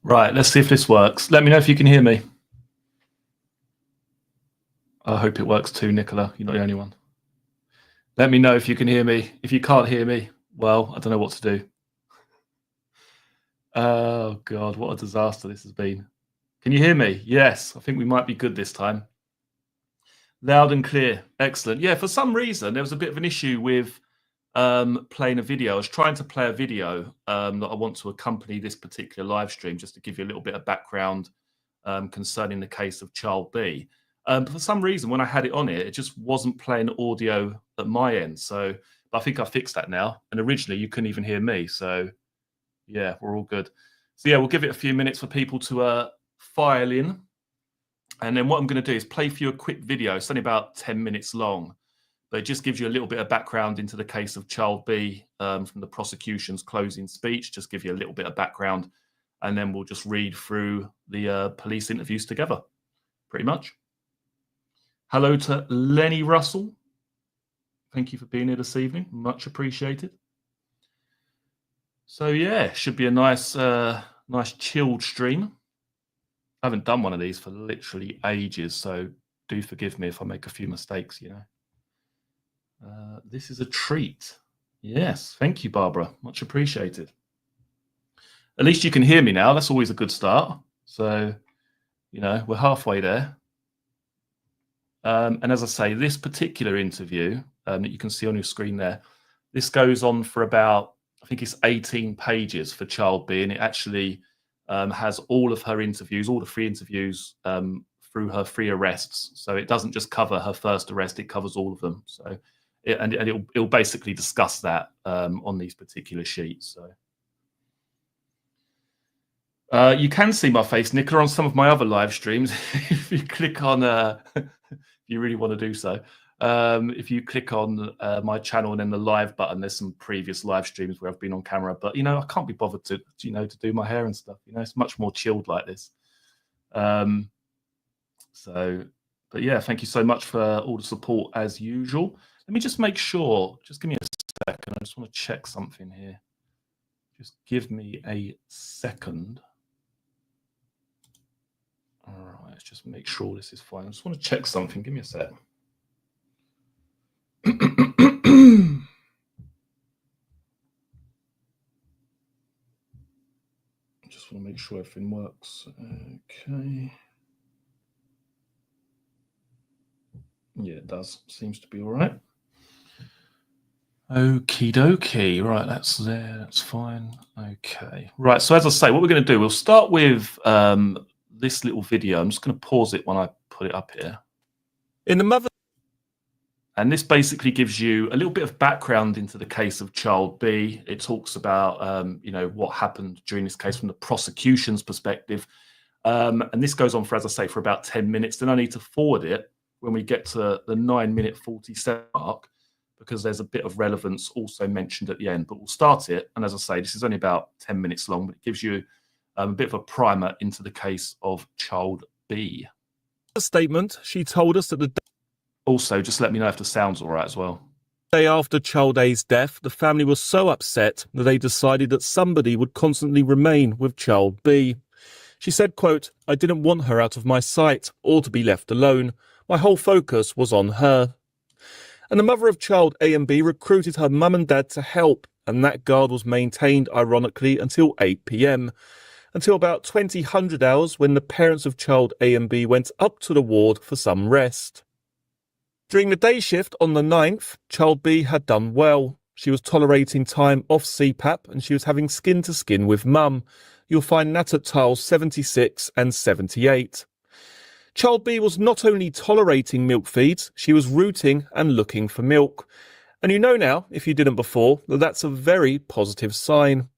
Right, let's see if this works. Let me know if you can hear me. I hope it works too, Nicola. You're not the only one. Let me know if you can hear me. If you can't hear me, well, I don't know what to do. Oh, God, what a disaster this has been. Can you hear me? Yes, I think we might be good this time. Loud and clear. Excellent. Yeah, for some reason, there was a bit of an issue with playing a video. I was trying to play a video that I want to accompany this particular live stream, just to give you a little bit of background concerning the case of Child B. But for some reason, when I had it on it just wasn't playing audio at my end. So I think I fixed that now. And originally, you couldn't even hear me. So yeah, we're all good. So yeah, we'll give it a few minutes for people to file in. And then what I'm going to do is play for you a quick video. It's only about 10 minutes long. But it just gives you a little bit of background into the case of Child B from the prosecution's closing speech, just give you a little bit of background, and then we'll just read through the police interviews together, pretty much. Hello to Lenny Russell. Thank you for being here this evening. Much appreciated. So yeah, should be a nice chilled stream. I haven't done one of these for literally ages, so do forgive me if I make a few mistakes, you know. This is a treat. Yes, thank you, Barbara. Much appreciated. At least you can hear me now. That's always a good start. So, you know, we're halfway there. And as I say, this particular interview that you can see on your screen there, this goes on for about, I think it's 18 pages for Child B, and it actually has all of her interviews, all the 3 interviews through her 3 arrests. So it doesn't just cover her first arrest, it covers all of them. So it'll basically discuss that on these particular sheets. So you can see my face, Nicola, on some of my other live streams. If you click on, if you really want to do so, if you click on my channel and then the live button, there's some previous live streams where I've been on camera. But you know, I can't be bothered to to do my hair and stuff. You know, it's much more chilled like this. But yeah, thank you so much for all the support as usual. Let me just make sure, just give me a second. I just want to check something here. Just give me a second. All right, let's just make sure this is fine. I just want to check something. Give me a sec. Just want to make sure everything works. Okay. Yeah, it does. Seems to be all right. Okie dokie. Right, that's there. That's fine. Okay. Right, so as I say, what we're going to do, we'll start with this little video. I'm just going to pause it when I put it up here. And this basically gives you a little bit of background into the case of Child B. It talks about, what happened during this case from the prosecution's perspective. And this goes on for, as I say, for about 10 minutes. Then I need to forward it when we get to the 9-minute 47 mark, because there's a bit of relevance also mentioned at the end. But we'll start it. And as I say, this is only about 10 minutes long, but it gives you a bit of a primer into the case of Child B. A statement, she told us that the Also, just let me know if the sound's all right as well. day after Child A's death, the family was so upset that they decided that somebody would constantly remain with Child B. She said, quote, "I didn't want her out of my sight or to be left alone. My whole focus was on her." And the mother of Child A and B recruited her mum and dad to help, and that guard was maintained, ironically, until 8 p.m, until about 2000 hours when the parents of Child A and B went up to the ward for some rest. During the day shift on the 9th, Child B had done well. She was tolerating time off CPAP and she was having skin-to-skin with mum. You'll find that at tiles 76 and 78. Child B was not only tolerating milk feeds, she was rooting and looking for milk. And you know now, if you didn't before, that that's a very positive sign.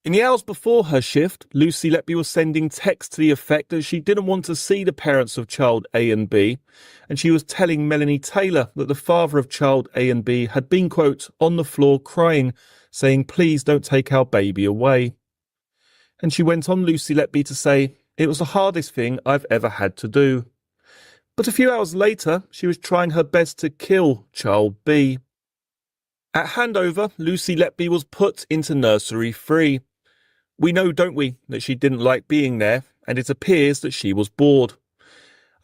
In the hours before her shift, Lucy Letby was sending texts to the effect that she didn't want to see the parents of Child A and B, and she was telling Melanie Taylor that the father of Child A and B had been, quote, on the floor crying, saying, "Please don't take our baby away." And she went on, Lucy Letby, to say, "It was the hardest thing I've ever had to do." But a few hours later, she was trying her best to kill Child B. At handover, Lucy Letby was put into nursery 3. We know, don't we, that she didn't like being there, and it appears that she was bored.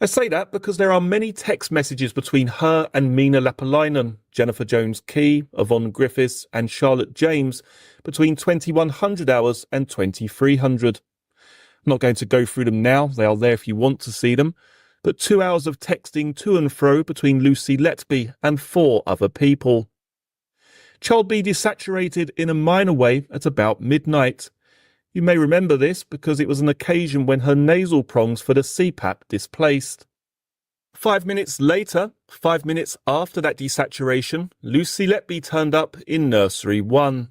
I say that because there are many text messages between her and Mina Lapalainen, Jennifer Jones-Key, Yvonne Griffiths and Charlotte James between 2100 hours and 2300. I'm not going to go through them now, they are there if you want to see them, but 2 hours of texting to and fro between Lucy Letby and 4 other people. Child B desaturated in a minor way at about midnight. You may remember this because it was an occasion when her nasal prongs for the CPAP displaced. 5 minutes later, 5 minutes after that desaturation, Lucy Letby turned up in nursery 1.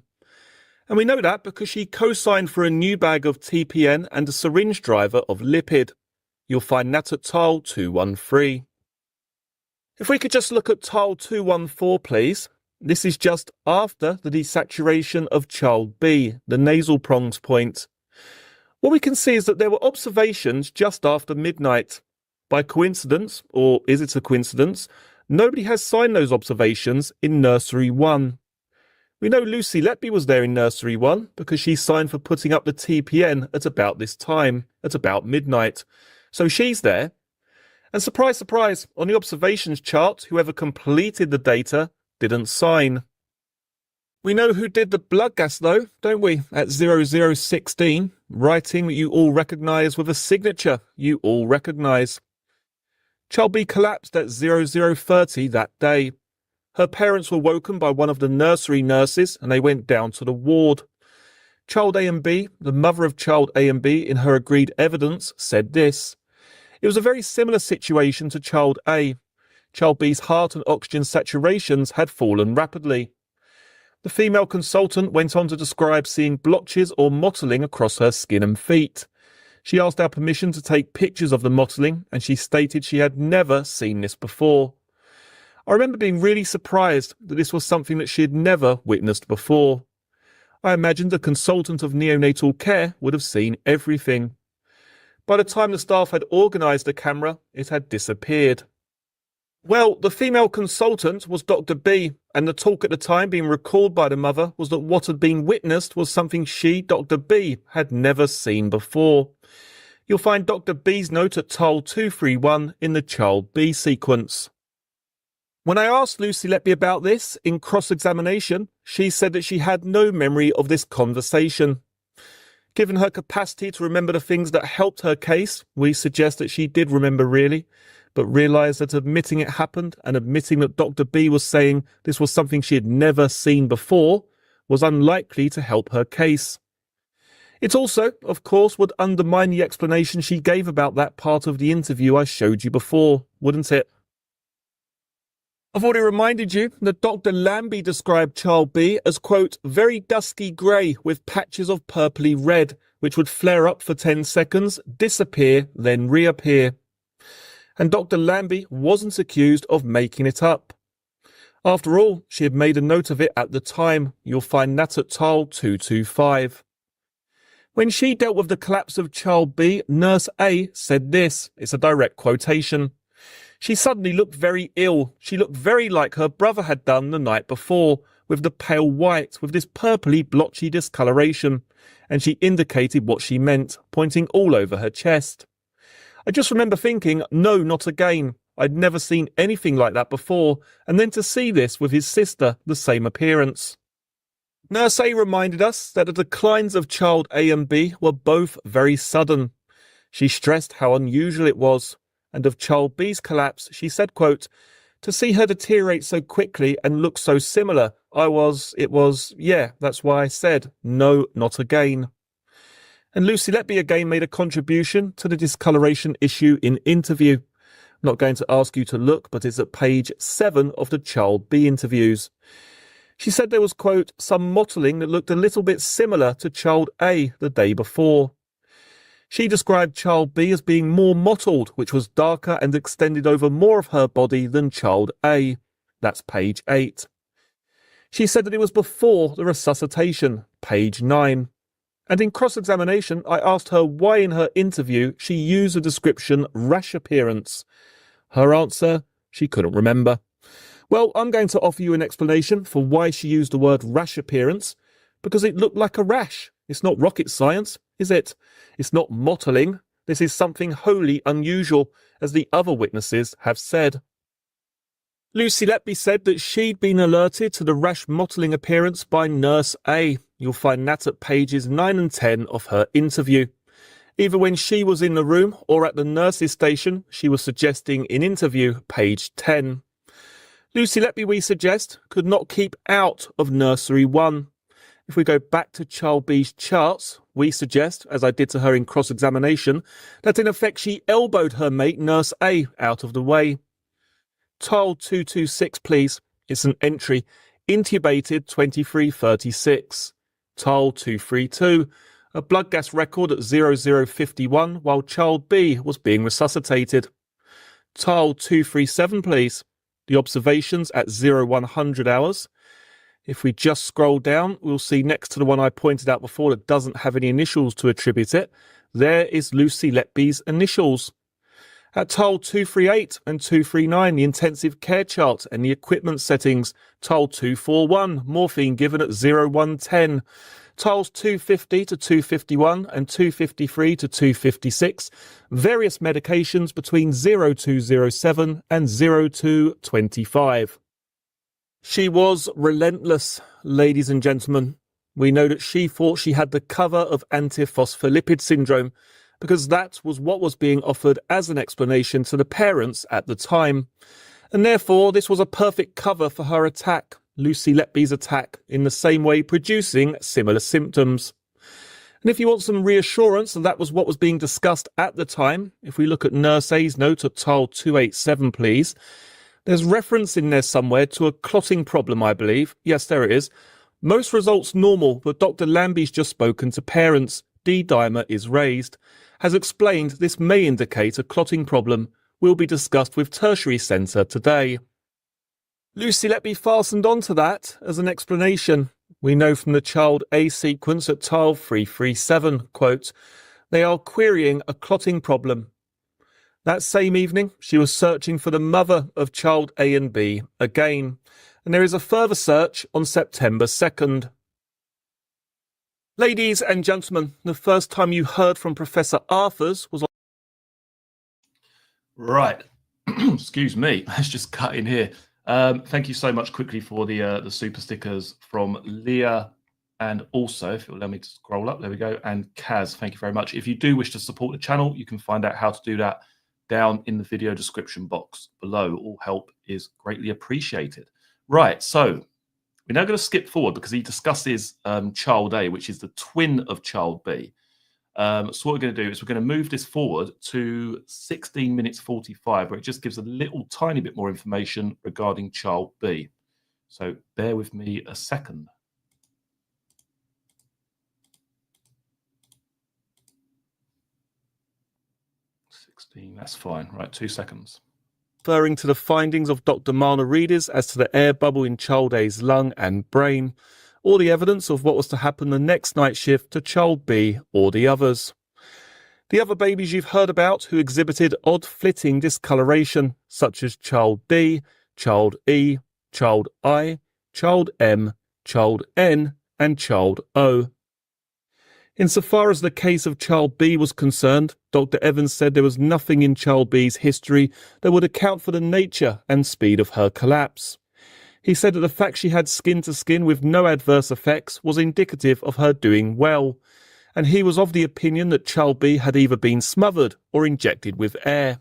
And we know that because she co-signed for a new bag of TPN and a syringe driver of lipid. You'll find that at tile 213. If we could just look at tile 214, please. This is just after the desaturation of child B, the nasal prongs point. What we can see is that there were observations just after midnight. By coincidence, or is it a coincidence, nobody has signed those observations in nursery 1. We know Lucy Letby was there in nursery 1 because she signed for putting up the TPN at about this time, at about midnight. So she's there. And surprise, surprise, on the observations chart, whoever completed the data didn't sign. We know who did the blood gas though, don't we? At 0016, writing that you all recognise with a signature you all recognise. Child B collapsed at 0030 that day. Her parents were woken by one of the nursery nurses and they went down to the ward. Child A and B, the mother of child A and B in her agreed evidence, said this. It was a very similar situation to child A. Child B's heart and oxygen saturations had fallen rapidly. The female consultant went on to describe seeing blotches or mottling across her skin and feet. She asked our permission to take pictures of the mottling and she stated she had never seen this before. I remember being really surprised that this was something that she had never witnessed before. I imagined a consultant of neonatal care would have seen everything. By the time the staff had organised the camera, it had disappeared. Well, the female consultant was Dr. B, and the talk at the time being recalled by the mother was that what had been witnessed was something she, Dr. B, had never seen before. You'll find Dr. B's note at tile 231 in the child B sequence. When I asked Lucy Letby about this in cross-examination, she said that she had no memory of this conversation. Given her capacity to remember the things that helped her case, we suggest that she did remember really, but realised that admitting it happened and admitting that Dr. B was saying this was something she had never seen before was unlikely to help her case. It also, of course, would undermine the explanation she gave about that part of the interview I showed you before, wouldn't it? I've already reminded you that Dr. Lambie described child B as, quote, very dusky grey with patches of purpley red, which would flare up for 10 seconds, disappear, then reappear. And Dr. Lambie wasn't accused of making it up. After all, she had made a note of it at the time. You'll find that at tile 225. When she dealt with the collapse of child B, Nurse A said this. It's a direct quotation. She suddenly looked very ill. She looked very like her brother had done the night before, with the pale white, with this purpley blotchy discoloration. And she indicated what she meant, pointing all over her chest. I just remember thinking, no, not again. I'd never seen anything like that before, and then to see this with his sister, the same appearance. Nurse A reminded us that the declines of child A and B were both very sudden. She stressed how unusual it was, and of child B's collapse, she said, quote, to see her deteriorate so quickly and look so similar, that's why I said, no, not again. And Lucy Letby again made a contribution to the discoloration issue in interview. I'm not going to ask you to look, but it's at page 7 of the child B interviews. She said there was, quote, some mottling that looked a little bit similar to child A the day before. She described child B as being more mottled, which was darker and extended over more of her body than child A. That's page 8. She said that it was before the resuscitation, page 9. And in cross-examination, I asked her why in her interview she used the description rash appearance. Her answer, she couldn't remember. Well, I'm going to offer you an explanation for why she used the word rash appearance, because it looked like a rash. It's not rocket science, is it? It's not mottling. This is something wholly unusual, as the other witnesses have said. Lucy Letby said that she'd been alerted to the rash mottling appearance by Nurse A. You'll find that at pages 9 and 10 of her interview. Either when she was in the room or at the nurse's station, she was suggesting in interview, page 10. Lucy Letby, we suggest, could not keep out of nursery 1. If we go back to Child B's charts, we suggest, as I did to her in cross-examination, that in effect she elbowed her mate Nurse A out of the way. Tile 226, please. It's an entry. Intubated 2336. Tile 232. A blood gas record at 0051 while child B was being resuscitated. Tile 237, please. The observations at 0100 hours. If we just scroll down, we'll see next to the one I pointed out before that doesn't have any initials to attribute it, there is Lucy Letby's initials. At tile 238 and 239, the intensive care chart and the equipment settings. Tile 241, morphine given at 0110. Tiles 250 to 251 and 253 to 256, various medications between 0207 and 0225. She was relentless, ladies and gentlemen. We know that she thought she had the cover of antiphospholipid syndrome because that was what was being offered as an explanation to the parents at the time. And therefore, this was a perfect cover for her attack, Lucy Letby's attack, in the same way producing similar symptoms. And if you want some reassurance that was what was being discussed at the time, if we look at Nurse A's note at tile 287, please, there's reference in there somewhere to a clotting problem, I believe. Yes, there it is. Most results normal, but Dr. Lambie's just spoken to parents. D-dimer is raised. Has explained this may indicate a clotting problem. Will be discussed with tertiary centre today. Lucy Letby fastened onto that as an explanation. We know from the child A sequence at tile 337, quote, they are querying a clotting problem. That same evening, she was searching for the mother of child A and B again, and there is a further search on September 2nd. Ladies and gentlemen, the first time you heard from Professor Arthurs was on... Right. Excuse me. Let's just cut in here. Thank you so much quickly for the super stickers from Leah, and also, if you'll allow me to scroll up, there we go, and Kaz, thank you very much. If you do wish to support the channel, you can find out how to do that down in the video description box below. All help is greatly appreciated. Right, so we're now going to skip forward because he discusses child A, which is the twin of child B. So what we're going to do is we're going to move this forward to 16 minutes 45, where it just gives a little tiny bit more information regarding child B. So bear with me a second. 16, that's fine. Right, 2 seconds. Referring to the findings of Dr. Marna Reeders as to the air bubble in child A's lung and brain, or the evidence of what was to happen the next night shift to child B or the others. The other babies you've heard about who exhibited odd flitting discoloration, such as child D, child E, child I, child M, child N, and child O. Insofar as the case of child B was concerned, Dr. Evans said there was nothing in child B's history that would account for the nature and speed of her collapse. He said that the fact she had skin-to-skin with no adverse effects was indicative of her doing well, and he was of the opinion that child B had either been smothered or injected with air.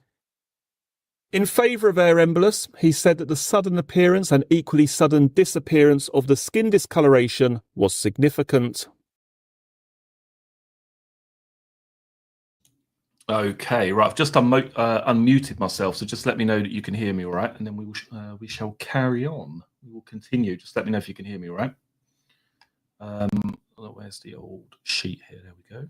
In favour of air embolus, he said that the sudden appearance and equally sudden disappearance of the skin discoloration was significant. Okay, right. I've just unmuted myself, so just let me know that you can hear me, all right? And then we shall carry on. We will continue. Just let me know if you can hear me, all right? Where's the old sheet here? There we go.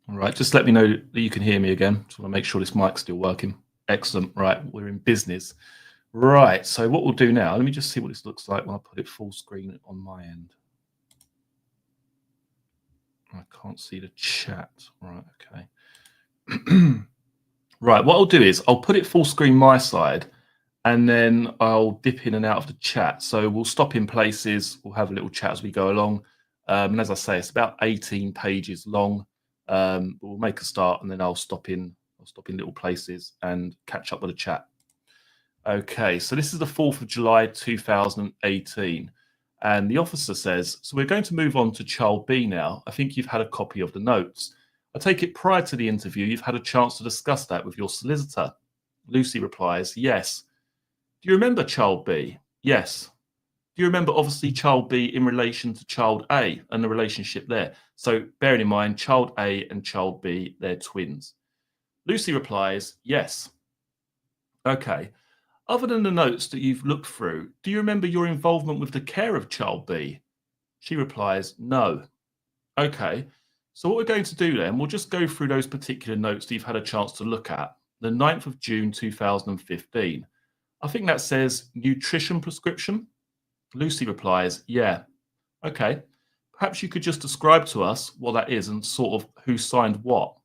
All right, just let me know that you can hear me again. Just want to make sure this mic's still working. Excellent. Right, we're in business. Right, so what we'll do now, let me just see what this looks like when I put it full screen on my end. I can't see the chat. Right, okay. Right, what I'll do is I'll put it full screen my side, and then I'll dip in and out of the chat. So we'll stop in places. We'll have a little chat as we go along. And as I say, it's about 18 pages long. We'll make a start, and then I'll stop in little places and catch up with the chat. Okay, so this is the 4th of July 2018. And the officer says, so we're going to move on to child B now. I think you've had a copy of the notes. I take it prior to the interview, you've had a chance to discuss that with your solicitor. Lucy replies, yes. Do you remember child B? Yes. Do you remember, obviously, child B in relation to child A and the relationship there? So bearing in mind, child A and child B, they're twins. Lucy replies, yes. Okay. Other than the notes that you've looked through, do you remember your involvement with the care of child B? She replies, no. Okay. So what we're going to do then, we'll just go through those particular notes that you've had a chance to look at. The 9th of June 2015. I think that says nutrition prescription. Lucy replies, yeah. Okay. Perhaps you could just describe to us what that is and sort of who signed what.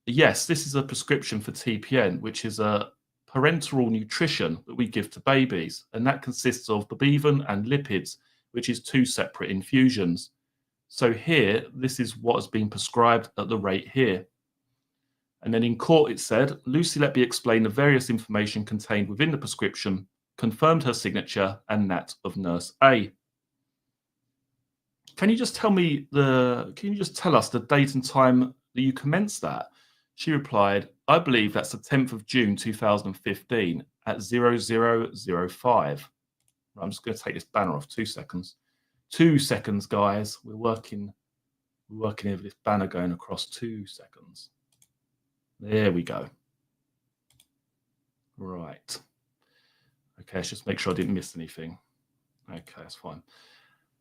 Yes, this is a prescription for TPN, which is a parenteral nutrition that we give to babies, and that consists of babeven and lipids, which is 2 separate infusions. So here, this is what has been prescribed at the rate here. And then in court, it said, Lucy Letby explained the various information contained within the prescription, confirmed her signature and that of nurse A. Can you just tell us the date and time that you commenced that? She replied, I believe that's the 10th of June 2015 at 0005. I'm just going to take this banner off. 2 seconds. 2 seconds, guys. We're working here with this banner going across. 2 seconds. There we go. Right. Okay, let's just make sure I didn't miss anything. Okay, that's fine.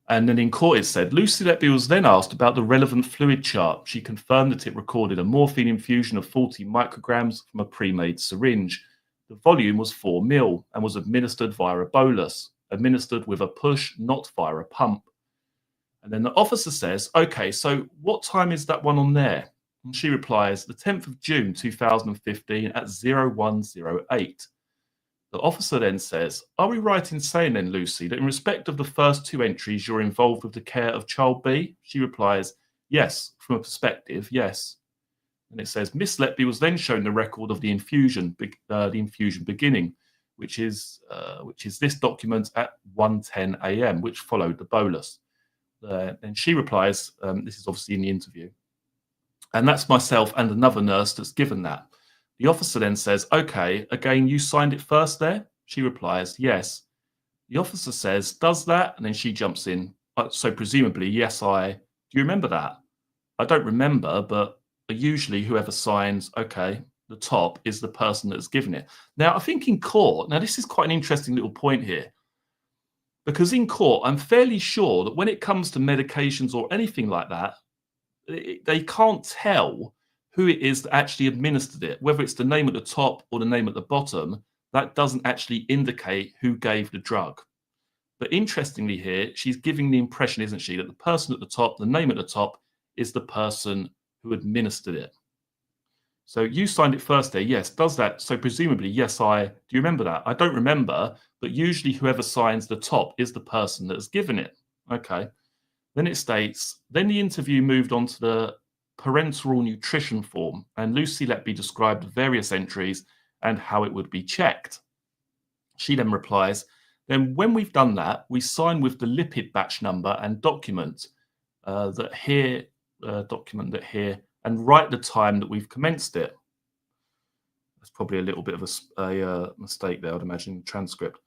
And then in court, it said, Lucy Letby was then asked about the relevant fluid chart. She confirmed that it recorded a morphine infusion of 40 micrograms from a pre-made syringe. The volume was 4 ml and was administered via a bolus, administered with a push, not via a pump. And then the officer says, okay, so what time is that one on there? And she replies, the 10th of June 2015 at 0108. The officer then says, are we right in saying then, Lucy, that in respect of the first 2 entries, you're involved with the care of child B? She replies, yes, from a perspective, yes. And it says, Miss Letby was then shown the record of the infusion beginning, which is this document at 1:10 a.m., which followed the bolus. And she replies, this is obviously in the interview, and that's myself and another nurse that's given that. The officer then says, okay, again, you signed it first there? She replies, yes. The officer says, does that? And then she jumps in. So presumably, yes, do you remember that? I don't remember, but usually whoever signs, okay, the top is the person that's given it. Now, I think in court, now this is quite an interesting little point here, because in court, I'm fairly sure that when it comes to medications or anything like that, they can't tell who it is that actually administered it, whether it's the name at the top or the name at the bottom. That doesn't actually indicate who gave the drug. But interestingly here, she's giving the impression, isn't she, that the person at the top, the name at the top, is the person who administered it. So you signed it first there, yes. Does that? So presumably, yes, do you remember that? I don't remember, but usually whoever signs the top is the person that has given it. Okay. Then it states, then the interview moved on to the parenteral nutrition form, and Lucy Letby described various entries and how it would be checked. She then replies, then when we've done that, we sign with the lipid batch number and document that here, and write the time that we've commenced it. That's probably a little bit of a mistake there, I'd imagine, in the transcript.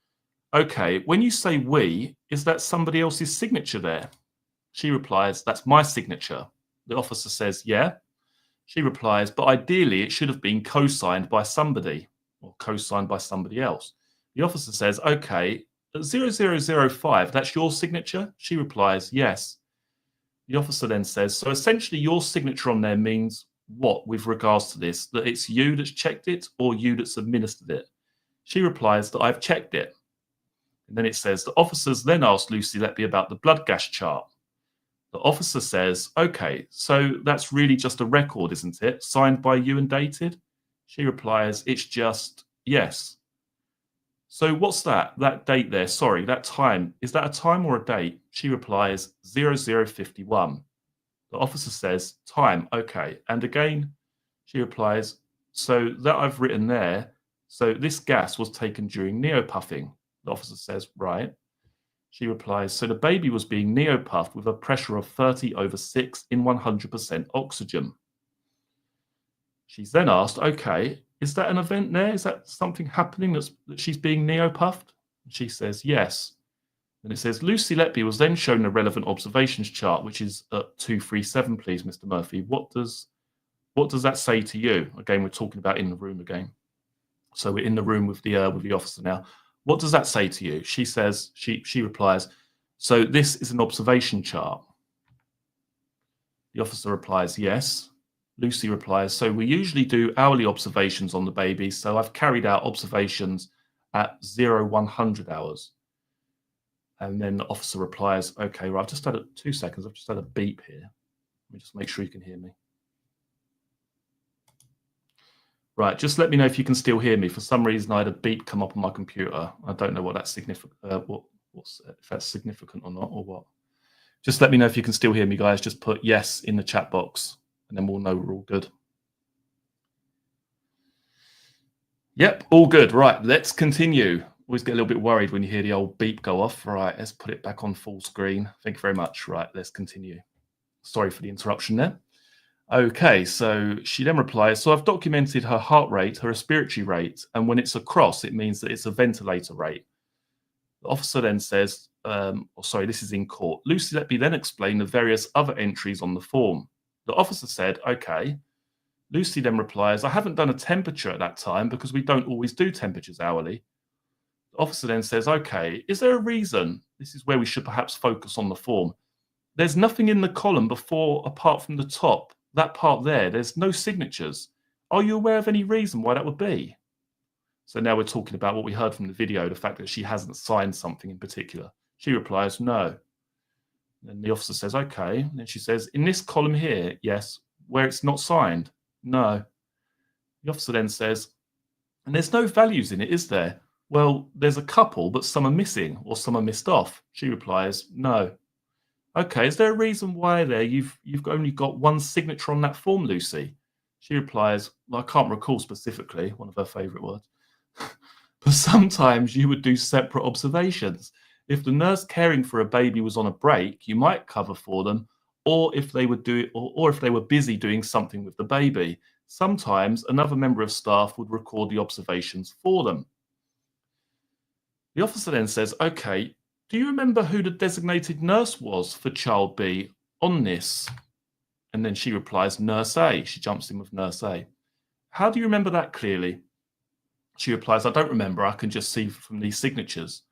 Okay, when you say we, is that somebody else's signature there? She replies, that's my signature. The officer says, yeah. She replies, but ideally it should have been co-signed by somebody or co-signed by somebody else. The officer says, okay, at 0005, that's your signature? She replies, yes. The officer then says, so essentially your signature on there means what with regards to this? That it's you that's checked it or you that's administered it? She replies that I've checked it. And then it says, the officers then asked Lucy Letby about the blood gas chart. The officer says, okay, so that's really just a record, isn't it? Signed by you and dated? She replies, it's just, yes. So what's that? That date there, sorry, that time. Is that a time or a date? She replies, 0051. The officer says, time, okay. And again, she replies, so that I've written there, so this gas was taken during neopuffing. The officer says, right. She replies, so the baby was being neopuffed with a pressure of 30/6 in 100% oxygen. She's then asked, okay, is that an event there? Is that something happening that she's being neopuffed? She says, yes. And it says, Lucy Letby was then shown a relevant observations chart, which is at 237, please, Mr. Murphy. What does that say to you? Again, we're talking about in the room again. So we're in the room with the officer now. What does that say to you? She says, she replies, so this is an observation chart. The officer replies, yes. Lucy replies, so we usually do hourly observations on the baby, so I've carried out observations at 0100 hours. And then the officer replies, okay, right, I've just had 2 seconds. I've just had a beep here. Let me just make sure you can hear me. Right, just let me know if you can still hear me. For some reason, I had a beep come up on my computer. I don't know what that's significant. If that's significant or not, or what. Just let me know if you can still hear me, guys. Just put yes in the chat box, and then we'll know we're all good. Yep, all good. Right, let's continue. Always get a little bit worried when you hear the old beep go off. Right, let's put it back on full screen. Thank you very much. Right, let's continue. Sorry for the interruption there. Okay, so she then replies, so I've documented her heart rate, her respiratory rate, and when it's across, it means that it's a ventilator rate. The officer then says, this is in court. Lucy Letby then explained the various other entries on the form. The officer said, okay. Lucy then replies, I haven't done a temperature at that time because we don't always do temperatures hourly. The officer then says, okay, is there a reason? This is where we should perhaps focus on the form. There's nothing in the column before apart from the top. That part there, there's no signatures. Are you aware of any reason why that would be? So now we're talking about what we heard from the video, the fact that she hasn't signed something in particular. She replies, no. And the officer says, okay. And then she says, in this column here, yes, where it's not signed, no. The officer then says, and there's no values in it, is there? Well, there's a couple, but some are missing or some are missed off. She replies, no. Okay, is there a reason why there you've only got one signature on that form, Lucy? She replies, well, I can't recall specifically, one of her favourite words. But sometimes you would do separate observations. If the nurse caring for a baby was on a break, you might cover for them, or if they would do it, or if they were busy doing something with the baby. Sometimes another member of staff would record the observations for them. The officer then says, okay, do you remember who the designated nurse was for child B on this? And then she replies, Nurse A. She jumps in with Nurse A. How do you remember that clearly? She replies, I don't remember. I can just see from these signatures.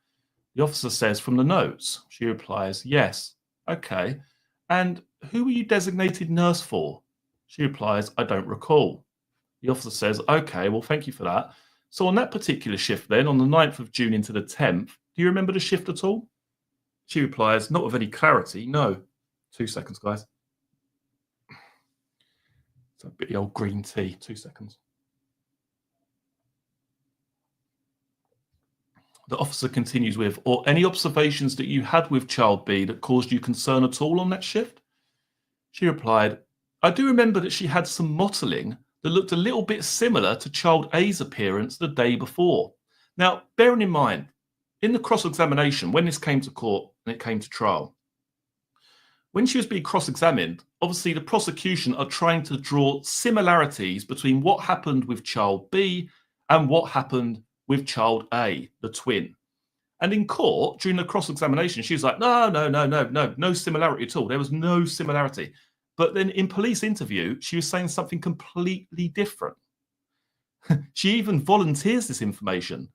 The officer says, from the notes. She replies, yes. Okay. And who were you designated nurse for? She replies, I don't recall. The officer says, okay, well, thank you for that. So on that particular shift then, on the 9th of June into the 10th, do you remember the shift at all? She replies, not with any clarity, no. 2 seconds, guys. It's a bit of the old green tea. 2 seconds. The officer continues with, or any observations that you had with child B that caused you concern at all on that shift? She replied, I do remember that she had some mottling that looked a little bit similar to child A's appearance the day before. Now, bearing in mind, in the cross-examination, when this came to court and it came to trial, when she was being cross-examined, obviously the prosecution are trying to draw similarities between what happened with child B and what happened with child A, the twin. And in court, during the cross-examination, she was like, no similarity at all. There was no similarity. But then in police interview, she was saying something completely different. She even volunteers this information.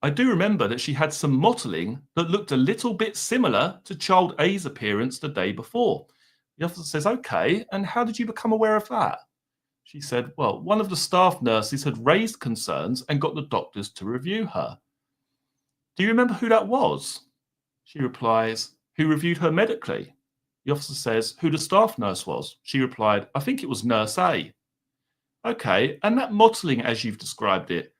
I do remember that she had some mottling that looked a little bit similar to child A's appearance the day before. The officer says, okay, and how did you become aware of that? She said, well, one of the staff nurses had raised concerns and got the doctors to review her. Do you remember who that was? She replies, who reviewed her medically? The officer says, who the staff nurse was? She replied, I think it was Nurse A. Okay, and that mottling as you've described it,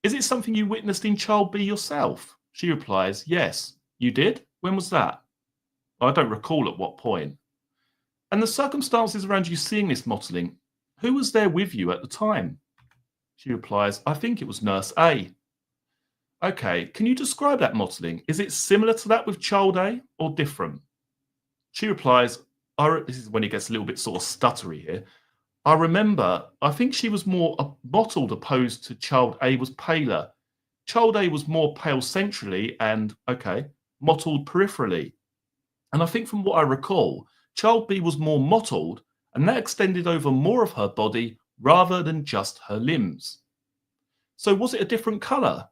Is it something you witnessed in child B yourself? She replies, yes. You did? When was that? I don't recall at what point. And the circumstances around you seeing this mottling, who was there with you at the time? She replies, I think it was Nurse A. Okay, can you describe that mottling? Is it similar to that with child A or different? She replies, this is when it gets a little bit sort of stuttery here. I remember, I think she was more mottled opposed to child A was paler. Child A was more pale centrally and, okay, mottled peripherally. And I think from what I recall, child B was more mottled and that extended over more of her body rather than just her limbs. So was it a different colour?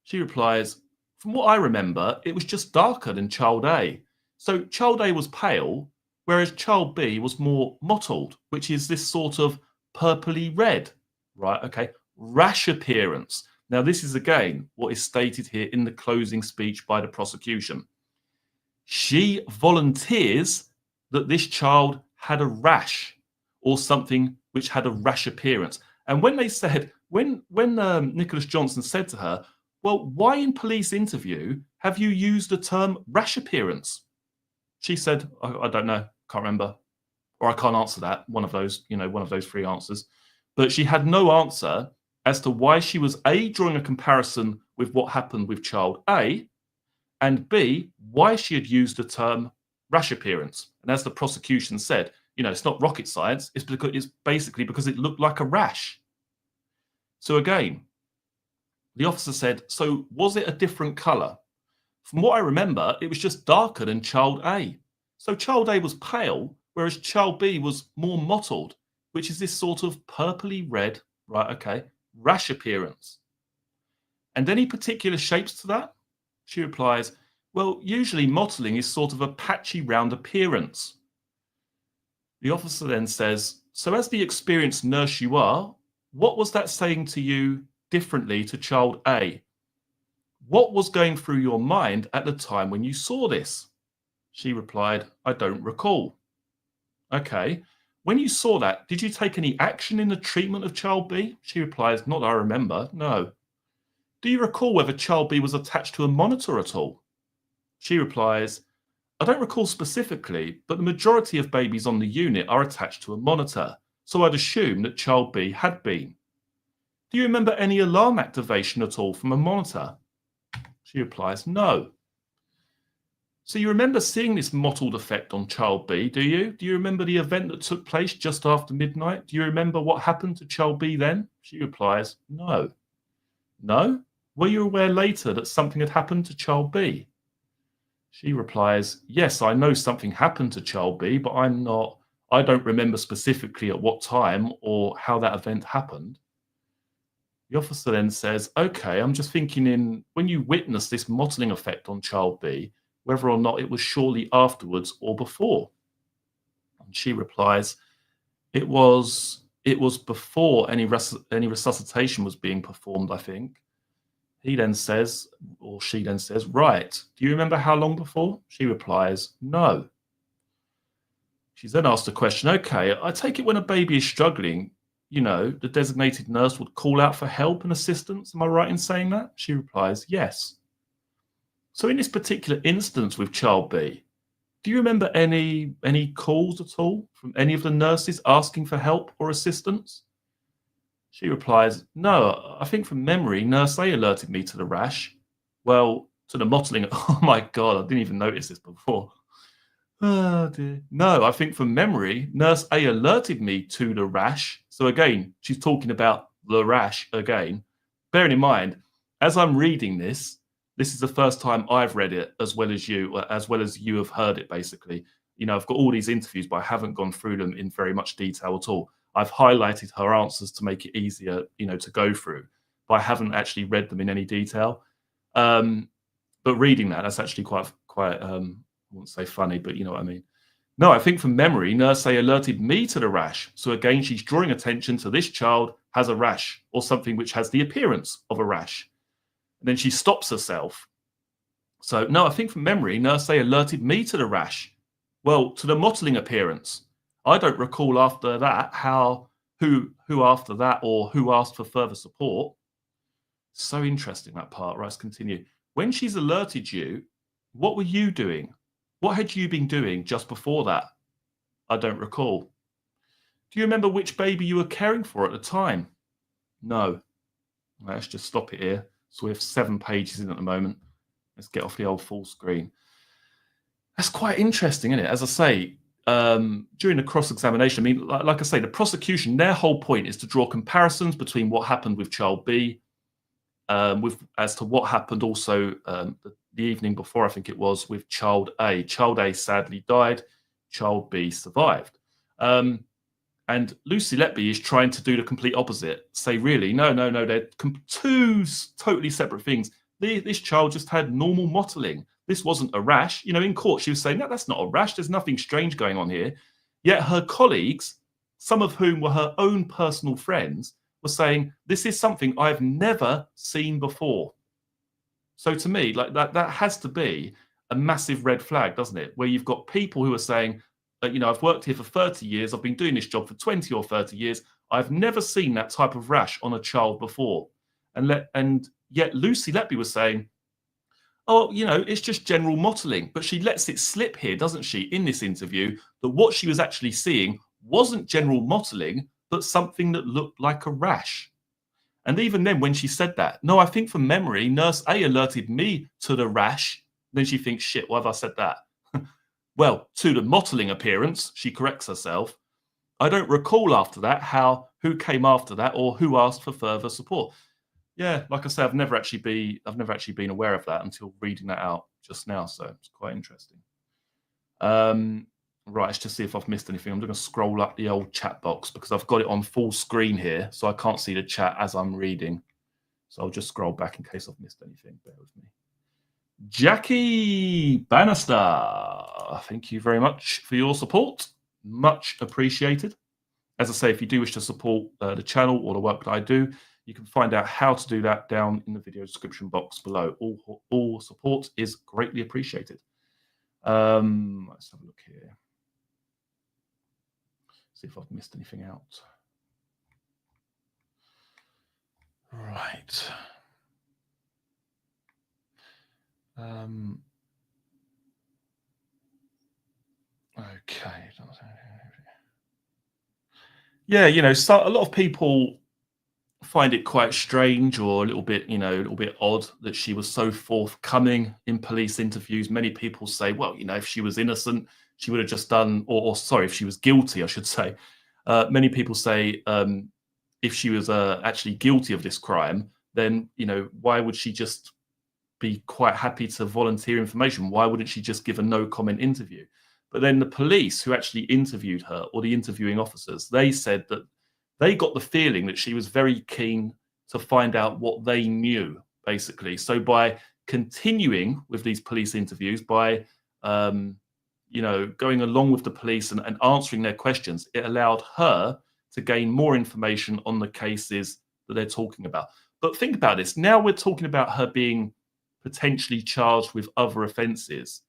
She replies, from what I remember, it was just darker than child A. So child A was pale, whereas child B was more mottled, which is this sort of purpley red, right? Okay, rash appearance. Now, this is again what is stated here in the closing speech by the prosecution. She volunteers that this child had a rash or something which had a rash appearance. And when they said, when Nicholas Johnson said to her, well, why in police interview have you used the term rash appearance? She said, I don't know, can't remember, or I can't answer that. One of those, one of those three answers. But she had no answer as to why she was A, drawing a comparison with what happened with child A, and B, why she had used the term rash appearance. And as the prosecution said, it's not rocket science. It's basically because it looked like a rash. So again, the officer said, so was it a different colour? From what I remember, it was just darker than child A. So child A was pale, whereas child B was more mottled, which is this sort of purpley red, right, okay, rash appearance. And any particular shapes to that? She replies, well, usually mottling is sort of a patchy round appearance. The officer then says, so as the experienced nurse you are, what was that saying to you differently to child A? What was going through your mind at the time when you saw this? She replied, I don't recall. Okay. When you saw that, did you take any action in the treatment of child B? She replies, not that I remember, no. Do you recall whether child B was attached to a monitor at all? She replies, I don't recall specifically, but the majority of babies on the unit are attached to a monitor, so I'd assume that child B had been. Do you remember any alarm activation at all from a monitor? She replies, no. So you remember seeing this mottled effect on child B, do you? Do you remember the event that took place just after midnight? Do you remember what happened to child B then? She replies, no. No? Were you aware later that something had happened to child B? She replies, yes, I know something happened to child B, but I don't remember specifically at what time or how that event happened. The officer then says, okay, I'm just thinking when you witnessed this mottling effect on child B, whether or not it was shortly afterwards or before. And she replies, it was before any resuscitation was being performed, I think. He then says, or she then says, right, do you remember how long before? She replies, no. She's then asked a question, okay, I take it when a baby is struggling, the designated nurse would call out for help and assistance. Am I right in saying that? She replies, yes. So in this particular instance with child B, do you remember any calls at all from any of the nurses asking for help or assistance? She replies, no, I think from memory, Nurse A alerted me to the rash. Well, to the mottling. Oh my God, I didn't even notice this before. Oh dear. No, I think from memory, Nurse A alerted me to the rash. So again, she's talking about the rash again. Bearing in mind, as I'm reading this is the first time I've read it as well as you have heard it, basically. I've got all these interviews, but I haven't gone through them in very much detail at all. I've highlighted her answers to make it easier, to go through, but I haven't actually read them in any detail. But reading that's actually quite I wouldn't say funny, but you know what I mean. No, I think from memory, Nurse A alerted me to the rash. So again, she's drawing attention to this child has a rash or something which has the appearance of a rash. And then she stops herself. So no, I think from memory, Nurse A alerted me to the rash. Well, to the mottling appearance. I don't recall after that who after that or who asked for further support. So interesting, that part. Right, let's continue. When she's alerted you, what were you doing? What had you been doing just before that? I don't recall. Do you remember which baby you were caring for at the time? No. Let's just stop it here. So we have 7 pages in at the moment. Let's get off the old full screen. That's quite interesting, isn't it? As I say, during the cross-examination, I mean, like I say, the prosecution, their whole point is to draw comparisons between what happened with child B, as to what happened also the evening before, I think it was, with child A. Child A sadly died. Child B survived. And Lucy Letby is trying to do the complete opposite. Say, really, no, they're 2 totally separate things. This child just had normal mottling. This wasn't a rash. You know, in court, she was saying, no, that's not a rash. There's nothing strange going on here. Yet her colleagues, some of whom were her own personal friends, were saying, this is something I've never seen before. So to me, like that has to be a massive red flag, doesn't it? Where you've got people who are saying, you know, I've worked here for 30 years. I've been doing this job for 20 or 30 years. I've never seen that type of rash on a child before. And yet Lucy Letby was saying, oh, you know, it's just general mottling. But she lets it slip here, doesn't she, in this interview, that what she was actually seeing wasn't general mottling, but something that looked like a rash. And even then, when she said that, no, I think from memory, Nurse A alerted me to the rash. Then she thinks, shit, why have I said that? Well, to the mottling appearance, she corrects herself. I don't recall after that who came after that or who asked for further support. Yeah, like I say, I've never actually been aware of that until reading that out just now. So it's quite interesting. Right, let's just see if I've missed anything. I'm going to scroll up the old chat box because I've got it on full screen here, so I can't see the chat as I'm reading. So I'll just scroll back in case I've missed anything. Bear with me. Jackie Bannister, thank you very much for your support. Much appreciated. As I say, if you do wish to support the channel or the work that I do, you can find out how to do that down in the video description box below. All support is greatly appreciated. Let's have a look here. See if I've missed anything out. Right. Okay. Yeah, you know, so a lot of people find it quite strange or a little bit odd that she was so forthcoming in police interviews. Many people say, well, you know, if she was innocent, she would have just done, or sorry, if she was guilty, I should say. Many people say if she was actually guilty of this crime, then, you know, why would she just be quite happy to volunteer information? Why wouldn't she just give a no comment interview? But then the police who actually interviewed her, or the interviewing officers, they said that they got the feeling that she was very keen to find out what they knew, basically. So by continuing with these police interviews, by you know, going along with the police and answering their questions, it allowed her to gain more information on the cases that they're talking about. But think about this. Now we're talking about her being potentially charged with other offences.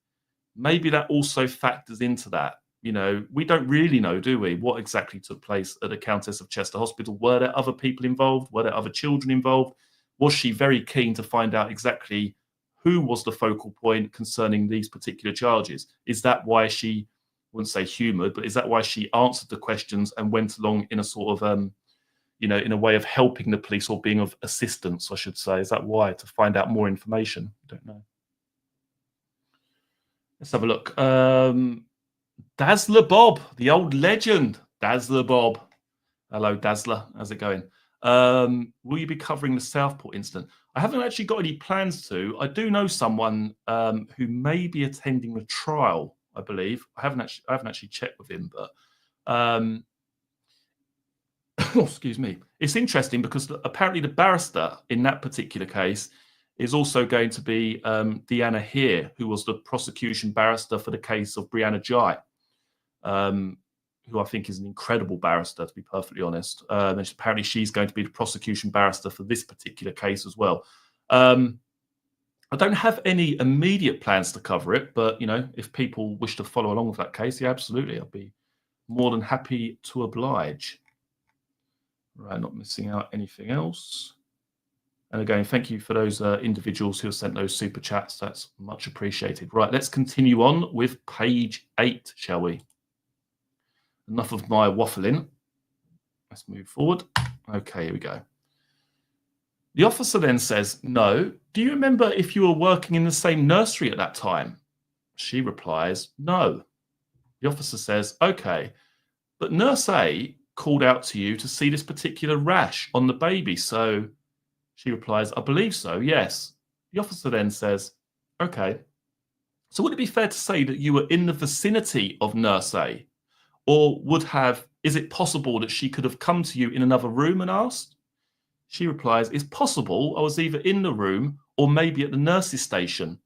Maybe that also factors into that. You know, we don't really know, do we, what exactly took place at the Countess of Chester Hospital? Were there other people involved? Were there other children involved? Was she very keen to find out exactly who was the focal point concerning these particular charges? Is that why she, I wouldn't say humoured, but is that why she answered the questions and went along in a sort of, you know, in a way of helping the police or being of assistance, I should say? Is that why? To find out more information? I don't know. Let's have a look. Dazzler Bob, the old legend. Dazzler Bob. Hello, Dazzler. How's it going? Will you be covering the Southport incident? I haven't actually got any plans to. I do know someone who may be attending the trial, I believe. I haven't actually checked with him, but oh, excuse me. It's interesting because apparently the barrister in that particular case is also going to be Deanna Heer, who was the prosecution barrister for the case of Brianna Jai, who I think is an incredible barrister, to be perfectly honest. And apparently she's going to be the prosecution barrister for this particular case as well. I don't have any immediate plans to cover it, but, you know, if people wish to follow along with that case, yeah, absolutely. I'd be more than happy to oblige. Right, not missing out anything else. And again, thank you for those individuals who have sent those super chats. That's much appreciated. Right, let's continue on with page 8, shall we? Enough of my waffling. Let's move forward. Okay, here we go. The officer then says, "No. Do you remember if you were working in the same nursery at that time?" She replies, "No." The officer says, "Okay, but Nurse A called out to you to see this particular rash on the baby, so..." She replies, "I believe so, yes." The officer then says, "Okay, so would it be fair to say that you were in the vicinity of Nurse A? Or is it possible that she could have come to you in another room and asked?" She replies, "It's possible I was either in the room or maybe at the nurse's station.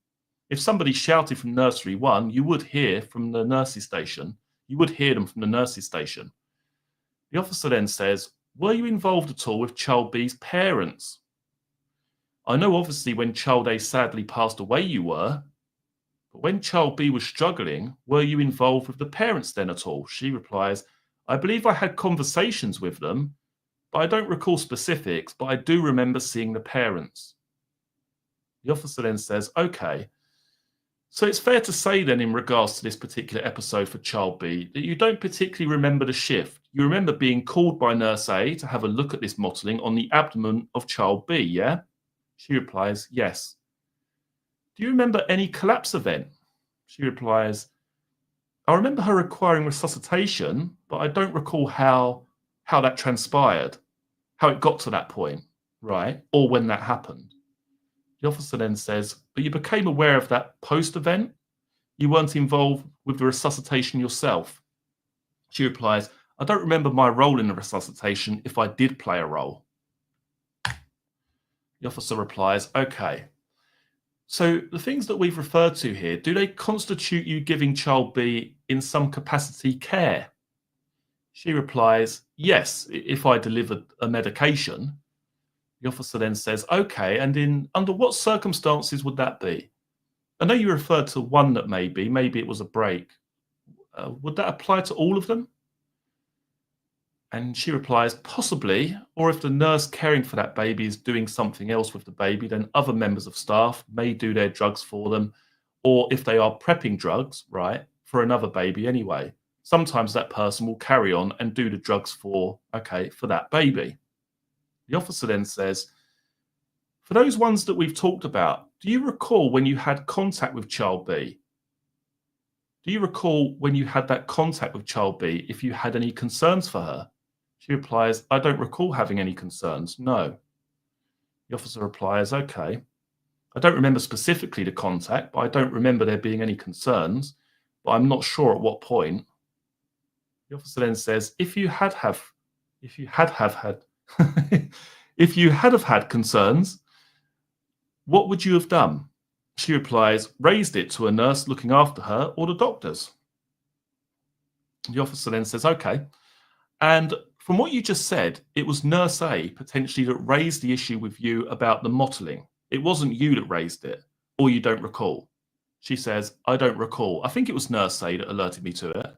If somebody shouted from nursery 1, you would hear from the nurse's station. You would hear them from the nurse's station." The officer then says, "Were you involved at all with child B's parents?" "I know obviously when child A sadly passed away you were, but when child B was struggling, were you involved with the parents then at all?" She replies, "I believe I had conversations with them, but I don't recall specifics, but I do remember seeing the parents." The officer then says, "Okay, so it's fair to say then in regards to this particular episode for child B that you don't particularly remember the shift. You remember being called by Nurse A to have a look at this mottling on the abdomen of child B, yeah?" She replies, "Yes." "Do you remember any collapse event?" She replies, "I remember her requiring resuscitation, but I don't recall how that transpired, how it got to that point, right? Or when that happened." The officer then says, "But you became aware of that post-event? You weren't involved with the resuscitation yourself?" She replies, "I don't remember my role in the resuscitation if I did play a role." The officer replies, "Okay. So the things that we've referred to here, do they constitute you giving child B in some capacity care?" She replies, "Yes, if I delivered a medication." The officer then says, "Okay, and under what circumstances would that be? I know you referred to one that maybe it was a break. Would that apply to all of them?" And she replies, "Possibly, or if the nurse caring for that baby is doing something else with the baby, then other members of staff may do their drugs for them, or if they are prepping drugs, right, for another baby anyway, sometimes that person will carry on and do the drugs for that baby." The officer then says, "For those ones that we've talked about, do you recall when you had contact with child B? Do you recall when you had that contact with child B if you had any concerns for her?" She replies, "I don't recall having any concerns, no." The officer replies, "Okay. I don't remember specifically the contact, but I don't remember there being any concerns, but I'm not sure at what point." The officer then says, if you had have had if you had have had concerns, what would you have done?" She replies, "Raised it to a nurse looking after her or the doctors." The officer then says, "Okay. And from what you just said, it was Nurse A potentially that raised the issue with you about the mottling. It wasn't you that raised it, or you don't recall." She says, "I don't recall. I think it was Nurse A that alerted me to it."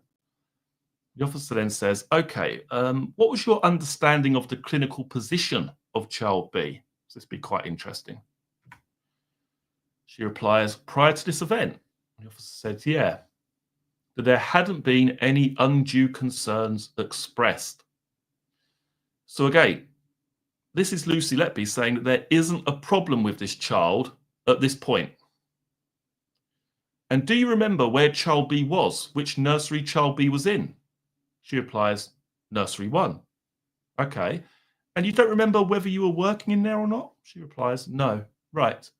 The officer then says, "Okay, what was your understanding of the clinical position of child B?" So this would be quite interesting. She replies, "Prior to this event?" The officer says, "Yeah, that there hadn't been any undue concerns expressed." So again, this is Lucy Letby saying that there isn't a problem with this child at this point. "And do you remember where child B was, which nursery child B was in?" She replies, "Nursery 1. "Okay. And you don't remember whether you were working in there or not?" She replies, "No." "Right.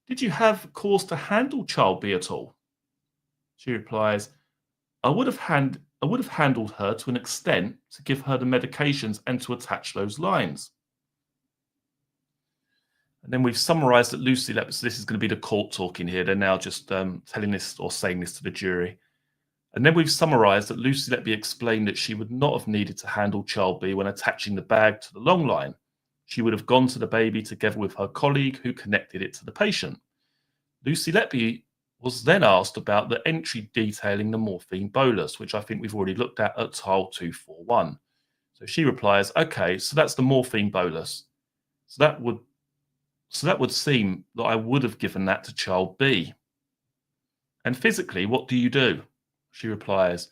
Did you have cause to handle child B at all?" She replies, I would have handled her to an extent to give her the medications and to attach those lines." And then we've summarized that Lucy Letby, so this is going to be the court talking here. They're now just telling this or saying this to the jury. And then we've summarized that Lucy Letby explained that she would not have needed to handle child B when attaching the bag to the long line. She would have gone to the baby together with her colleague who connected it to the patient. Lucy Letby was then asked about the entry detailing the morphine bolus, which I think we've already looked at tile 241. So she replies, "Okay, so that's the morphine bolus. So that would So that would seem that I would have given that to child B. And physically, what do you do? She replies,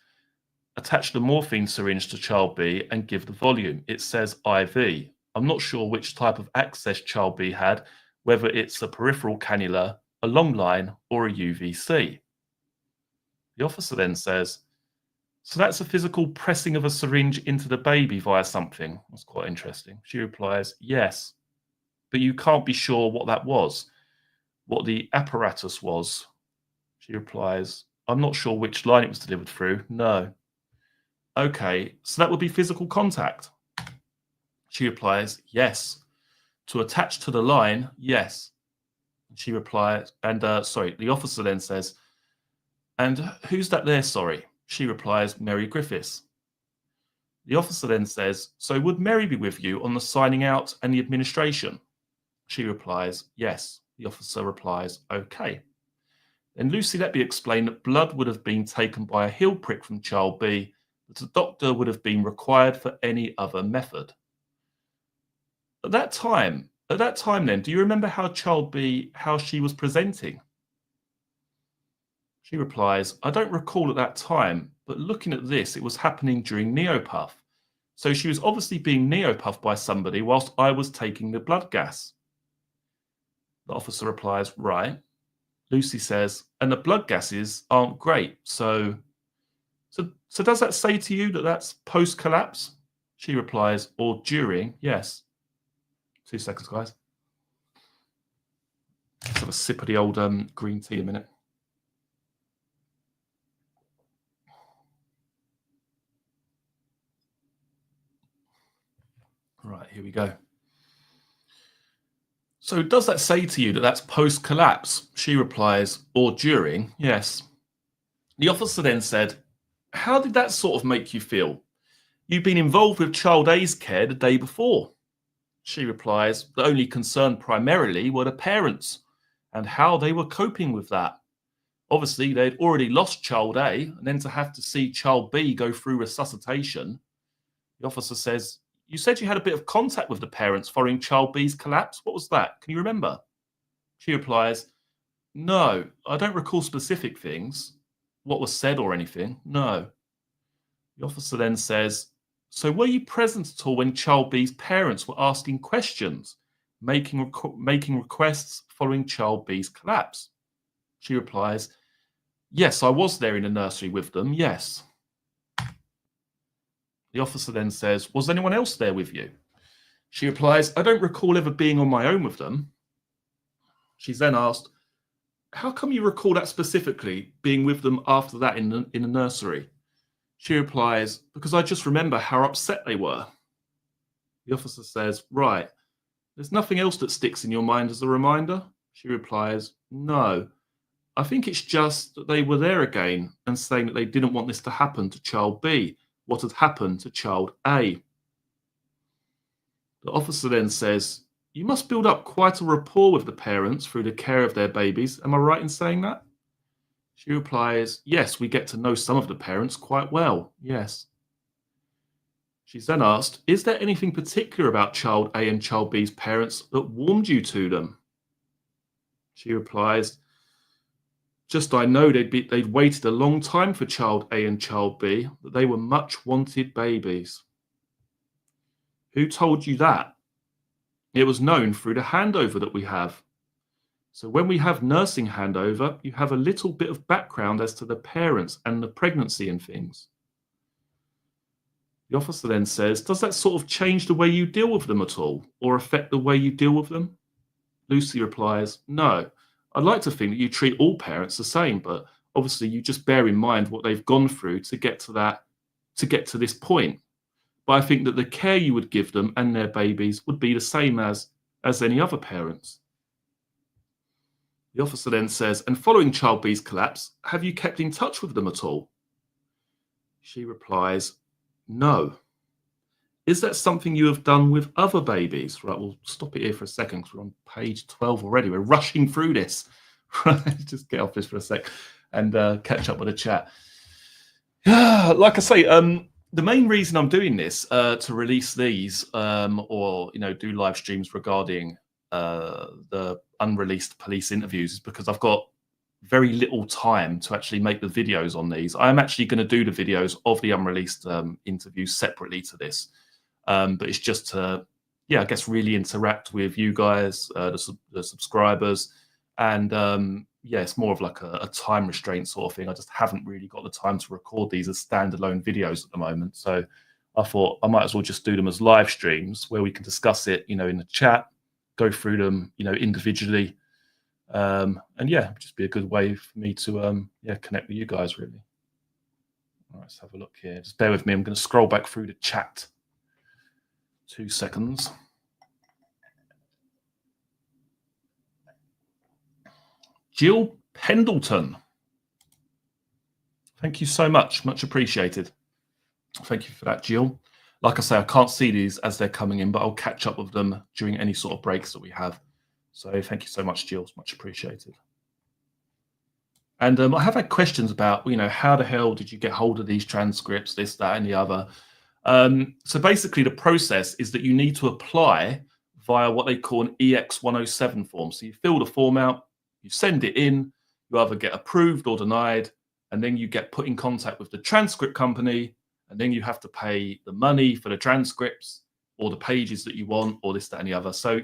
attach the morphine syringe to child B and give the volume. It says IV. I'm not sure which type of access child B had, whether it's a peripheral cannula, a long line, or a UVC. The officer then says, so that's a physical pressing of a syringe into the baby via something. That's quite interesting. She replies, yes, but you can't be sure what that was, what the apparatus was. She replies, I'm not sure which line it was delivered through. No. Okay, so that would be physical contact. She replies, yes. To attach to the line, yes. She replies, and the officer then says, and who's that there, sorry? She replies, Mary Griffiths. The officer then says, so would Mary be with you on the signing out and the administration? She replies, yes. The officer replies, okay. Then Lucy Letby explained that blood would have been taken by a heel prick from child B, that a doctor would have been required for any other method. At that time then, do you remember how child B, how she was presenting? She replies, I don't recall at that time, but looking at this, it was happening during neopuff. So she was obviously being neopuffed by somebody whilst I was taking the blood gas. The officer replies, right. Lucy says, and the blood gases aren't great. So does that say to you that that's post-collapse? She replies, or during, yes. 2 seconds, guys. Let's have a sip of the old green tea a minute. Right, here we go. So does that say to you that that's post-collapse? She replies, or during, yes. The officer then said, how did that sort of make you feel? You've been involved with child A's care the day before. She replies, the only concern primarily were the parents and how they were coping with that. Obviously, they'd already lost child A, and then to have to see child B go through resuscitation. The officer says, you said you had a bit of contact with the parents following child B's collapse. What was that? Can you remember? She replies, no, I don't recall specific things, what was said or anything. No. The officer then says, so were you present at all when child B's parents were asking questions, making requests following child B's collapse? She replies, yes, I was there in the nursery with them, yes. The officer then says, was anyone else there with you? She replies, I don't recall ever being on my own with them. She's then asked, how come you recall that specifically, being with them after that in the nursery? She replies, because I just remember how upset they were. The officer says, right, there's nothing else that sticks in your mind as a reminder? She replies, no. I think it's just that they were there again and saying that they didn't want this to happen to child B, what had happened to child A. The officer then says, you must build up quite a rapport with the parents through the care of their babies. Am I right in saying that? She replies, yes, we get to know some of the parents quite well. Yes. She's then asked, is there anything particular about child A and child B's parents that warmed you to them? She replies, just I know they'd waited a long time for child A and child B, that they were much wanted babies. Who told you that? It was known through the handover that we have. So when we have nursing handover, you have a little bit of background as to the parents and the pregnancy and things. The officer then says, does that sort of change the way you deal with them at all, or affect the way you deal with them? Lucy replies, no. I'd like to think that you treat all parents the same, but obviously you just bear in mind what they've gone through to get to this point. But I think that the care you would give them and their babies would be the same as any other parents. The officer then says, and following child B's collapse, have you kept in touch with them at all? She replies, no. Is that something you have done with other babies? Right, we'll stop it here for a second because we're on page 12 already. We're rushing through this. Just get off this for a sec and catch up with the chat. Like I say, the main reason I'm doing this to release these or do live streams regarding the unreleased police interviews is because I've got very little time to actually make the videos on these. I'm actually going to do the videos of the unreleased interviews separately to this, but it's just to, yeah, I guess really interact with you guys, the subscribers, and yeah, it's more of like a time restraint sort of thing. I just haven't really got the time to record these as standalone videos at the moment, so I thought I might as well just do them as live streams where we can discuss it, in the chat, go through them, individually. And yeah, just be a good way for me to connect with you guys, really. All right, let's have a look here. Just bear with me. I'm going to scroll back through the chat. 2 seconds. Jill Pendleton. Thank you so much. Much appreciated. Thank you for that, Jill. Like I say, I can't see these as they're coming in, but I'll catch up with them during any sort of breaks that we have. So thank you so much, Jill. It's much appreciated. And I have had questions about, how the hell did you get hold of these transcripts, this, that, and the other. So basically, the process is that you need to apply via what they call an EX107 form. So you fill the form out, you send it in, you either get approved or denied, and then you get put in contact with the transcript company, and then you have to pay the money for the transcripts or the pages that you want, or this, that, and the other. So,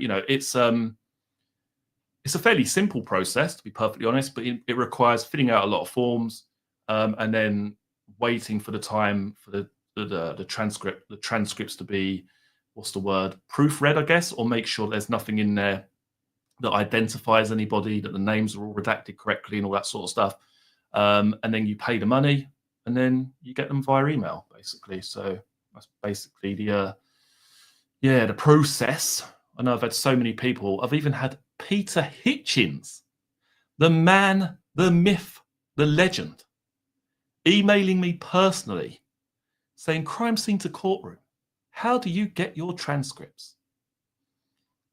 it's a fairly simple process, to be perfectly honest, but it requires filling out a lot of forms, and then waiting for the time for the transcripts to be, proofread, I guess, or make sure there's nothing in there that identifies anybody, that the names are all redacted correctly and all that sort of stuff. And then you pay the money, and then you get them via email, basically. So that's basically the process. I know I've had so many people. I've even had Peter Hitchens, the man, the myth, the legend, emailing me personally saying, "Crime scene to courtroom, how do you get your transcripts?"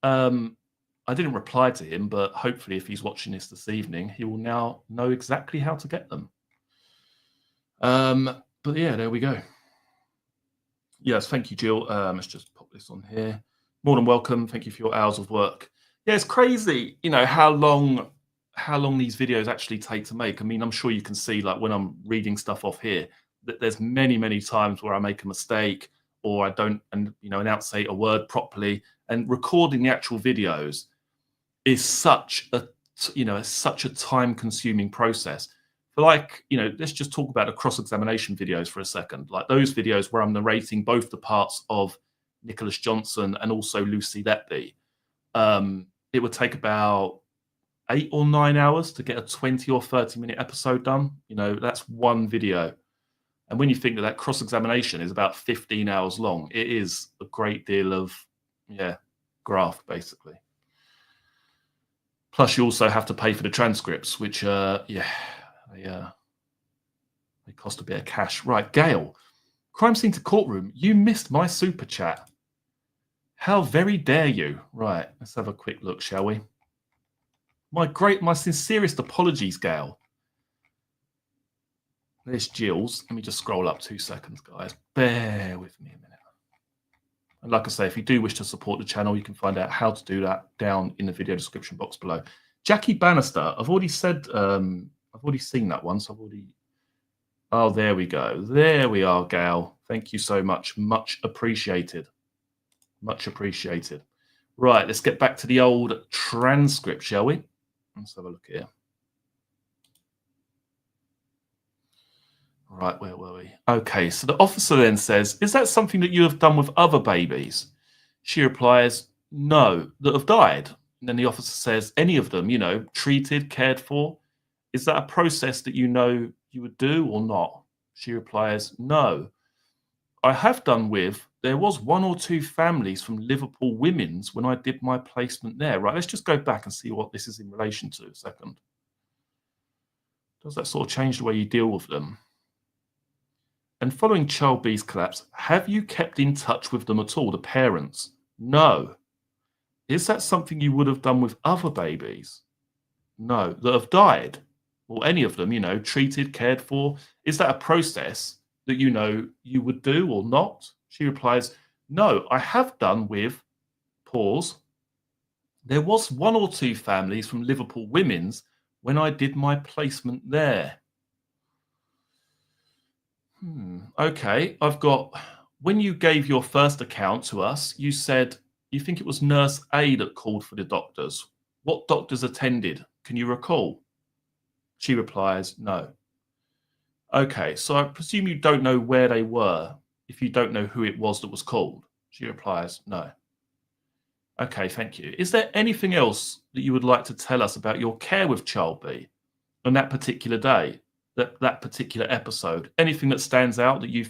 I didn't reply to him, but hopefully if he's watching this evening, he will now know exactly how to get them. But yeah, there we go. Yes, thank you, Jill. Let's just pop this on here. More than welcome. Thank you for your hours of work. Yeah, it's crazy, how long these videos actually take to make. I mean, I'm sure you can see, like, when I'm reading stuff off here, that there's many, many times where I make a mistake, or I don't, enunciate a word properly. And recording the actual videos is such a time-consuming process. For, let's just talk about the cross-examination videos for a second. Like those videos where I'm narrating both the parts of Nicholas Johnson and also Lucy Letby. It would take about 8 or 9 hours to get a 20 or 30-minute episode done. That's one video. And when you think that cross-examination is about 15 hours long, it is a great deal of, graft, basically. Plus, you also have to pay for the transcripts, which, they cost a bit of cash. Right, Gail, crime scene to courtroom, you missed my super chat. How very dare you? Right, let's have a quick look, shall we? My sincerest apologies, Gail. There's Jill's. Let me just scroll up 2 seconds, guys. Bear with me a minute. And like I say, if you do wish to support the channel, you can find out how to do that down in the video description box below. Jackie Bannister, I've already said, I've already seen that one, so oh, there we go. There we are, Gail. Thank you so much. Much appreciated. Much appreciated. Right, let's get back to the old transcript, shall we? Let's have a look here. Right, where were we? Okay, so the officer then says, "Is that something that you have done with other babies?" She replies, "No, that have died." And then the officer says, "Any of them, treated, cared for? Is that a process that you would do or not?" She replies, "No. I have done with, there was 1 or 2 families from Liverpool Women's when I did my placement there." Right, let's just go back and see what this is in relation to a second. Does that sort of change the way you deal with them? And following Child B's collapse, have you kept in touch with them at all, the parents? No. Is that something you would have done with other babies? No. That have died? Or any of them, treated, cared for? Is that a process that you would do or not? She replies, "No, I have done with," pause, There was 1 or 2 families from Liverpool Women's when I did my placement there. Okay, I've got, when you gave your first account to us, you said you think it was Nurse A that called for the doctors. What doctors attended? Can you recall? She replies, no. Okay, so I presume you don't know where they were if you don't know who it was that was called. She replies, no. Okay, thank you. Is there anything else that you would like to tell us about your care with Child B on that particular day, that particular episode? Anything that stands out that you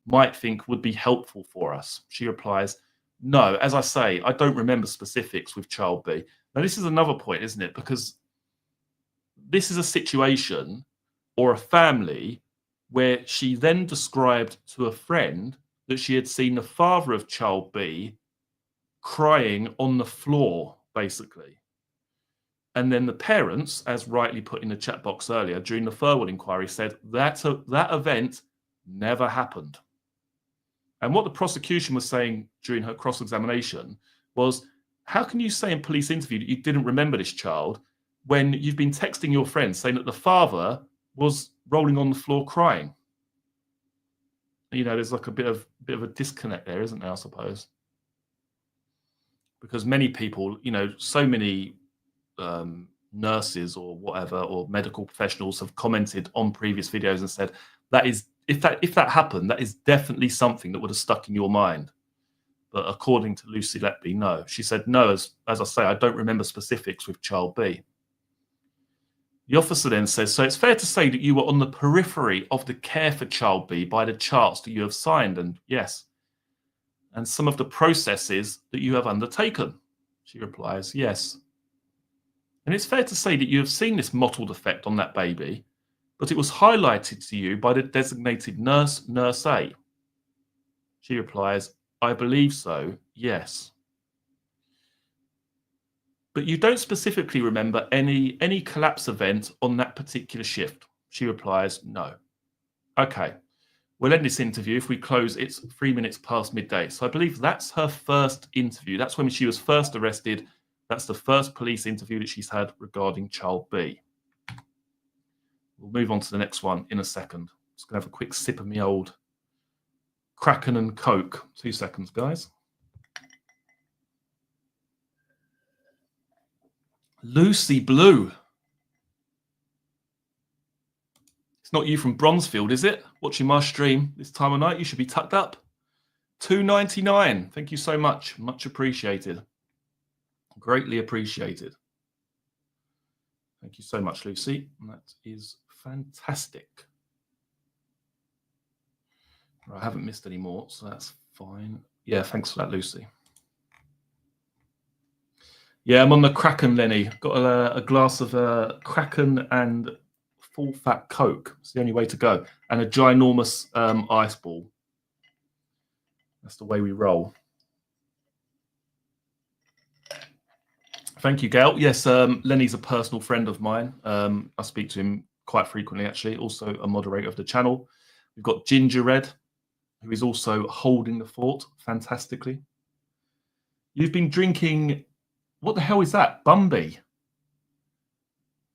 might think would be helpful for us? She replies, no. As I say, I don't remember specifics with Child B. Now, this is another point, isn't it? Because this is a situation or a family where she then described to a friend that she had seen the father of Child B crying on the floor, basically. And then the parents, as rightly put in the chat box earlier, during the Furwell inquiry, said that event never happened. And what the prosecution was saying during her cross-examination was, how can you say in police interview that you didn't remember this child when you've been texting your friends saying that the father was rolling on the floor crying? You know, there's like a bit of a disconnect there, isn't there, I suppose? Because many people, you know, so many nurses or whatever, or medical professionals have commented on previous videos and said that is, if that happened, that is definitely something that would have stuck in your mind. But according to Lucy Letby, no. She said, no, as I say, I don't remember specifics with Child B. The officer then says, so it's fair to say that you were on the periphery of the care for Child B by the charts that you have signed, and yes. And some of the processes that you have undertaken? She replies, yes. And it's fair to say that you have seen this mottled effect on that baby, but it was highlighted to you by the designated nurse, Nurse A. She replies, I believe so, yes. But you don't specifically remember any collapse event on that particular shift? She replies, no. Okay. We'll end this interview. If we close, it's 3 minutes past midday. So I believe that's her first interview. That's when she was first arrested. That's the first police interview that she's had regarding Child B. We'll move on to the next one in a second. Just going to have a quick sip of my old Kraken and Coke. 2 seconds, guys. Lucy Blue. It's not you from Bronzefield, is it? Watching my stream this time of night, you should be tucked up. $2.99. Thank you so much. Much appreciated. Greatly appreciated. Thank you so much, Lucy. That is fantastic. I haven't missed any more, so that's fine. Yeah, thanks for that, Lucy. Yeah, I'm on the Kraken, Lenny. Got a glass of Kraken and full-fat Coke. It's the only way to go. And a ginormous ice ball. That's the way we roll. Thank you, Gail. Yes, Lenny's a personal friend of mine. I speak to him quite frequently, actually. Also a moderator of the channel. We've got Ginger Red, who is also holding the fort fantastically. You've been drinking... What the hell is that? Bumby.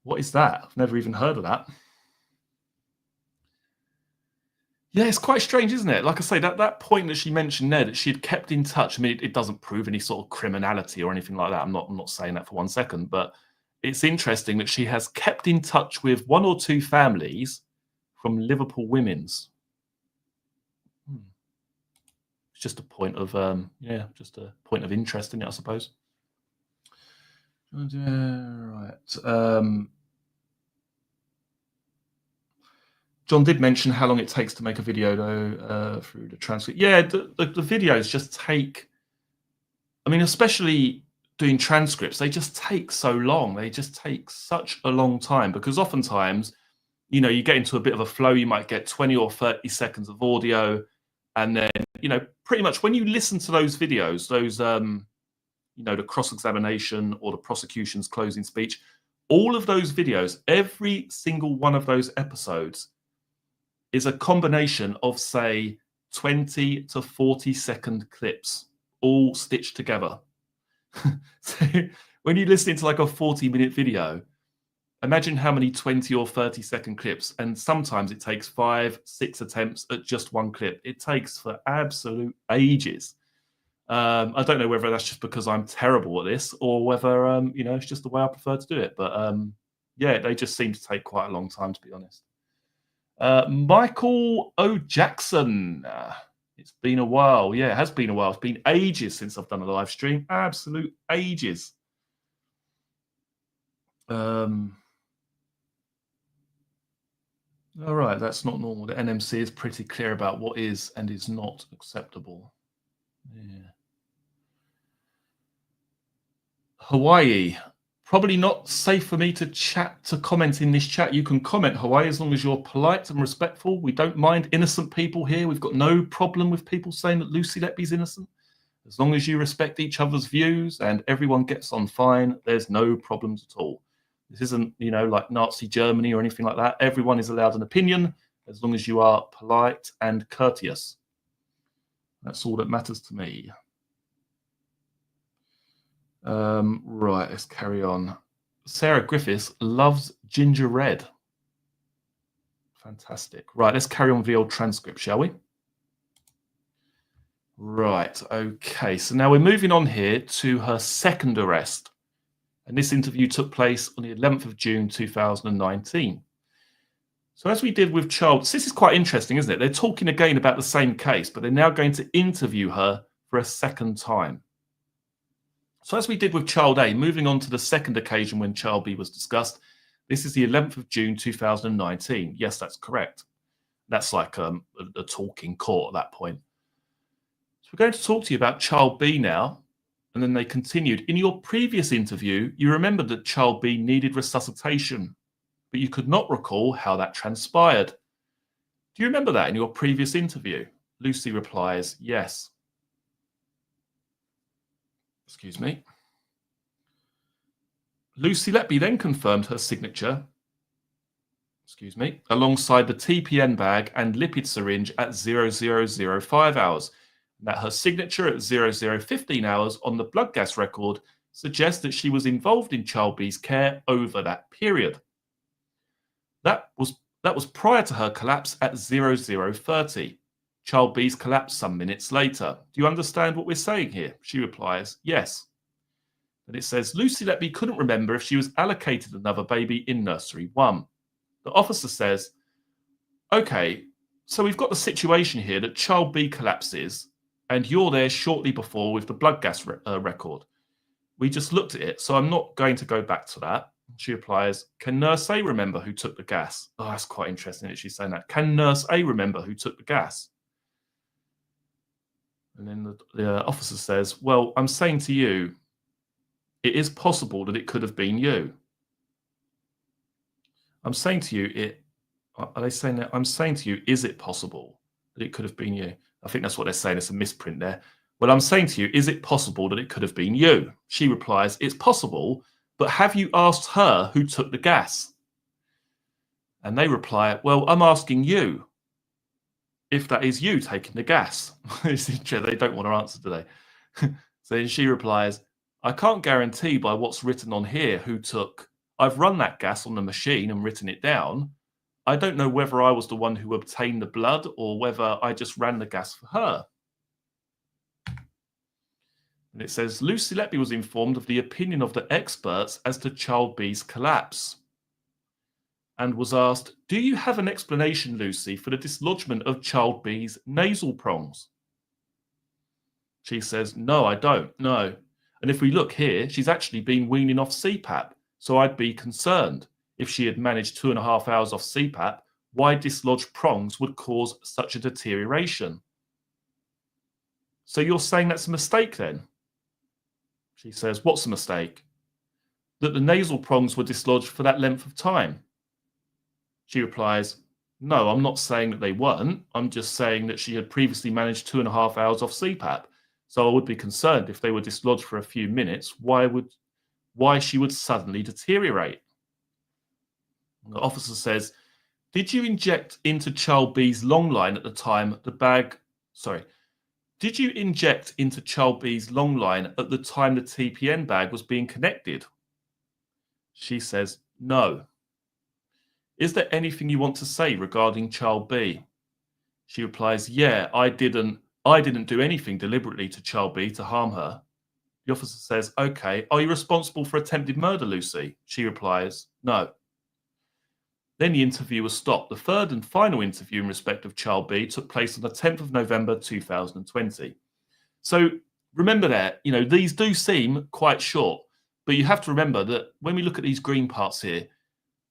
What is that? I've never even heard of that. Yeah, it's quite strange, isn't it? Like I say, that point that she mentioned there, that she'd kept in touch. I mean, it doesn't prove any sort of criminality or anything like that. I'm not saying that for 1 second, but it's interesting that she has kept in touch with 1 or 2 families from Liverpool Women's. It's just a point of just a point of interest in it, I suppose. Right. John did mention how long it takes to make a video, though, through the transcript. Yeah, the videos just take... I mean, especially doing transcripts, they just take so long. They just take such a long time, because oftentimes, you know, you get into a bit of a flow, you might get 20 or 30 seconds of audio, and then, you know, pretty much when you listen to those videos, those... you know, the cross-examination or the prosecution's closing speech, all of those videos, every single one of those episodes is a combination of, say, 20 to 40 second clips, all stitched together. So when you're listening to like a 40-minute video, imagine how many 20 or 30-second clips, and sometimes it takes 5-6 attempts at just one clip. It takes for absolute ages. I don't know whether that's just because I'm terrible at this or whether, it's just the way I prefer to do it. But yeah, they just seem to take quite a long time, to be honest. Michael O. Jackson. It's been a while. Yeah, it has been a while. It's been ages since I've done a live stream. Absolute ages. All right, that's not normal. The NMC is pretty clear about what is and is not acceptable. Yeah. Hawaii. Probably not safe for me to comment in this chat. You can comment, Hawaii, as long as you're polite and respectful. We don't mind innocent people here. We've got no problem with people saying that Lucy Letby's innocent. As long as you respect each other's views and everyone gets on fine, there's no problems at all. This isn't, like Nazi Germany or anything like that. Everyone is allowed an opinion as long as you are polite and courteous. That's all that matters to me. Right, let's carry on. Sarah Griffiths loves ginger red. Fantastic. Right, let's carry on with the old transcript, shall we? Right, okay. So now we're moving on here to her second arrest. And this interview took place on the 11th of June, 2019. So as we did with Charles, this is quite interesting, isn't it? They're talking again about the same case, but they're now going to interview her for a second time. So as we did with Child A, moving on to the second occasion when Child B was discussed, this is the 11th of June, 2019. Yes, that's correct. That's like a talking court at that point. So we're going to talk to you about Child B now. And then they continued. In your previous interview, you remembered that Child B needed resuscitation, but you could not recall how that transpired. Do you remember that in your previous interview? Lucy replies, yes. Excuse me. Lucy Letby then confirmed her signature, alongside the TPN bag and lipid syringe at 0005 hours, and that her signature at 0015 hours on the blood gas record suggests that she was involved in Child B's care over that period. That was prior to her collapse at 0030. Child B's collapse some minutes later. Do you understand what we're saying here? She replies, yes. And it says, Lucy Letby couldn't remember if she was allocated another baby in nursery 1. The officer says, okay, so we've got the situation here that Child B collapses and you're there shortly before with the blood gas record. We just looked at it, so I'm not going to go back to that. She replies, can Nurse A remember who took the gas? Oh, that's quite interesting that she's saying that. Can Nurse A remember who took the gas? And then the officer says, well, I'm saying to you, it is possible that it could have been you. I'm saying to you, are they saying that? I'm saying to you, is it possible that it could have been you? I think that's what they're saying. It's a misprint there. Well, I'm saying to you, is it possible that it could have been you? She replies, it's possible, but have you asked her who took the gas? And they reply, well, I'm asking you if that is you taking the gas. They don't want to answer, do they? So then she replies, I can't guarantee by what's written on here who took. I've run that gas on the machine and written it down. I don't know whether I was the one who obtained the blood or whether I just ran the gas for her. And it says, Lucy Letby was informed of the opinion of the experts as to Child B's collapse and was asked, do you have an explanation, Lucy, for the dislodgement of Child B's nasal prongs? She says, no, I don't, no. And if we look here, she's actually been weaning off CPAP, so I'd be concerned. If she had managed 2.5 hours off CPAP, why dislodged prongs would cause such a deterioration? So you're saying that's a mistake then? She says, what's a mistake? That the nasal prongs were dislodged for that length of time. She replies, no, I'm not saying that they weren't. I'm just saying that she had previously managed 2.5 hours off CPAP. So I would be concerned if they were dislodged for a few minutes, why she would suddenly deteriorate. And the officer says, did you inject into Child B's long line at the time the bag, Did you inject into child B's long line at the time the TPN bag was being connected? She says, no. Is there anything you want to say regarding child B? She replies, yeah, I didn't do anything deliberately to child B to harm her. The officer says, okay, are you responsible for attempted murder, Lucy? She replies, no. Then the interview was stopped. The third and final interview in respect of child B took place on the 10th of November 2020. So remember that, these do seem quite short, but you have to remember that when we look at these green parts here,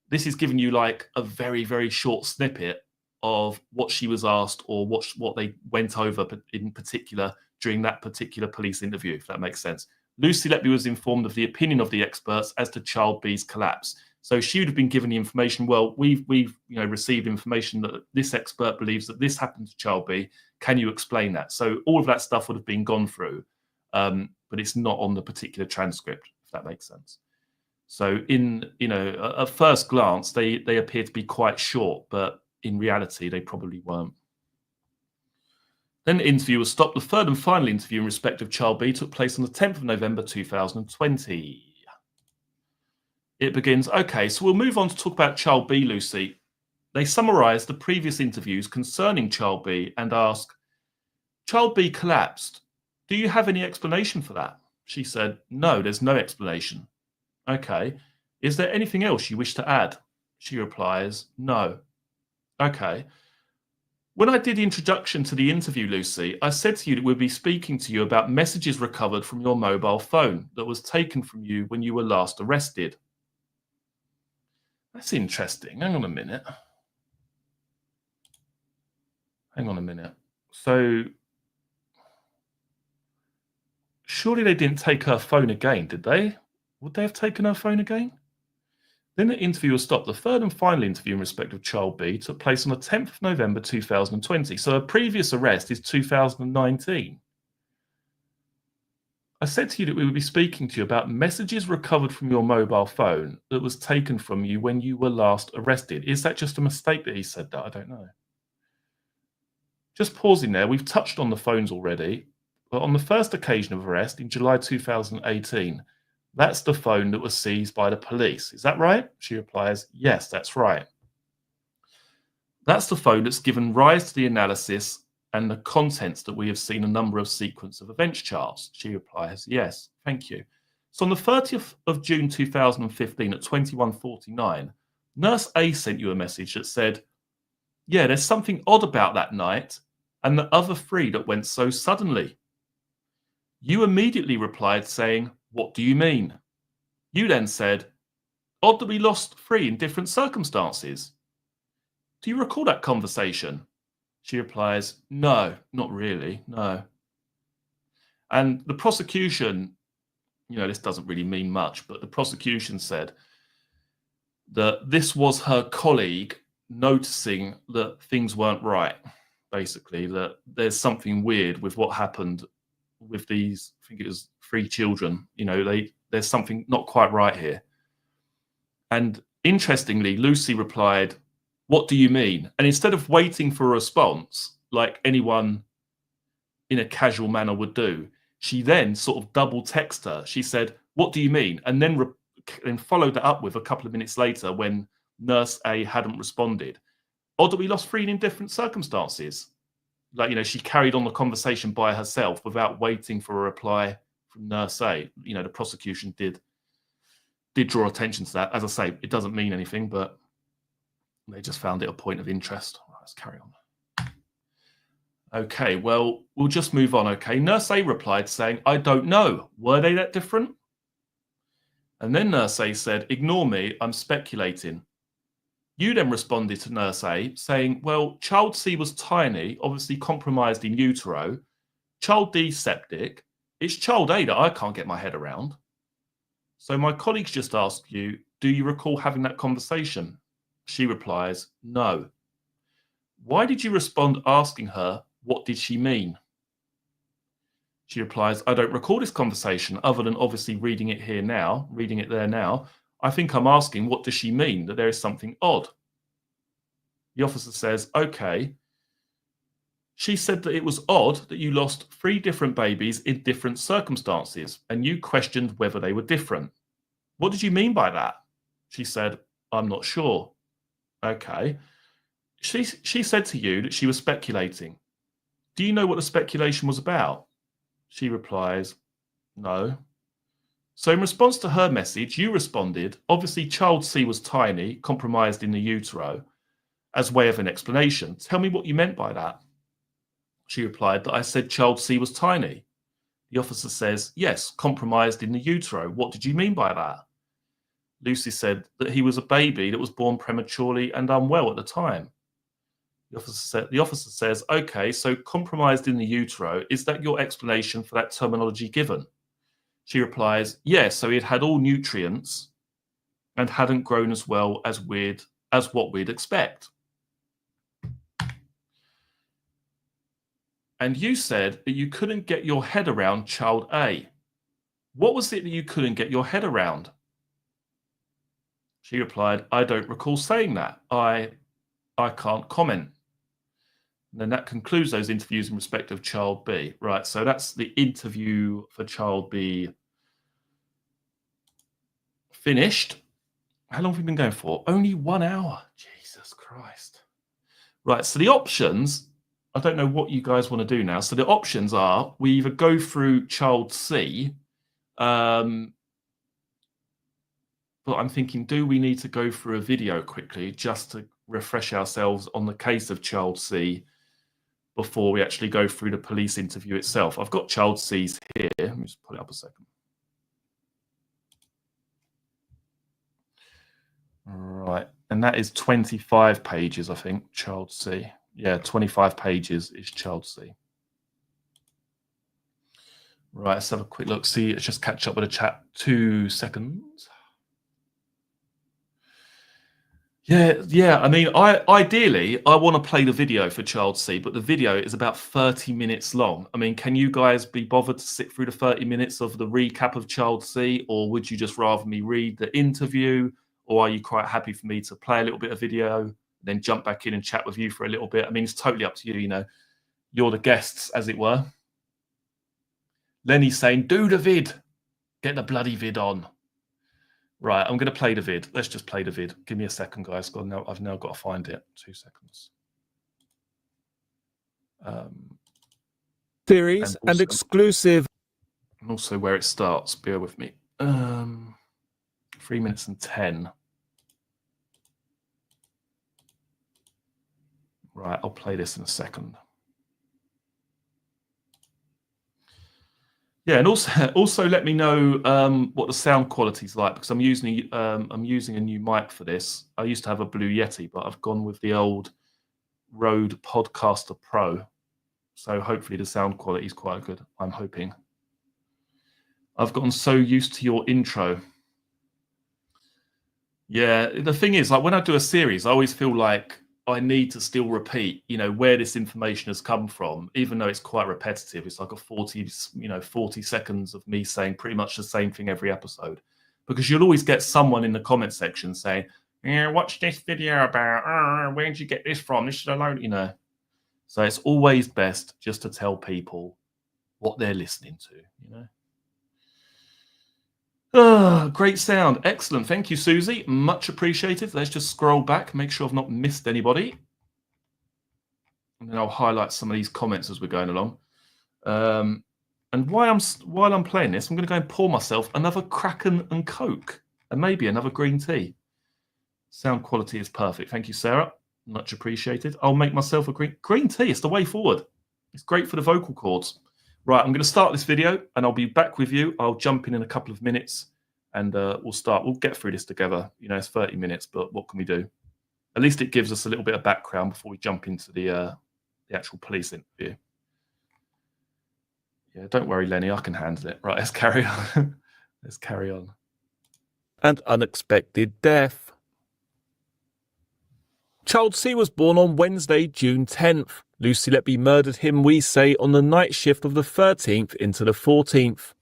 this is giving you like a very, very short snippet of what she was asked or what they went over in particular during that particular police interview, if that makes sense. Lucy Letby was informed of the opinion of the experts as to child B's collapse. So she would have been given the information, well, we've received information that this expert believes that this happened to child B. Can you explain that? So all of that stuff would have been gone through, but it's not on the particular transcript, if that makes sense. So at first glance, they appear to be quite short, but in reality, they probably weren't. Then the interview was stopped. The third and final interview in respect of child B took place on the 10th of November 2020. It begins, okay, so we'll move on to talk about child B, Lucy. They summarise the previous interviews concerning child B and ask, child B collapsed. Do you have any explanation for that? She said, no, there's no explanation. Okay, is there anything else you wish to add? She replies, no. Okay. When I did the introduction to the interview, Lucy, I said to you that we'd be speaking to you about messages recovered from your mobile phone that was taken from you when you were last arrested. That's interesting. Hang on a minute. So, surely they didn't take her phone again, did they? Would they have taken her phone again? Then the interview was stopped. The third and final interview in respect of child B took place on the 10th of November 2020. So a previous arrest is 2019. I said to you that we would be speaking to you about messages recovered from your mobile phone that was taken from you when you were last arrested. Is that just a mistake that he said that? I don't know. Just pausing there, we've touched on the phones already. But on the first occasion of arrest in July 2018, that's the phone that was seized by the police. Is that right? She replies, yes, that's right. That's the phone that's given rise to the analysis and the contents that we have seen a number of sequence of events charts. She replies, yes, thank you. So on the 30th of June 2015 at 21:49, Nurse A sent you a message that said, yeah, there's something odd about that night and the other three that went so suddenly. You immediately replied saying, what do you mean? You then said, odd that we lost three in different circumstances. Do you recall that conversation? She replies, no, not really, no. And the prosecution, this doesn't really mean much, but the prosecution said that this was her colleague noticing that things weren't right, basically, that there's something weird with what happened with these, I think it was 3 children, there's something not quite right here. And interestingly, Lucy replied, what do you mean? And instead of waiting for a response, like anyone in a casual manner would do, she then sort of double texted her. She said, what do you mean? And then followed that up with a couple of minutes later when Nurse A hadn't responded. Or that we lost 3 in different circumstances. Like, she carried on the conversation by herself without waiting for a reply from Nurse A. The prosecution did draw attention to that. As I say, it doesn't mean anything, but they just found it a point of interest. Right, let's carry on. Okay, well, we'll just move on, okay? Nurse A replied saying, I don't know. Were they that different? And then Nurse A said, ignore me, I'm speculating. You then responded to Nurse A saying, well, child C was tiny, obviously compromised in utero. Child D septic. It's child A that I can't get my head around. So my colleagues just asked you, do you recall having that conversation? She replies, no. Why did you respond asking her, what did she mean? She replies, I don't recall this conversation other than obviously reading it there now. I think I'm asking, what does she mean? That there is something odd. The officer says, okay. She said that it was odd that you lost 3 different babies in different circumstances, and you questioned whether they were different. What did you mean by that? She said, I'm not sure. Okay. She said to you that she was speculating. Do you know what the speculation was about? She replies, no. So in response to her message, you responded, obviously child C was tiny, compromised in the utero, as way of an explanation. Tell me what you meant by that. She replied that I said child C was tiny. The officer says, yes, compromised in the utero. What did you mean by that? Lucy said that he was a baby that was born prematurely and unwell at the time. The officer says, okay, so compromised in the utero, is that your explanation for that terminology given? She replies, yes, so he had had all nutrients and hadn't grown as well as what we'd expect. And you said that you couldn't get your head around child A. What was it that you couldn't get your head around? She replied, I don't recall saying that. I can't comment. And then that concludes those interviews in respect of child B. Right, so that's the interview for child B finished. How long have we been going for? Only 1 hour. Jesus Christ. Right, so the options, I don't know what you guys want to do now. So the options are, we either go through child C, but I'm thinking, do we need to go through a video quickly just to refresh ourselves on the case of child C before we actually go through the police interview itself? I've got child C's here. Let me just pull it up a second. Right, and that is 25 pages, I think, child C. Yeah, 25 pages is child C. Right, let's have a quick look. See, let's just catch up with the chat. 2 seconds. Yeah. I mean, ideally, I want to play the video for child C, but the video is about 30 minutes long. I mean, can you guys be bothered to sit through the 30 minutes of the recap of child C, or would you just rather me read the interview, or are you quite happy for me to play a little bit of video, then jump back in and chat with you for a little bit? I mean, it's totally up to you. You know, you're the guests, as it were. Lenny's saying, do the vid. Get the bloody vid on. Right, I'm going to play the vid. Let's just play the vid. Give me a second, guys. I've now got to find it. 2 seconds. Series and exclusive. And also where it starts. Bear with me. 3 minutes and 10. Right, I'll play this in a second. Yeah, and also let me know what the sound quality is like, because I'm using a new mic for this. I used to have a Blue Yeti, but I've gone with the old Rode Podcaster Pro. So hopefully the sound quality is quite good. I'm hoping. I've gotten so used to your intro. Yeah, the thing is, like when I do a series, I always feel like I need to still repeat, you know, where this information has come from, even though it's quite repetitive. It's like a 40 seconds of me saying pretty much the same thing every episode, because you'll always get someone in the comment section saying, yeah, watch this video about, where did you get this from? This is alone, you know. So it's always best just to tell people what they're listening to, you know. Oh, great sound. Excellent. Thank you, Susie. Much appreciated. Let's just scroll back, make sure I've not missed anybody. And then I'll highlight some of these comments as we're going along. And while I'm playing this, I'm going to go and pour myself another Kraken and Coke and maybe another green tea. Sound quality is perfect. Thank you, Sarah. Much appreciated. I'll make myself a green tea. It's the way forward. It's great for the vocal cords. Right, I'm going to start this video and I'll be back with you. I'll jump in a couple of minutes and we'll start. We'll get through this together. You know, it's 30 minutes, but what can we do? At least it gives us a little bit of background before we jump into the actual police interview. Yeah, don't worry, Lenny. I can handle it. Right, let's carry on. Let's carry on. And unexpected death. Child C was born on Wednesday, June 10th. Lucy Letby murdered him, we say, on the night shift of the 13th into the 14th.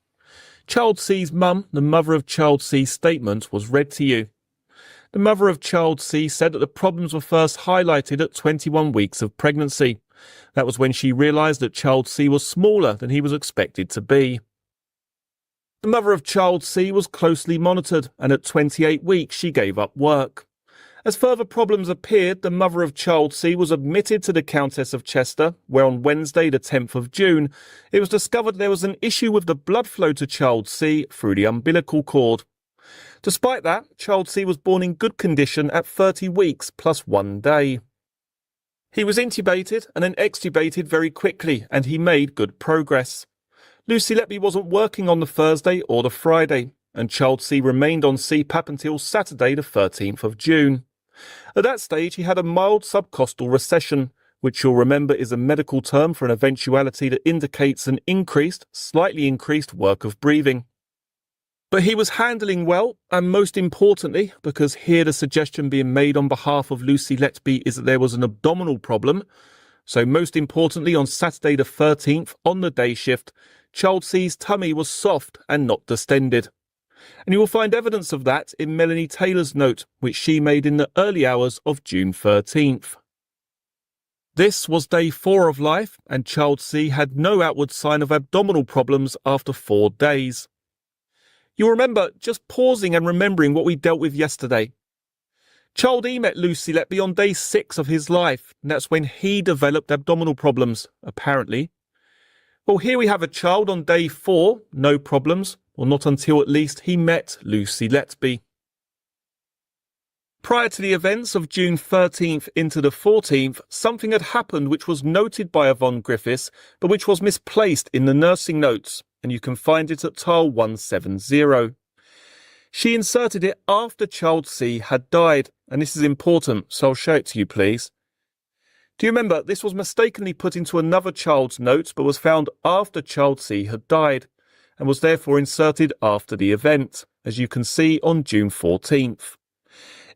Child C's mum, the mother of Child C's statement, was read to you. The mother of Child C said that the problems were first highlighted at 21 weeks of pregnancy. That was when she realised that child C was smaller than he was expected to be. The mother of child C was closely monitored, and at 28 weeks she gave up work. As further problems appeared, the mother of child C was admitted to the Countess of Chester, where on Wednesday the 10th of June, it was discovered there was an issue with the blood flow to child C through the umbilical cord. Despite that, child C was born in good condition at 30 weeks plus 1 day. He was intubated and then extubated very quickly, and he made good progress. Lucy Letby wasn't working on the Thursday or the Friday, and child C remained on CPAP until Saturday the 13th of June. At that stage, he had a mild subcostal recession, which you'll remember is a medical term for an eventuality that indicates an slightly increased work of breathing. But he was handling well, and most importantly, because here the suggestion being made on behalf of Lucy Letby is that there was an abdominal problem, so most importantly on Saturday the 13th, on the day shift, child C's tummy was soft and not distended. And you will find evidence of that in Melanie Taylor's note, which she made in the early hours of June 13th. This was day 4 of life, and child C had no outward sign of abdominal problems after 4 days. You'll remember just pausing and remembering what we dealt with yesterday. Child E met Lucy Letby on day 6 of his life, and that's when he developed abdominal problems, apparently. Well, here we have a child on day 4, no problems, or not until at least he met Lucy Letby. Prior to the events of June 13th into the 14th, something had happened which was noted by Yvonne Griffiths, but which was misplaced in the nursing notes, and you can find it at tile 170. She inserted it after child C had died, and this is important, so I'll show it to you, please. Do you remember, this was mistakenly put into another child's notes, but was found after child C had died, and was therefore inserted after the event, as you can see on June 14th.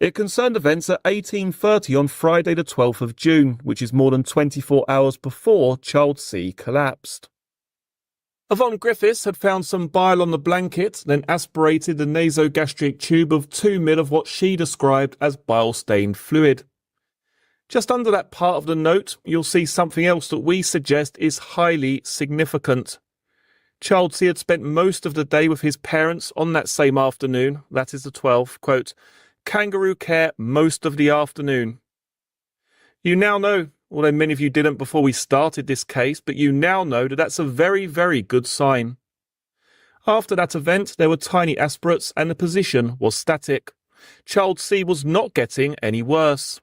It concerned events at 18:30 on Friday the 12th of June, which is more than 24 hours before child C collapsed. Yvonne Griffiths had found some bile on the blanket, then aspirated the nasogastric tube of 2 ml of what she described as bile-stained fluid. Just under that part of the note, you'll see something else that we suggest is highly significant. Child C had spent most of the day with his parents on that same afternoon, that is the 12th, quote, kangaroo care most of the afternoon. You now know, although many of you didn't before we started this case, but you now know that that's a very, very good sign. After that event, there were tiny aspirates and the position was static. Child C was not getting any worse.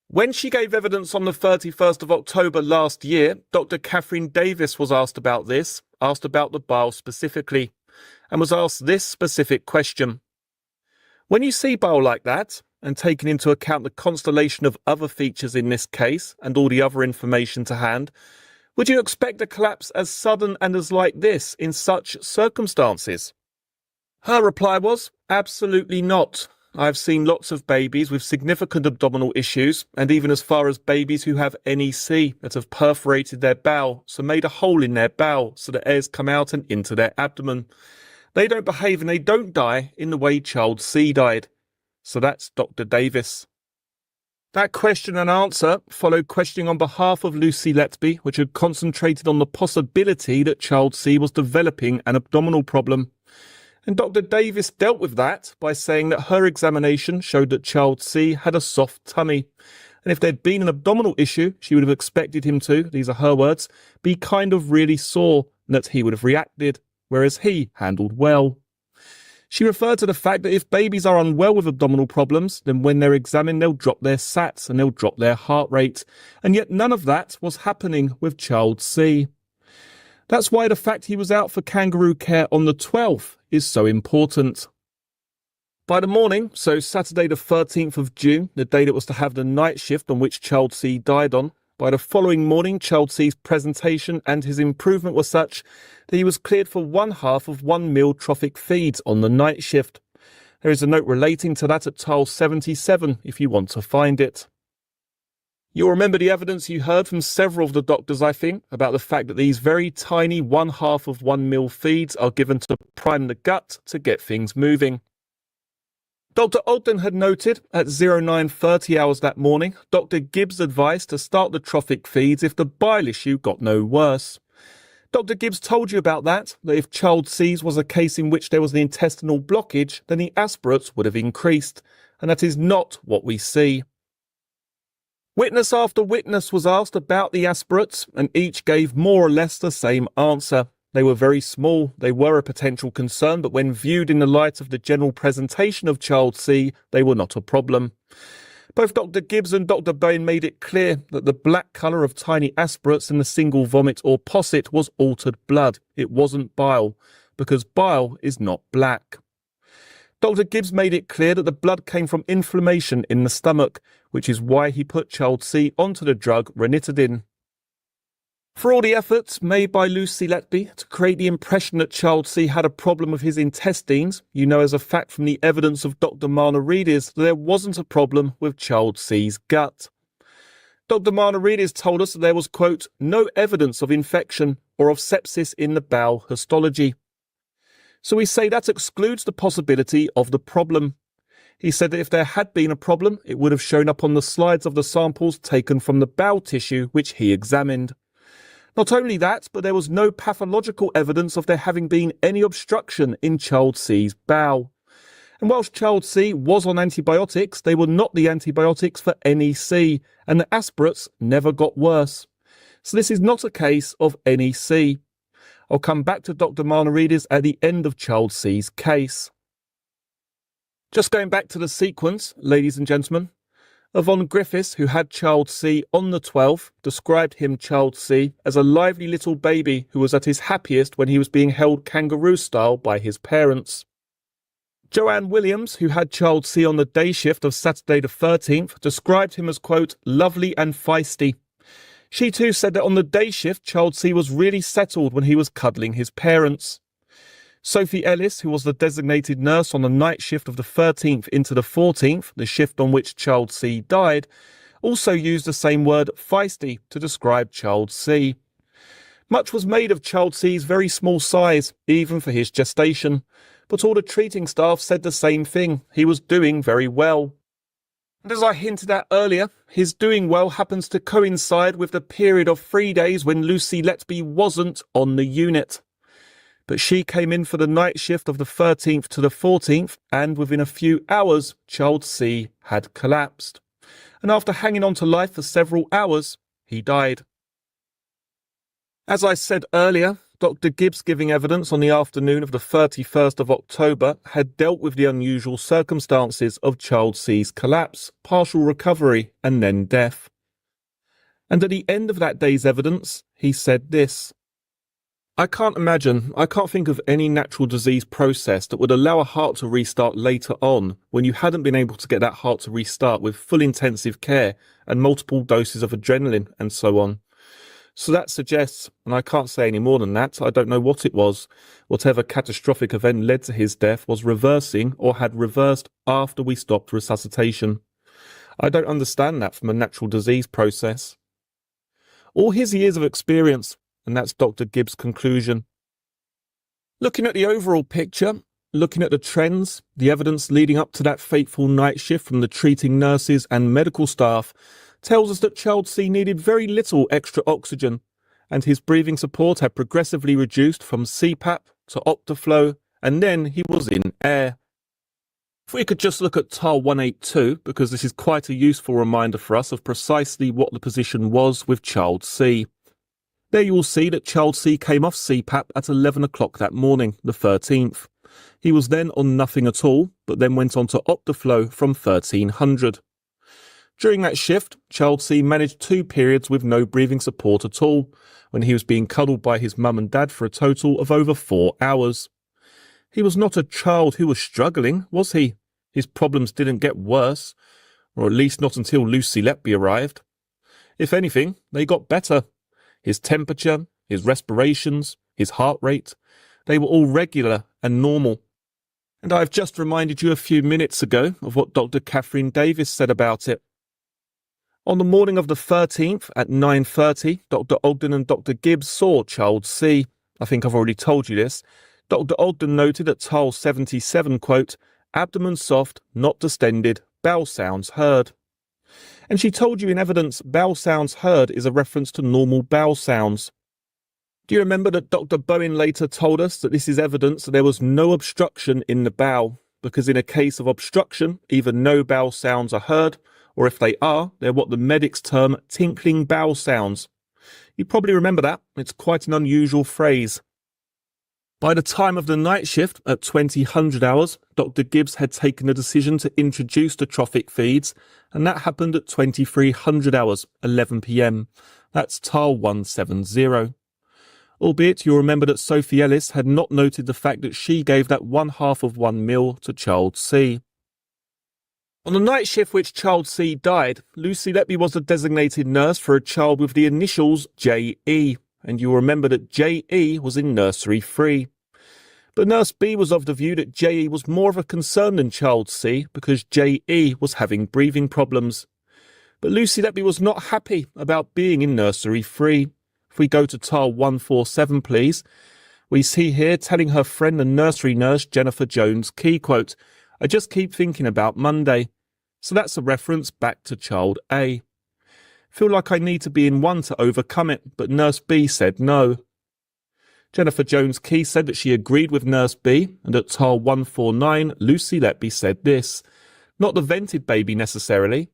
When she gave evidence on the 31st of October last year, Dr. Catherine Davis was asked about this, asked about the bile specifically, and was asked this specific question. When you see bile like that, and taking into account the constellation of other features in this case and all the other information to hand, would you expect a collapse as sudden and as like this in such circumstances? Her reply was, absolutely not. I've seen lots of babies with significant abdominal issues, and even as far as babies who have NEC that have perforated their bowel, so made a hole in their bowel so that air's come out and into their abdomen. They don't behave and they don't die in the way child C died. So that's Dr. Davis. That question and answer followed questioning on behalf of Lucy Letby, which had concentrated on the possibility that child C was developing an abdominal problem. And Dr. Davis dealt with that by saying that her examination showed that child C had a soft tummy. And if there'd been an abdominal issue, she would have expected him to, these are her words, be kind of really sore, and that he would have reacted, whereas he handled well. She referred to the fact that if babies are unwell with abdominal problems, then when they're examined they'll drop their SATs and they'll drop their heart rate, and yet none of that was happening with child C. That's why the fact he was out for kangaroo care on the 12th is so important. By the morning, so Saturday the 13th of June, the day that was to have the night shift on which child C died on, by the following morning, child C's presentation and his improvement were such that he was cleared for 1/2 of 1 meal trophic feeds on the night shift. There is a note relating to that at tile 77 if you want to find it. You'll remember the evidence you heard from several of the doctors, I think, about the fact that these very tiny 1/2 of 1 meal feeds are given to prime the gut to get things moving. Dr. Ogden had noted at 09:30 hours that morning, Dr. Gibbs advised to start the trophic feeds if the bile issue got no worse. Dr. Gibbs told you about that if child C's was a case in which there was an intestinal blockage, then the aspirates would have increased, and that is not what we see. Witness after witness was asked about the aspirates, and each gave more or less the same answer. They were very small, they were a potential concern, but when viewed in the light of the general presentation of child C, they were not a problem. Both Dr. Gibbs and Dr. Bain made it clear that the black colour of tiny aspirates in the single vomit or posset was altered blood. It wasn't bile, because bile is not black. Dr. Gibbs made it clear that the blood came from inflammation in the stomach, which is why he put child C onto the drug ranitidine. For all the efforts made by Lucy Letby to create the impression that child C had a problem with his intestines, you know as a fact from the evidence of Dr. Marnaridis that there wasn't a problem with child C's gut. Dr. Marnaridis told us that there was, quote, no evidence of infection or of sepsis in the bowel histology. So we say that excludes the possibility of the problem. He said that if there had been a problem, it would have shown up on the slides of the samples taken from the bowel tissue which he examined. Not only that, but there was no pathological evidence of there having been any obstruction in child C's bowel. And whilst child C was on antibiotics, they were not the antibiotics for NEC, and the aspirates never got worse. So this is not a case of NEC. I'll come back to Dr. Marnaridis at the end of child C's case. Just going back to the sequence, ladies and gentlemen, Yvonne Griffiths, who had child C on the 12th, described him, child C, as a lively little baby who was at his happiest when he was being held kangaroo style by his parents. Joanne Williams, who had child C on the day shift of Saturday the 13th, described him as, quote, lovely and feisty. She too said that on the day shift, child C was really settled when he was cuddling his parents. Sophie Ellis, who was the designated nurse on the night shift of the 13th into the 14th, the shift on which child C died, also used the same word feisty to describe child C. Much was made of child C's very small size, even for his gestation, but all the treating staff said the same thing. He was doing very well. And as I hinted at earlier, his doing well happens to coincide with the period of 3 days when Lucy Letby wasn't on the unit. But she came in for the night shift of the 13th to the 14th, and within a few hours, child C had collapsed. And after hanging on to life for several hours, he died. As I said earlier, Dr. Gibbs giving evidence on the afternoon of the 31st of October had dealt with the unusual circumstances of child C's collapse, partial recovery, and then death. And at the end of that day's evidence, he said this: I can't think of any natural disease process that would allow a heart to restart later on when you hadn't been able to get that heart to restart with full intensive care and multiple doses of adrenaline and so on. So that suggests, and I can't say any more than that, I don't know what it was, whatever catastrophic event led to his death was reversing or had reversed after we stopped resuscitation. I don't understand that from a natural disease process. All his years of experience, and that's Dr. Gibbs' conclusion. Looking at the overall picture, looking at the trends, the evidence leading up to that fateful night shift from the treating nurses and medical staff tells us that child C needed very little extra oxygen, and his breathing support had progressively reduced from CPAP to Optiflow, and then he was in air. If we could just look at TAR 182, because this is quite a useful reminder for us of precisely what the position was with child C. There you will see that child C came off CPAP at 11 o'clock that morning, the 13th. He was then on nothing at all, but then went on to Optiflow from 1300. During that shift, child C managed 2 periods with no breathing support at all, when he was being cuddled by his mum and dad for a total of over 4 hours. He was not a child who was struggling, was he? His problems didn't get worse, or at least not until Lucy Letby arrived. If anything, they got better. His temperature, his respirations, his heart rate, they were all regular and normal. And I've just reminded you a few minutes ago of what Dr. Catherine Davis said about it. On the morning of the 13th at 9:30, Dr. Ogden and Dr. Gibbs saw child C. I think I've already told you this. Dr. Ogden noted at TAL 77, quote, abdomen soft, not distended, bowel sounds heard. And she told you in evidence bowel sounds heard is a reference to normal bowel sounds. Do you remember that Dr. Bowen later told us that this is evidence that there was no obstruction in the bowel, because in a case of obstruction, either no bowel sounds are heard, or if they are, they're what the medics term tinkling bowel sounds. You probably remember that. It's quite an unusual phrase. By the time of the night shift at 2000 hours, Dr. Gibbs had taken a decision to introduce the trophic feeds, and that happened at 2300 hours, 11 p.m. That's TAL 170. Albeit you'll remember that Sophie Ellis had not noted the fact that she gave that 1/2 of 1 mil to child C. On the night shift which child C died, Lucy Letby was the designated nurse for a child with the initials JE, and you'll remember that JE was in nursery 3. But Nurse B was of the view that JE was more of a concern than child C because JE was having breathing problems. But Lucy Letby was not happy about being in nursery 3. If we go to TAL 147, please, we see here telling her friend and nursery nurse Jennifer Jones Key, quote, "I just keep thinking about Monday." So that's a reference back to child A. "Feel like I need to be in 1 to overcome it, but Nurse B said no." Jennifer Jones Key said that she agreed with Nurse B, and at TAL 149, Lucy Letby said this: "Not the vented baby necessarily.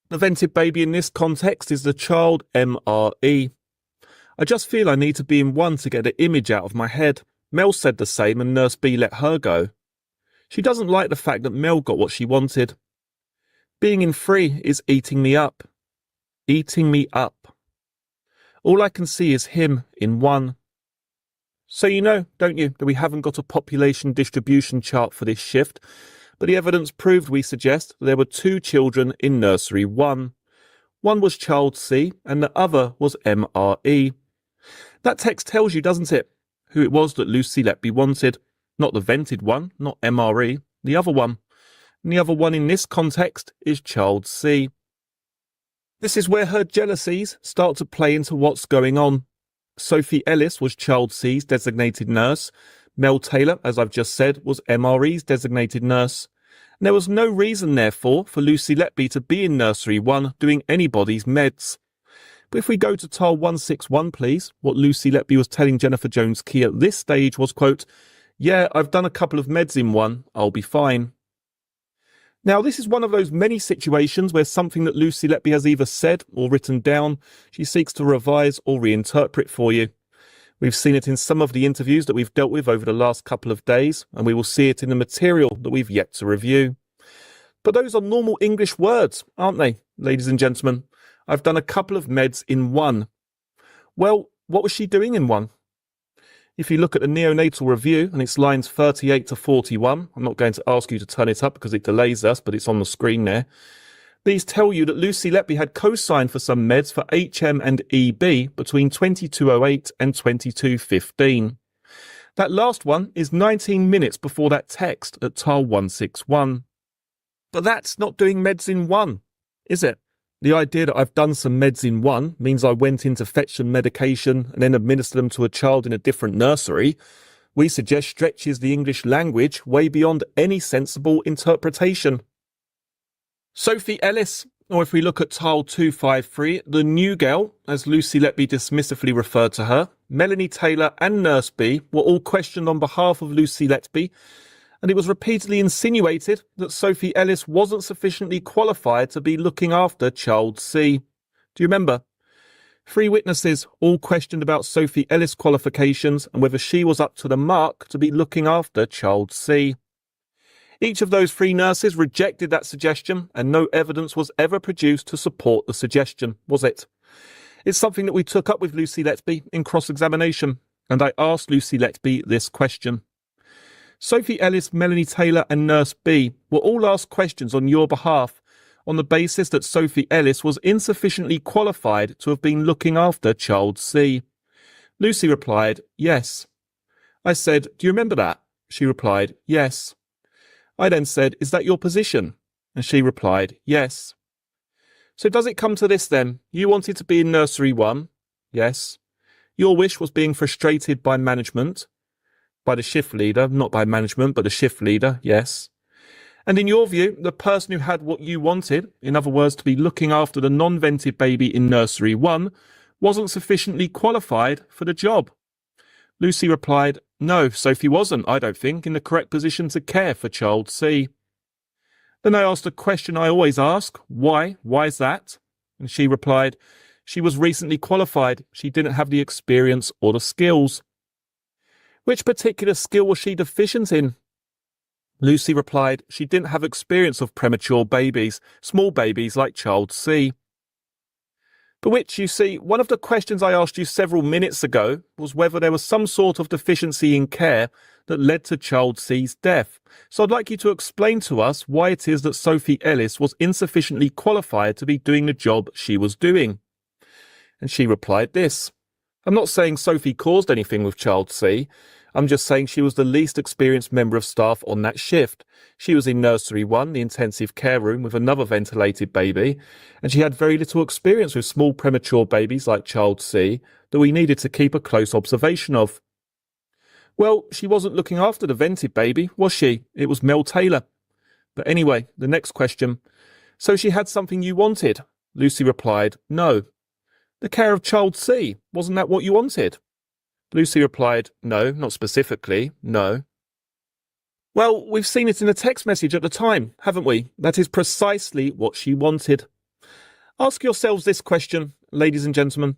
The vented baby in this context is the child MRE. I just feel I need to be in 1 to get the image out of my head. Mel said the same and Nurse B let her go. She doesn't like the fact that Mel got what she wanted. Being in 3 is eating me up. Eating me up. All I can see is him in 1. So you know, don't you, that we haven't got a population distribution chart for this shift, but the evidence proved, we suggest, that there were 2 children in nursery 1. One was child C and the other was MRE. That text tells you, doesn't it, who it was that Lucy Letby wanted. Not the vented one, not MRE, the other one. And the other one in this context is child C. This is where her jealousies start to play into what's going on. Sophie Ellis was child C's designated nurse. Mel Taylor, as I've just said, was MRE's designated nurse. And there was no reason, therefore, for Lucy Letby to be in nursery 1 doing anybody's meds. But if we go to TAL 161, please, what Lucy Letby was telling Jennifer Jones Key at this stage was, quote, "Yeah, I've done a couple of meds in 1, I'll be fine." Now, this is one of those many situations where something that Lucy Letby has either said or written down, she seeks to revise or reinterpret for you. We've seen it in some of the interviews that we've dealt with over the last couple of days, and we will see it in the material that we've yet to review. But those are normal English words, aren't they, ladies and gentlemen? I've done a couple of meds in 1. Well, what was she doing in 1? If you look at the neonatal review, and it's lines 38 to 41, I'm not going to ask you to turn it up because it delays us, but it's on the screen there. These tell you that Lucy Letby had co-signed for some meds for HM and EB between 2208 and 2215. That last one is 19 minutes before that text at TAL 161. But that's not doing meds in 1, is it? The idea that I've done some meds in 1 means I went in to fetch some medication and then administer them to a child in a different nursery. We suggest stretches the English language way beyond any sensible interpretation. Sophie Ellis, or if we look at TAL 253, the new girl, as Lucy Letby dismissively referred to her, Melanie Taylor and Nurse B were all questioned on behalf of Lucy Letby, and it was repeatedly insinuated that Sophie Ellis wasn't sufficiently qualified to be looking after child C. Do you remember? 3 witnesses all questioned about Sophie Ellis' qualifications and whether she was up to the mark to be looking after child C. Each of those 3 nurses rejected that suggestion, and no evidence was ever produced to support the suggestion, was it? It's something that we took up with Lucy Letby in cross-examination, and I asked Lucy Letby this question. Sophie Ellis, Melanie Taylor and Nurse B were all asked questions on your behalf on the basis that Sophie Ellis was insufficiently qualified to have been looking after child C. Lucy replied, yes. I said, do you remember that? She replied, yes. I then said, is that your position? And she replied, yes. So does it come to this then? You wanted to be in nursery 1? Yes. Your wish was being frustrated by management? By the shift leader, not by management, but the shift leader, yes. And in your view, the person who had what you wanted, in other words, to be looking after the non-vented baby in nursery 1, wasn't sufficiently qualified for the job. Lucy replied, "No, Sophie wasn't, I don't think, in the correct position to care for child C." Then I asked a question I always ask, why? Why is that? And she replied, "She was recently qualified. She didn't have the experience or the skills." Which particular skill was she deficient in? Lucy replied, she didn't have experience of premature babies, small babies like child C. But which, you see, one of the questions I asked you several minutes ago was whether there was some sort of deficiency in care that led to child C's death. So I'd like you to explain to us why it is that Sophie Ellis was insufficiently qualified to be doing the job she was doing. And she replied this: "I'm not saying Sophie caused anything with child C. I'm just saying she was the least experienced member of staff on that shift. She was in nursery 1, the intensive care room, with another ventilated baby, and she had very little experience with small premature babies like child C that we needed to keep a close observation of." Well, she wasn't looking after the vented baby, was she? It was Mel Taylor. But anyway, the next question. So she had something you wanted? Lucy replied, "No." The care of child C, wasn't that what you wanted? Lucy replied, "No, not specifically, no." Well, we've seen it in the text message at the time, haven't we? That is precisely what she wanted. Ask yourselves this question, ladies and gentlemen.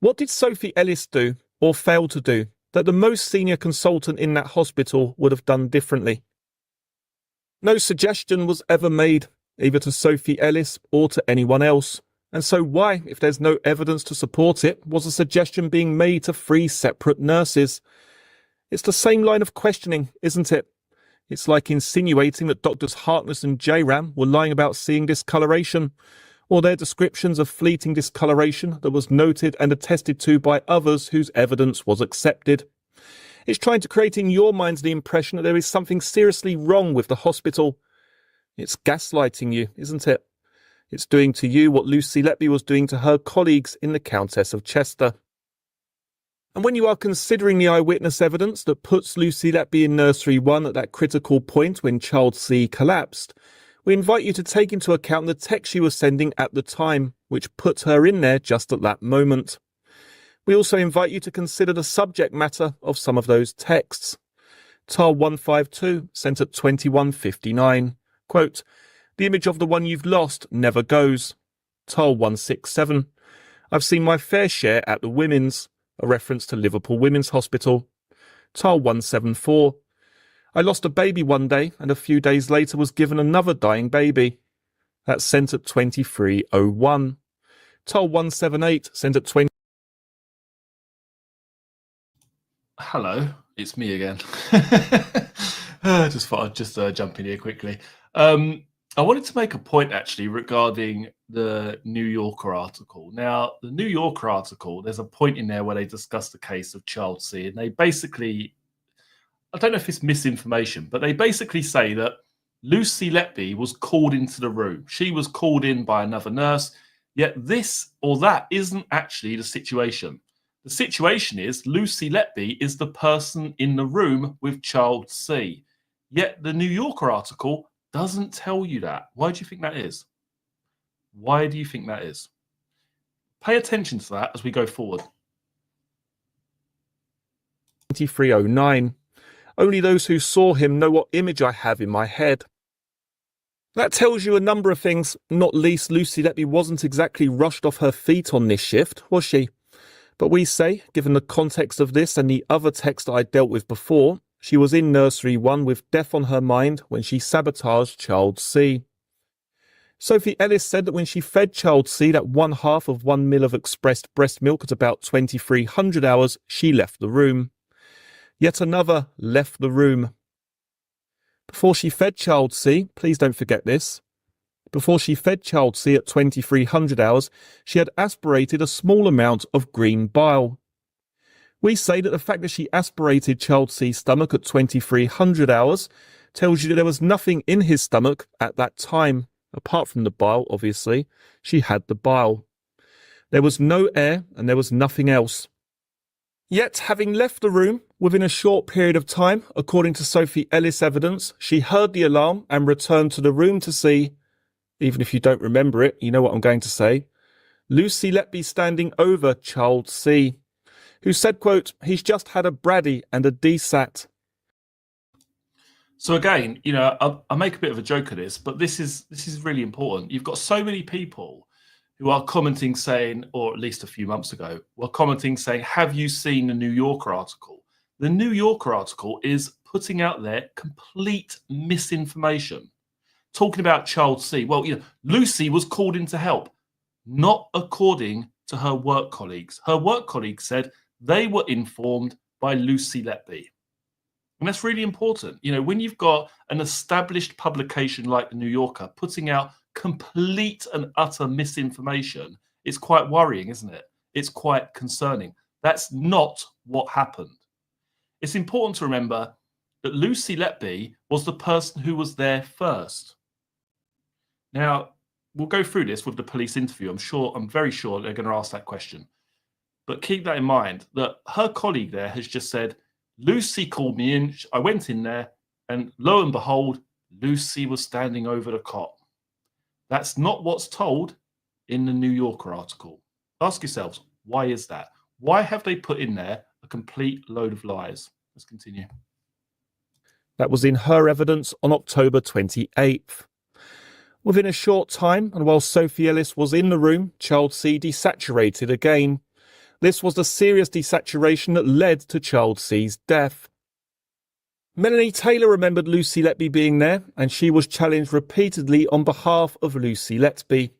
What did Sophie Ellis do, or fail to do, that the most senior consultant in that hospital would have done differently? No suggestion was ever made, either to Sophie Ellis or to anyone else. And so why, if there's no evidence to support it, was a suggestion being made to 3 separate nurses? It's the same line of questioning, isn't it? It's like insinuating that Doctors Harkness and J-Ram were lying about seeing discoloration, or their descriptions of fleeting discoloration that was noted and attested to by others whose evidence was accepted. It's trying to create in your minds the impression that there is something seriously wrong with the hospital. It's gaslighting you, isn't it? It's doing to you what Lucy Letby was doing to her colleagues in the Countess of Chester. And when you are considering the eyewitness evidence that puts Lucy Letby in nursery 1 at that critical point when child C collapsed, we invite you to take into account the text she was sending at the time, which puts her in there just at that moment. We also invite you to consider the subject matter of some of those texts. TAR 152, sent at 21:59. Quote, "The image of the one you've lost never goes." TAR 167, "I've seen my fair share at the Women's," a reference to Liverpool Women's Hospital. TAR 174, "I lost a baby one day and a few days later was given another dying baby." That's sent at 23:01. TAR 178, sent at 20. Hello, it's me again. Just thought I'd jump in here quickly. I wanted to make a point actually regarding the New Yorker article. Now, the New Yorker article, there's a point in there where they discuss the case of child C, and they basically, I don't know if it's misinformation, but they basically say that Lucy Letby was called into the room. She was called in by another nurse, yet this or that isn't actually the situation. The situation is Lucy Letby is the person in the room with child C. Yet the New Yorker article doesn't tell you that. Why do you think that is? Why do you think that is? Pay attention to that as we go forward. 23:09. Only those who saw him know what image I have in my head. That tells you a number of things, not least Lucy Letby wasn't exactly rushed off her feet on this shift, was she? But we say, given the context of this and the other text I dealt with before, she was in nursery 1 with death on her mind when she sabotaged child C. Sophie Ellis said that when she fed child C that 1/2 of 1 ml of expressed breast milk at about 2300 hours, she left the room. Yet another left the room. Before she fed child C, please don't forget this, before she fed child C at 2300 hours, she had aspirated a small amount of green bile. We say that the fact that she aspirated child C's stomach at 2300 hours tells you that there was nothing in his stomach at that time. Apart from the bile, obviously, she had the bile. There was no air and there was nothing else. Yet, having left the room, Within a short period of time, according to Sophie Ellis' evidence, she heard the alarm and returned to the room to see, even if you don't remember it, you know what I'm going to say, Lucy Letby standing over child C, who said, quote, "He's just had a Braddy and a DSAT." So again, I make a bit of a joke of this, but this is really important. You've got so many people who are commenting saying, or at least a few months ago, were commenting saying, have you seen the New Yorker article? The New Yorker article is putting out there complete misinformation, talking about child C. Well, Lucy was called in to help, not according to her work colleagues. Her work colleagues said they were informed by Lucy Letby. And that's really important. When you've got an established publication like the New Yorker putting out complete and utter misinformation, it's quite worrying, isn't it? It's quite concerning. That's not what happened. It's important to remember that Lucy Letby was the person who was there first. Now, we'll go through this with the police interview. I'm very sure they're going to ask that question. But keep that in mind, that her colleague there has just said, Lucy called me in, I went in there, and lo and behold, Lucy was standing over the cot. That's not what's told in the New Yorker article. Ask yourselves, why is that? Why have they put in there a complete load of lies? Let's continue. That was in her evidence on October 28th. Within a short time, and while Sophie Ellis was in the room, child C desaturated again. This was the serious desaturation that led to child C's death. Melanie Taylor remembered Lucy Letby being there, and she was challenged repeatedly on behalf of Lucy Letby.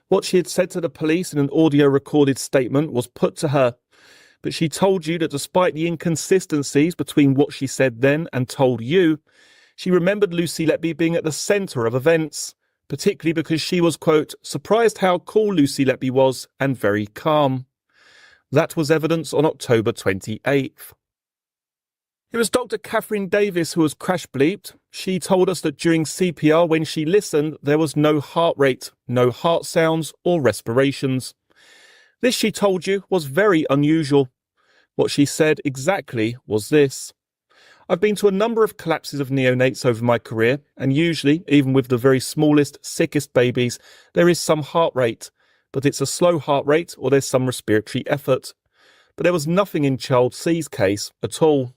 What she had said to the police in an audio-recorded statement was put to her, but she told you that despite the inconsistencies between what she said then and told you, she remembered Lucy Letby being at the centre of events, particularly because she was, quote, surprised how cool Lucy Letby was and very calm. That was evidence on October 28th. It was Dr. Catherine Davis who was crash bleeped. She told us that during CPR, when she listened, there was no heart rate, no heart sounds or respirations. This, she told you, was very unusual. What she said exactly was this. I've been to a number of collapses of neonates over my career, and usually, even with the very smallest, sickest babies, there is some heart rate, but it's a slow heart rate or there's some respiratory effort. But there was nothing in child C's case at all.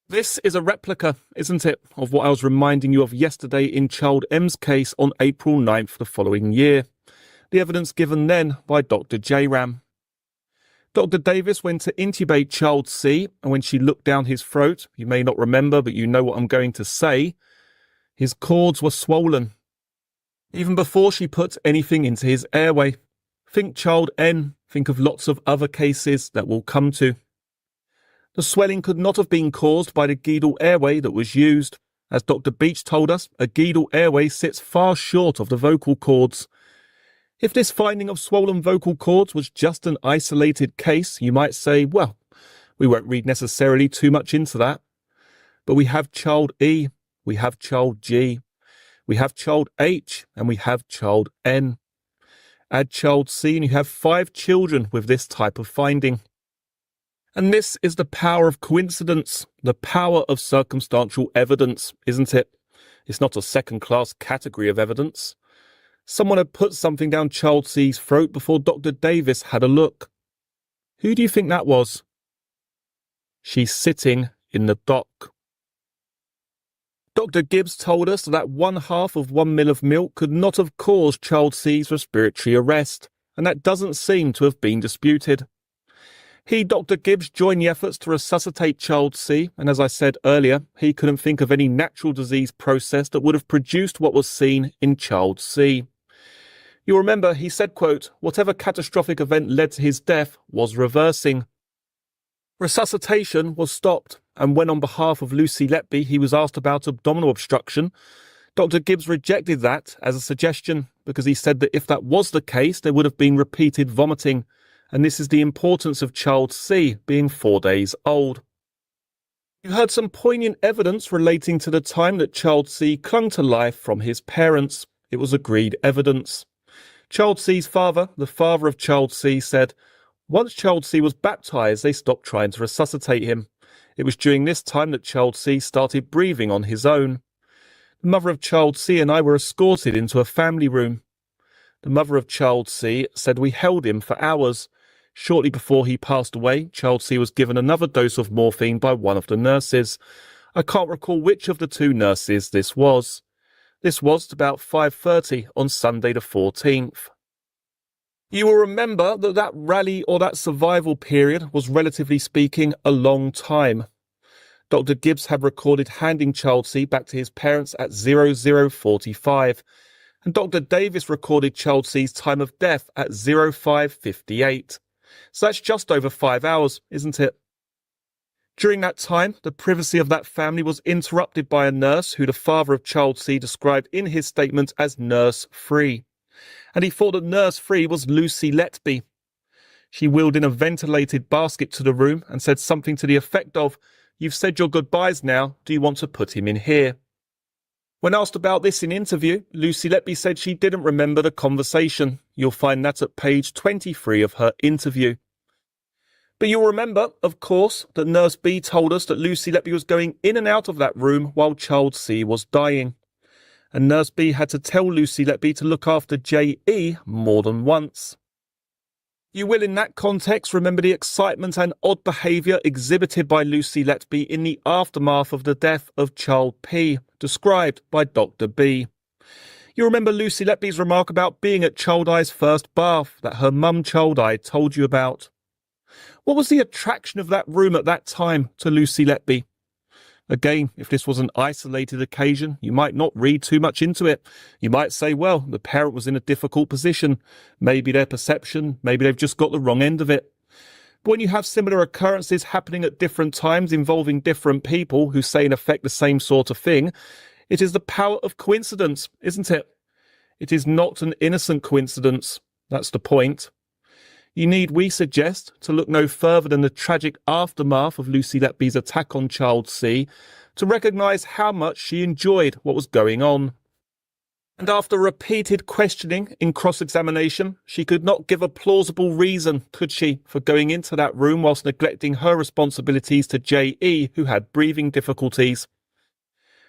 This is a replica, isn't it, of what I was reminding you of yesterday in child M's case on April 9th the following year. The evidence given then by Dr. J-Ram. Dr. Davis went to intubate child C, and when she looked down his throat, you may not remember, but you know what I'm going to say, his cords were swollen. Even before she put anything into his airway. Think child N, think of lots of other cases that we'll come to. The swelling could not have been caused by the guidal airway that was used. As Dr. Beach told us, a guidal airway sits far short of the vocal cords. If this finding of swollen vocal cords was just an isolated case, you might say, well, we won't read necessarily too much into that. But we have child E, we have child G, we have child H, and we have child N. Add child C and you have 5 children with this type of finding. And this is the power of coincidence, the power of circumstantial evidence, isn't it? It's not a second-class category of evidence. Someone had put something down child C's throat before Dr. Davis had a look. Who do you think that was? She's sitting in the dock. Dr. Gibbs told us that 1/2 of 1 ml of milk could not have caused child C's respiratory arrest, and that doesn't seem to have been disputed. He, Dr. Gibbs, joined the efforts to resuscitate child C, and as I said earlier, he couldn't think of any natural disease process that would have produced what was seen in child C. You'll remember he said, quote, whatever catastrophic event led to his death was reversing. Resuscitation was stopped, and when on behalf of Lucy Letby he was asked about abdominal obstruction, Dr. Gibbs rejected that as a suggestion because he said that if that was the case, there would have been repeated vomiting, and this is the importance of child C being 4 days old. You heard some poignant evidence relating to the time that child C clung to life from his parents. It was agreed evidence. Child C's father, the father of child C, said, once child C was baptised, they stopped trying to resuscitate him. It was during this time that child C started breathing on his own. The mother of child C and I were escorted into a family room. The mother of child C said we held him for hours. Shortly before he passed away, child C was given another dose of morphine by one of the nurses. I can't recall which of the two nurses this was. This was about 5:30 on Sunday the 14th. You will remember that rally or that survival period was, relatively speaking, a long time. Dr. Gibbs had recorded handing child C back to his parents at 00:45, and Dr. Davis recorded child C's time of death at 05:58. So that's just over 5 hours, isn't it? During that time, the privacy of that family was interrupted by a nurse who the father of child C described in his statement as nurse 3. And he thought that nurse 3 was Lucy Letby. She wheeled in a ventilated basket to the room and said something to the effect of, "You've said your goodbyes now, do you want to put him in here?" When asked about this in interview, Lucy Letby said she didn't remember the conversation. You'll find that at page 23 of her interview. But you'll remember, of course, that Nurse B told us that Lucy Letby was going in and out of that room while child C was dying. And Nurse B had to tell Lucy Letby to look after J.E. more than once. You will, in that context, remember the excitement and odd behaviour exhibited by Lucy Letby in the aftermath of the death of child P, described by Dr. B. You remember Lucy Letby's remark about being at child I's first bath that her mum child I told you about. What was the attraction of that room at that time to Lucy Letby? Again, if this was an isolated occasion, you might not read too much into it. You might say, well, the parent was in a difficult position. Maybe their perception, maybe they've just got the wrong end of it. But when you have similar occurrences happening at different times involving different people who say in effect the same sort of thing, it is the power of coincidence, isn't it? It is not an innocent coincidence. That's the point. You need, we suggest, to look no further than the tragic aftermath of Lucy Letby's attack on child C to recognise how much she enjoyed what was going on. And after repeated questioning in cross-examination, she could not give a plausible reason, could she, for going into that room whilst neglecting her responsibilities to J.E., who had breathing difficulties.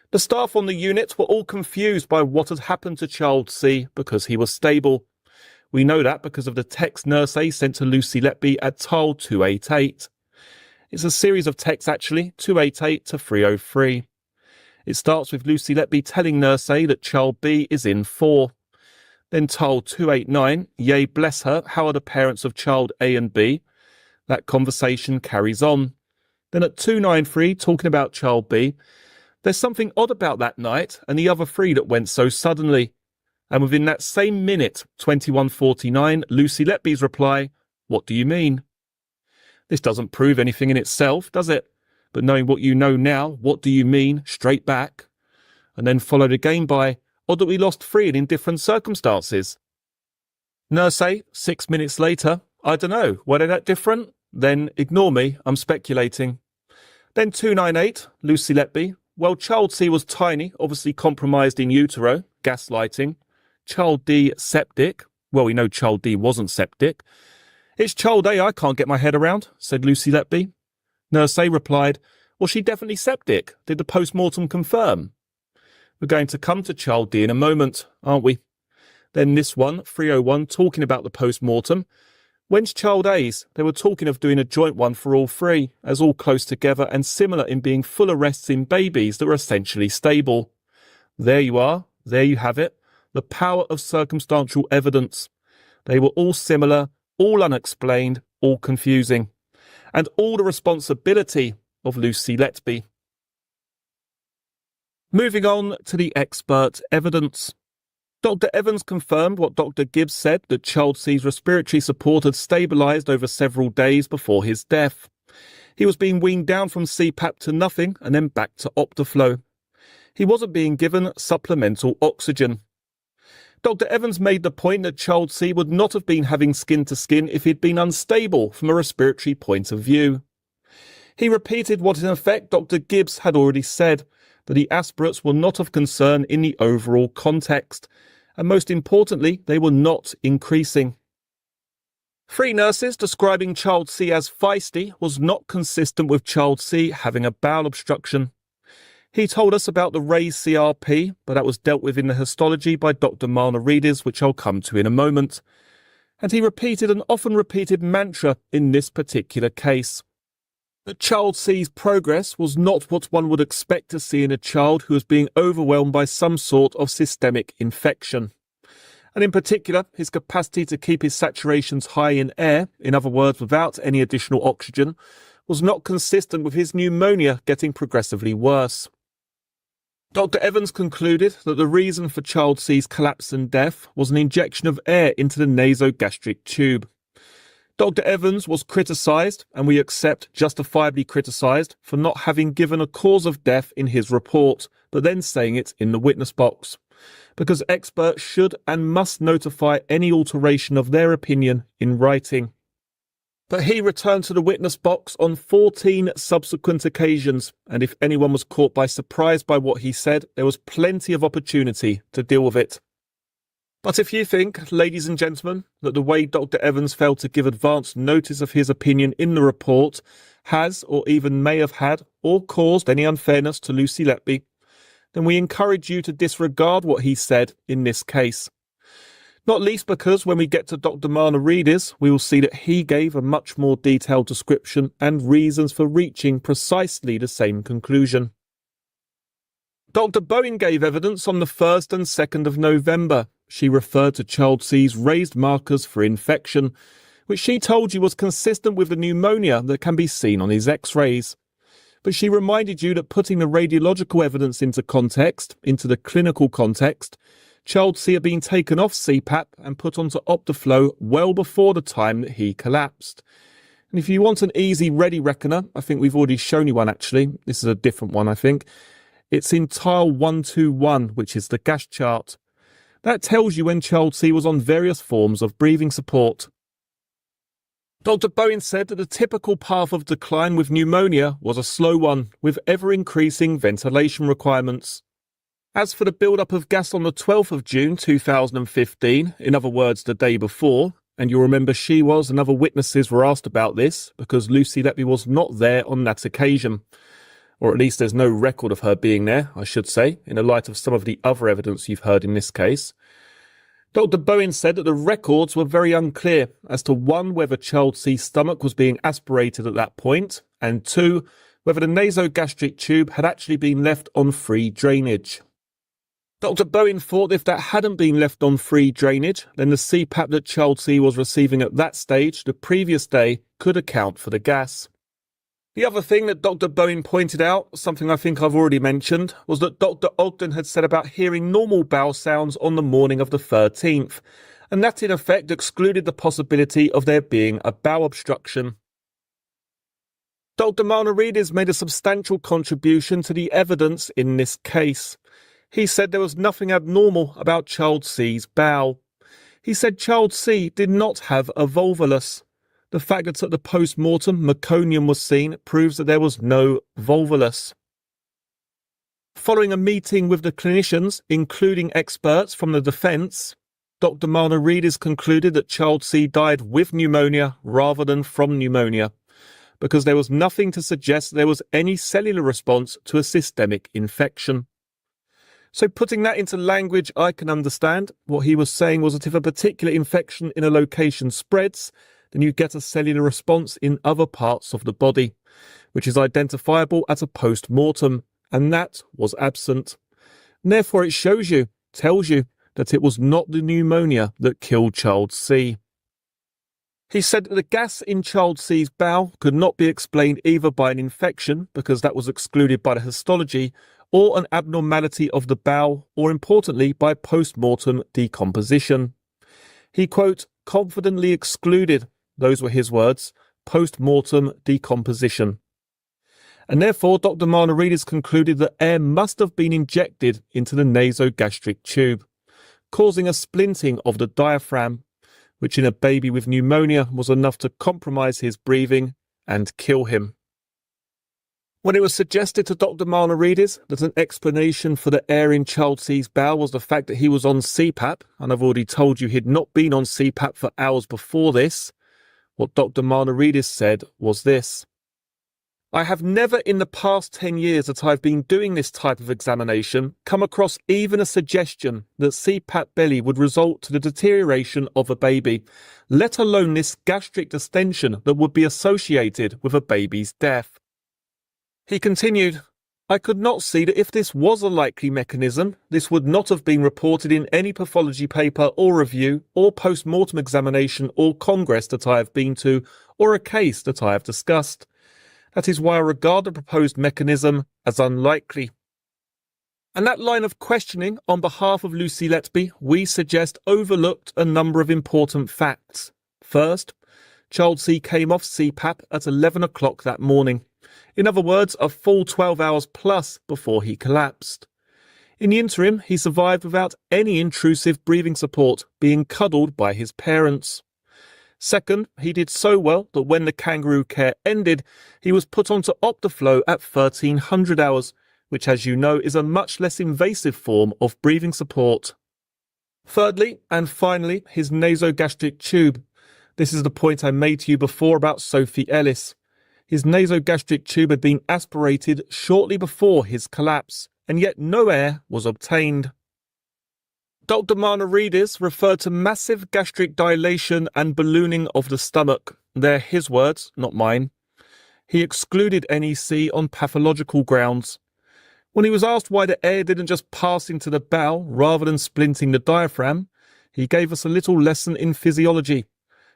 The staff on the unit were all confused by what had happened to child C because he was stable. We know that because of the text Nurse A sent to Lucy Letby at tile 288. It's a series of texts actually, 288 to 303. It starts with Lucy Letby telling Nurse A that child B is in 4. Then tile 289, yea bless her, how are the parents of child A and B? That conversation carries on. Then at 293, talking about child B, there's something odd about that night and the other 3 that went so suddenly. And within that same minute, 21:49, Lucy Letby's reply, "What do you mean?" This doesn't prove anything in itself, does it? But knowing what you know now, what do you mean, straight back? And then followed again by, odd that we lost 3 in different circumstances. Nurse A, 6 minutes later, I don't know, were they that different? Then ignore me, I'm speculating. Then 298, Lucy Letby, well, child C was tiny, obviously compromised in utero, gaslighting. Child D septic. Well, we know child D wasn't septic. It's child A I can't get my head around, said Lucy Letby. Nurse A replied, was she definitely septic? Did the post-mortem confirm? We're going to come to child D in a moment, aren't we? Then this one, 301, talking about the post-mortem. When's child A's? They were talking of doing a joint one for all 3, as all close together and similar in being full arrests in babies that were essentially stable. There you are. There you have it. The power of circumstantial evidence. They were all similar, all unexplained, all confusing. And all the responsibility of Lucy Letby. Moving on to the expert evidence. Dr. Evans confirmed what Dr. Gibbs said, that child C's respiratory support had stabilised over several days before his death. He was being weaned down from CPAP to nothing and then back to Optiflow. He wasn't being given supplemental oxygen. Dr. Evans made the point that child C would not have been having skin-to-skin if he'd been unstable from a respiratory point of view. He repeated what in effect Dr. Gibbs had already said, that the aspirates were not of concern in the overall context, and most importantly, they were not increasing. Three nurses describing child C as feisty was not consistent with child C having a bowel obstruction. He told us about the raised CRP, but that was dealt with in the histology by Dr. Marnarides, which I'll come to in a moment. And he repeated an often repeated mantra in this particular case. That child C's progress was not what one would expect to see in a child who was being overwhelmed by some sort of systemic infection. And in particular, his capacity to keep his saturations high in air, in other words, without any additional oxygen, was not consistent with his pneumonia getting progressively worse. Dr. Evans concluded that the reason for child C's collapse and death was an injection of air into the nasogastric tube. Dr. Evans was criticised, and we accept justifiably criticised, for not having given a cause of death in his report, but then saying it in the witness box, because experts should and must notify any alteration of their opinion in writing. But he returned to the witness box on 14 subsequent occasions, and if anyone was caught by surprise by what he said, there was plenty of opportunity to deal with it. But if you think, ladies and gentlemen, that the way Dr. Evans failed to give advance notice of his opinion in the report has, or even may have had, or caused any unfairness to Lucy Letby, then we encourage you to disregard what he said in this case. Not least because when we get to Dr. Marnarides, we will see that he gave a much more detailed description and reasons for reaching precisely the same conclusion. Dr. Bowen gave evidence on the 1st and 2nd of November. She referred to child C's raised markers for infection, which she told you was consistent with the pneumonia that can be seen on his x-rays. But she reminded you that putting the radiological evidence into context, into the clinical context, child C had been taken off CPAP and put onto Optiflow well before the time that he collapsed. And if you want an easy ready reckoner, I think we've already shown you one actually. This is a different one, I think. It's in tile 121, which is the gas chart. That tells you when child C was on various forms of breathing support. Dr. Bowen said that the typical path of decline with pneumonia was a slow one, with ever-increasing ventilation requirements. As for the build-up of gas on the 12th of June 2015, in other words the day before, and you'll remember she was and other witnesses were asked about this because Lucy Letby was not there on that occasion. Or at least there's no record of her being there, I should say, in the light of some of the other evidence you've heard in this case. Dr. Bowen said that the records were very unclear as to 1, whether child C's stomach was being aspirated at that point, and 2, whether the nasogastric tube had actually been left on free drainage. Dr. Bowen thought if that hadn't been left on free drainage, then the CPAP that child C was receiving at that stage the previous day could account for the gas. The other thing that Dr. Bowen pointed out, something I think I've already mentioned, was that Dr. Ogden had said about hearing normal bowel sounds on the morning of the 13th, and that in effect excluded the possibility of there being a bowel obstruction. Dr. Marnarides made a substantial contribution to the evidence in this case. He said there was nothing abnormal about child C's bowel. He said child C did not have a volvulus. The fact that at the post-mortem meconium was seen proves that there was no volvulus. Following a meeting with the clinicians, including experts from the defence, Dr. Marnarides concluded that child C died with pneumonia rather than from pneumonia, because there was nothing to suggest there was any cellular response to a systemic infection. So putting that into language I can understand, what he was saying was that if a particular infection in a location spreads, then you get a cellular response in other parts of the body, which is identifiable at a post-mortem, and that was absent. And therefore it tells you that it was not the pneumonia that killed child C. He said that the gas in child C's bowel could not be explained either by an infection, because that was excluded by the histology, or an abnormality of the bowel, or importantly by post-mortem decomposition. He, quote, confidently excluded, those were his words, post-mortem decomposition. And therefore Dr. Marnarides concluded that air must have been injected into the nasogastric tube, causing a splinting of the diaphragm, which in a baby with pneumonia was enough to compromise his breathing and kill him. When it was suggested to Dr. Marnarides that an explanation for the air in child C's bowel was the fact that he was on CPAP, and I've already told you he'd not been on CPAP for hours before this, What Dr. Marnaridis said was this: I have never in the past 10 years that I've been doing this type of examination come across even a suggestion that CPAP belly would result to the deterioration of a baby, let alone this gastric distension that would be associated with a baby's death. He continued, I could not see that if this was a likely mechanism, this would not have been reported in any pathology paper or review or post-mortem examination or congress that I have been to or a case that I have discussed. That is why I regard the proposed mechanism as unlikely. And that line of questioning on behalf of Lucy Letby, we suggest overlooked a number of important facts. First, Child C came off CPAP at 11 o'clock that morning. In other words, a full 12 hours plus before he collapsed. In the interim, he survived without any intrusive breathing support, being cuddled by his parents. Second, he did so well that when the kangaroo care ended, he was put onto Optiflow at 1300 hours, which, as you know, is a much less invasive form of breathing support. Thirdly, and finally, his nasogastric tube. This is the point I made to you before about Sophie Ellis. His nasogastric tube had been aspirated shortly before his collapse, and yet no air was obtained. Dr. Marnaridis referred to massive gastric dilation and ballooning of the stomach. They're his words, not mine. He excluded NEC on pathological grounds. When he was asked why the air didn't just pass into the bowel rather than splinting the diaphragm, he gave us a little lesson in physiology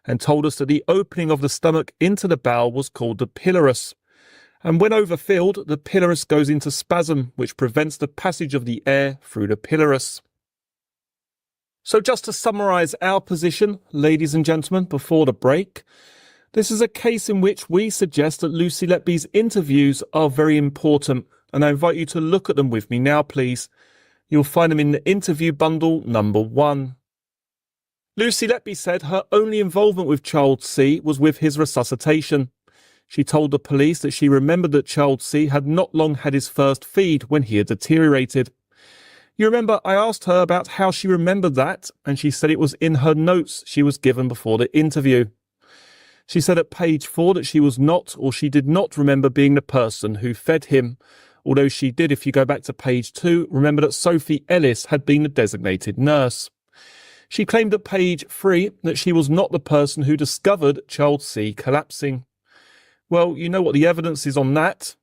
and told us that the opening of the stomach into the bowel was called the pylorus. And when overfilled, the pylorus goes into spasm, which prevents the passage of the air through the pylorus. So just to summarise our position, ladies and gentlemen, before the break, this is a case in which we suggest that Lucy Letby's interviews are very important, and I invite you to look at them with me now, please. You'll find them in the interview bundle number 1. Lucy Letby said her only involvement with Child C was with his resuscitation. She told the police that she remembered that Child C had not long had his first feed when he had deteriorated. You remember I asked her about how she remembered that, and she said it was in her notes she was given before the interview. She said at page 4 that she was not, or she did not remember being the person who fed him, although she did, if you go back to page 2, remember that Sophie Ellis had been the designated nurse. She claimed at page 3 that she was not the person who discovered Child C collapsing. Well, you know what the evidence is on that.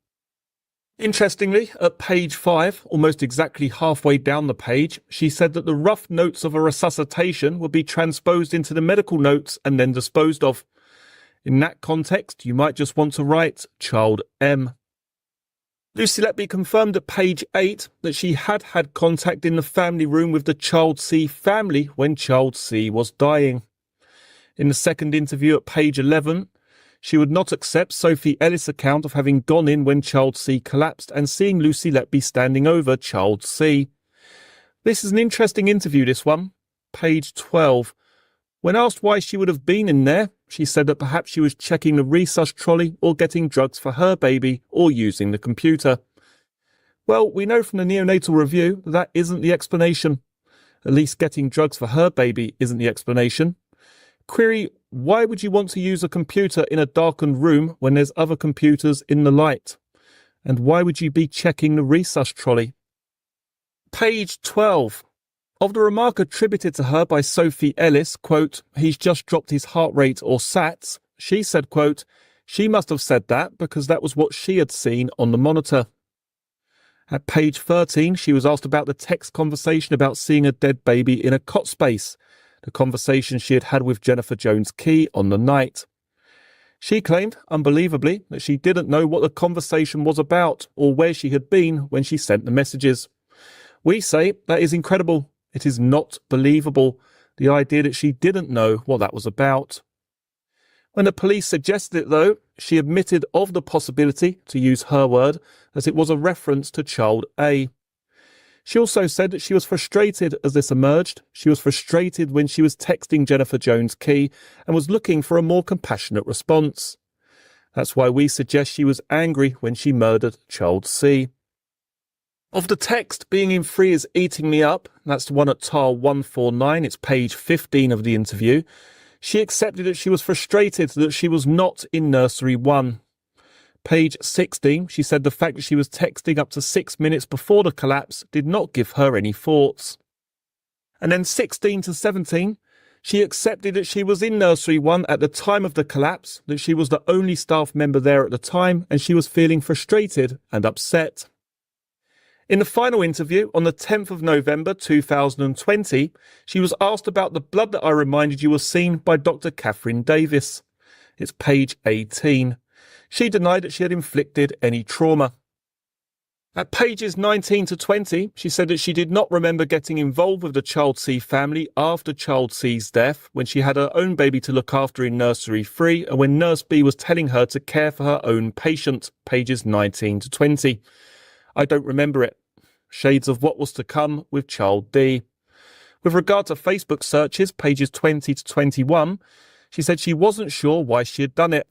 Interestingly, at page 5, almost exactly halfway down the page, she said that the rough notes of a resuscitation would be transposed into the medical notes and then disposed of. In that context, you might just want to write Child M. Lucy Letby confirmed at page 8 that she had had contact in the family room with the Child C family when Child C was dying. In the second interview at page 11, she would not accept Sophie Ellis' account of having gone in when Child C collapsed and seeing Lucy Letby standing over Child C. This is an interesting interview, this one. Page 12. When asked why she would have been in there, she said that perhaps she was checking the resus trolley or getting drugs for her baby or using the computer. Well, we know from the neonatal review that isn't the explanation. At least getting drugs for her baby isn't the explanation. Query, why would you want to use a computer in a darkened room when there's other computers in the light? And why would you be checking the resus trolley? Page 12. Of the remark attributed to her by Sophie Ellis, quote, he's just dropped his heart rate or SATs, she said, quote, she must have said that because that was what she had seen on the monitor. At page 13, she was asked about the text conversation about seeing a dead baby in a cot space, the conversation she had had with Jennifer Jones-Key on the night. She claimed, unbelievably, that she didn't know what the conversation was about or where she had been when she sent the messages. We say that is incredible. It is not believable, the idea that she didn't know what that was about. When the police suggested it, though, she admitted of the possibility, to use her word, that it was a reference to Child A. She also said that she was frustrated as this emerged. She was frustrated when she was texting Jennifer Jones-Key and was looking for a more compassionate response. That's why we suggest she was angry when she murdered Child C. Of the text, being in free is eating me up, that's the one at TAR 149, it's page 15 of the interview. She accepted that she was frustrated that she was not in nursery 1. Page 16, she said the fact that she was texting up to 6 minutes before the collapse did not give her any thoughts. And then 16 to 17, she accepted that she was in nursery 1 at the time of the collapse, that she was the only staff member there at the time, and she was feeling frustrated and upset. In the final interview on the 10th of November 2020, she was asked about the blood that I reminded you was seen by Dr. Catherine Davis. It's page 18. She denied that she had inflicted any trauma. At pages 19 to 20, she said that she did not remember getting involved with the Child C family after Child C's death, when she had her own baby to look after in nursery 3 and when Nurse B was telling her to care for her own patient, pages 19 to 20. I don't remember it. Shades of what was to come with Child D. With regard to Facebook searches, pages 20 to 21, she said she wasn't sure why she had done it.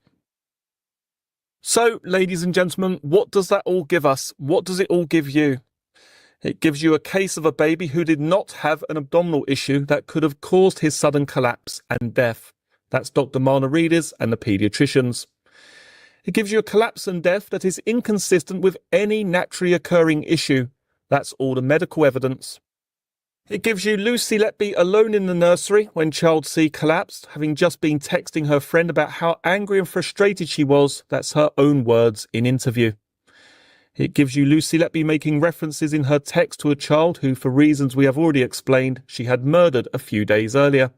So, ladies and gentlemen, what does that all give us? What does it all give you? It gives you a case of a baby who did not have an abdominal issue that could have caused his sudden collapse and death. That's Dr. Manarides and the paediatricians. It gives you a collapse and death that is inconsistent with any naturally occurring issue. That's all the medical evidence. It gives you Lucy Letby alone in the nursery when Child C collapsed, having just been texting her friend about how angry and frustrated she was. That's her own words in interview. It gives you Lucy Letby making references in her text to a child who, for reasons we have already explained, she had murdered a few days earlier.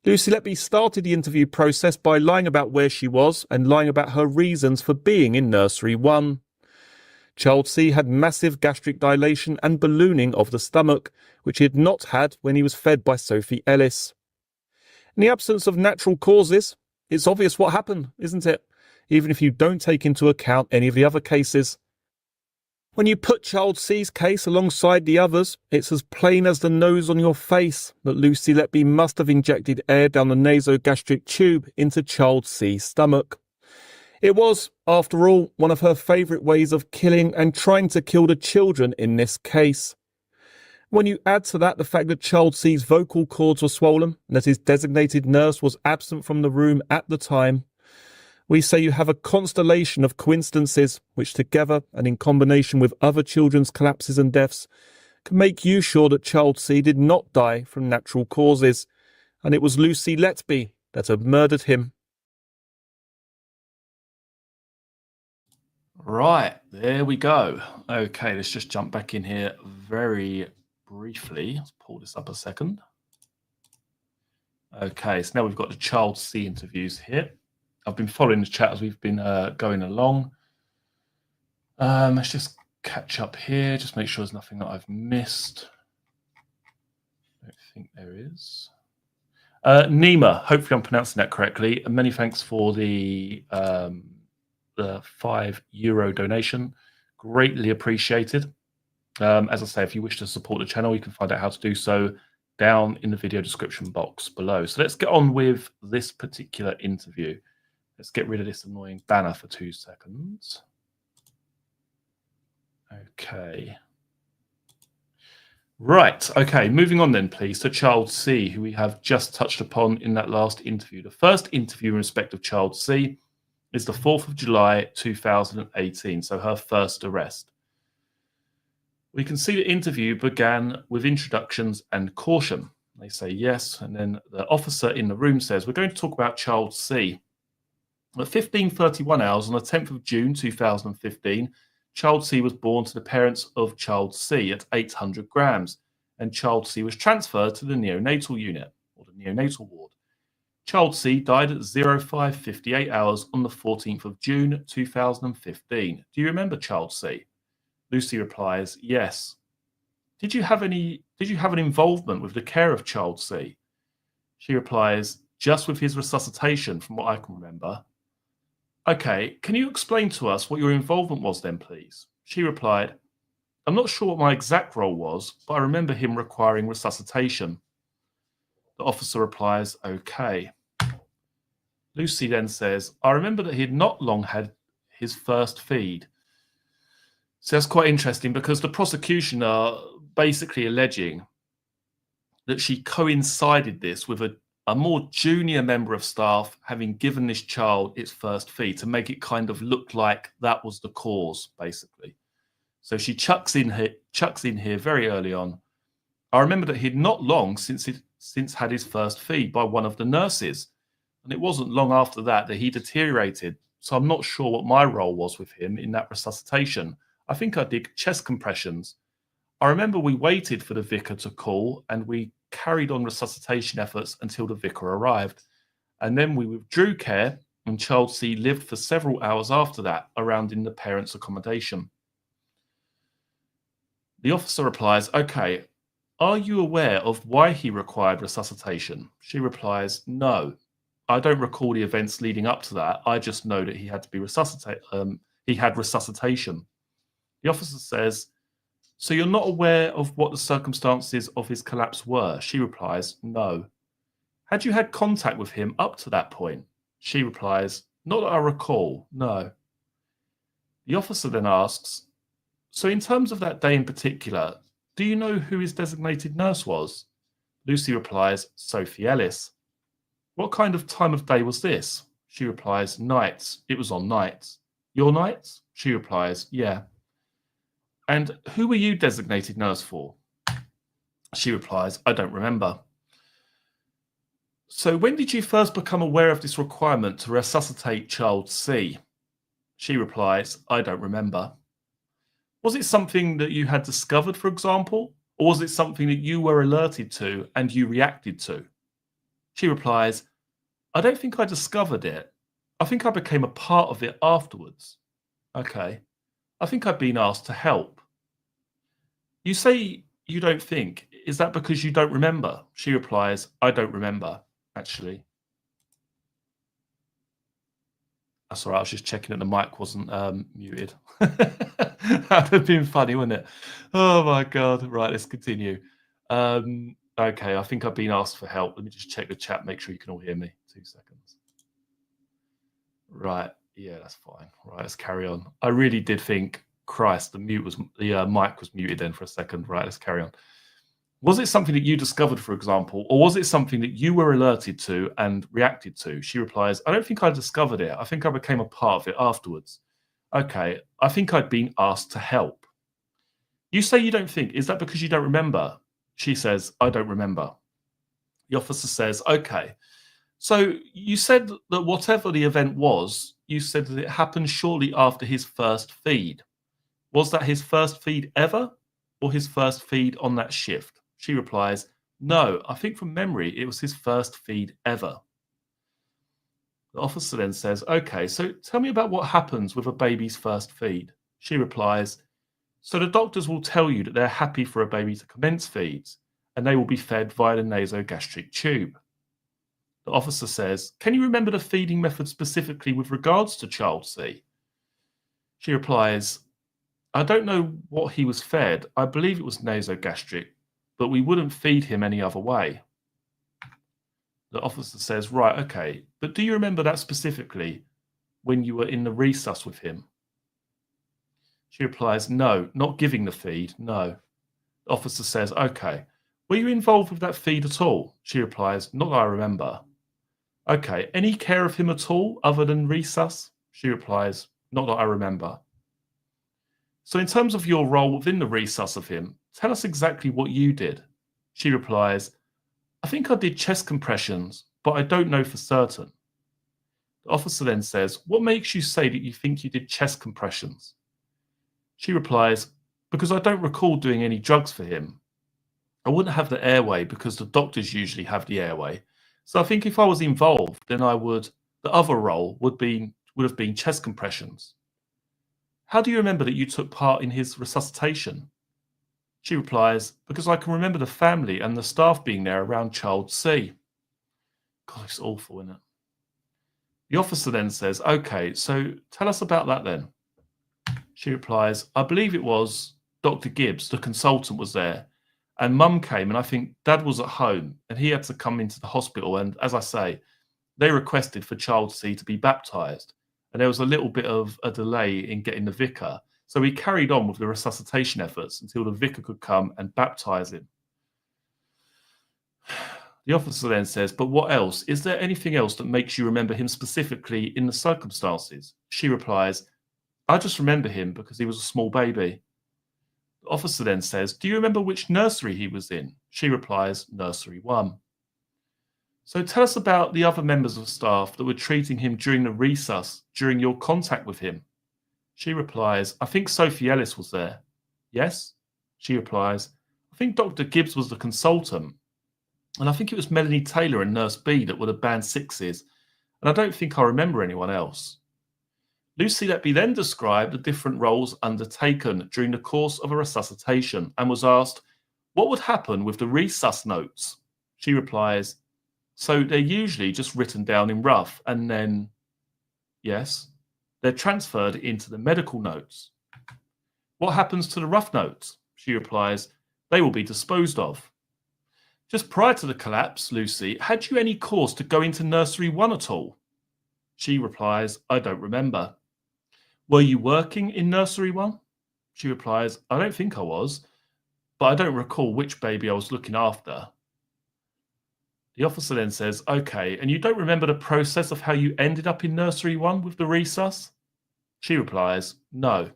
Lucy Letby started the interview process by lying about where she was and lying about her reasons for being in nursery 1. Child C had massive gastric dilation and ballooning of the stomach, which he had not had when he was fed by Sophie Ellis. In the absence of natural causes, it's obvious what happened, isn't it? Even if you don't take into account any of the other cases. When you put Child C's case alongside the others, it's as plain as the nose on your face that Lucy Letby must have injected air down the nasogastric tube into Child C's stomach. It was, after all, one of her favourite ways of killing and trying to kill the children in this case. When you add to that the fact that Child C's vocal cords were swollen and that his designated nurse was absent from the room at the time, we say you have a constellation of coincidences which together and in combination with other children's collapses and deaths can make you sure that Child C did not die from natural causes, and it was Lucy Letby that had murdered him. Right, there we go. Okay, let's just jump back in here very briefly. Let's pull this up a second. Okay, so now we've got the Child C interviews here. I've been following the chat as we've been going along. Let's just catch up here, just make sure there's nothing that I've missed. I don't think there is. Nima, hopefully I'm pronouncing that correctly. And many thanks for the €5 donation. Greatly appreciated. As I say, if you wish to support the channel, you can find out how to do so down in the video description box below. So let's get on with this particular interview. Let's get rid of this annoying banner for 2 seconds. Okay. Right. Okay. Moving on then, please, to Child C, who we have just touched upon in that last interview. The first interview in respect of Child C is the 4th of July, 2018, so her first arrest. We can see the interview began with introductions and caution. They say yes, and then the officer in the room says, we're going to talk about Child C. At 15:31 hours on the 10th of June, 2015, Child C was born to the parents of Child C at 800 grams, and Child C was transferred to the neonatal unit, or the neonatal ward. Child C died at 05:58 hours on the 14th of June, 2015. Do you remember Child C? Lucy replies, yes. Did you have an involvement with the care of Child C? She replies, just with his resuscitation, from what I can remember. Okay, can you explain to us what your involvement was then, please? She replied, I'm not sure what my exact role was, but I remember him requiring resuscitation. The officer replies, okay. Lucy then says, I remember that he had not long had his first feed. So that's quite interesting because the prosecution are basically alleging that she coincided this with a more junior member of staff having given this child its first feed to make it kind of look like that was the cause, basically. So she chucks in here very early on. I remember that he'd not long since had his first feed by one of the nurses, and it wasn't long after that he deteriorated. So I'm not sure what my role was with him in that resuscitation. I think I did chest compressions. I remember we waited for the vicar to call, and we carried on resuscitation efforts until the vicar arrived. And then we withdrew care, and child C lived for several hours after that, around in the parents' accommodation. The officer replies, okay, are you aware of why he required resuscitation? She replies, no. I don't recall the events leading up to that. I just know that he had to be resuscitated. He had resuscitation. The officer says, so you're not aware of what the circumstances of his collapse were? She replies, no. Had you had contact with him up to that point? She replies, not that I recall, no. The officer then asks, so in terms of that day in particular, do you know who his designated nurse was? Lucy replies, Sophie Ellis. What kind of time of day was this? She replies, nights. It was on nights. Your nights? She replies, yeah. And who were you designated nurse for? She replies, I don't remember. So when did you first become aware of this requirement to resuscitate child C? She replies, I don't remember. Was it something that you had discovered, for example? Or was it something that you were alerted to and you reacted to? She replies, I don't think I discovered it. I think I became a part of it afterwards. Okay. I think I've been asked to help. You say you don't think. Is that because you don't remember? She replies, I don't remember, actually. That's all right. I was just checking that the mic wasn't muted. That would have been funny, wouldn't it? Oh, my God. Right, let's continue. Okay, I think I've been asked for help. Let me just check the chat, make sure you can all hear me. 2 seconds. Right. Yeah, that's fine. Right, let's carry on. I really did think, Christ, the mic was muted then for a second. Right, let's carry on. Was it something that you discovered, for example, or was it something that you were alerted to and reacted to? She replies, I don't think I discovered it. I think I became a part of it afterwards. Okay, I think I'd been asked to help. You say you don't think. Is that because you don't remember? She says, I don't remember. The officer says, okay. So you said that whatever the event was, you said that it happened shortly after his first feed. Was that his first feed ever, or his first feed on that shift? She replies, no, I think from memory it was his first feed ever. The officer then says, okay, so tell me about what happens with a baby's first feed. She replies, so the doctors will tell you that they're happy for a baby to commence feeds, and they will be fed via the nasogastric tube. The officer says, can you remember the feeding method specifically with regards to child C? She replies, I don't know what he was fed. I believe it was nasogastric, but we wouldn't feed him any other way. The officer says, right, okay, but do you remember that specifically when you were in the resus with him? She replies, no, not giving the feed, no. The officer says, okay, were you involved with that feed at all? She replies, not that I remember. Okay, any care of him at all other than resus? She replies, not that I remember. So in terms of your role within the resus of him, tell us exactly what you did. She replies, I think I did chest compressions, but I don't know for certain. The officer then says, what makes you say that you think you did chest compressions? She replies, because I don't recall doing any drugs for him. I wouldn't have the airway because the doctors usually have the airway. So I think if I was involved, then the other role would have been chest compressions. How do you remember that you took part in his resuscitation? She replies, because I can remember the family and the staff being there around child C. God, it's awful, isn't it? The officer then says, okay, so tell us about that then. She replies, I believe it was Dr. Gibbs, the consultant, was there, and Mum came, and I think Dad was at home, and he had to come into the hospital, and as I say, they requested for child C to be baptised, and there was a little bit of a delay in getting the vicar, so we carried on with the resuscitation efforts until the vicar could come and baptise him. The officer then says, but what else? Is there anything else that makes you remember him specifically in the circumstances? She replies, I just remember him because he was a small baby. The officer then says, do you remember which nursery he was in? She replies, nursery 1. So tell us about the other members of staff that were treating him during the resus, during your contact with him. She replies, I think Sophie Ellis was there. Yes? She replies, I think Dr. Gibbs was the consultant. And I think it was Melanie Taylor and Nurse B that were the band 6s. And I don't think I remember anyone else. Lucy Letby then described the different roles undertaken during the course of a resuscitation and was asked, what would happen with the resus notes? She replies, so they're usually just written down in rough and then, yes, they're transferred into the medical notes. What happens to the rough notes? She replies, they will be disposed of. Just prior to the collapse, Lucy, had you any cause to go into nursery 1 at all? She replies, I don't remember. Were you working in nursery 1? She replies, I don't think I was, but I don't recall which baby I was looking after. The officer then says, okay, and you don't remember the process of how you ended up in nursery 1 with the resus? She replies, no.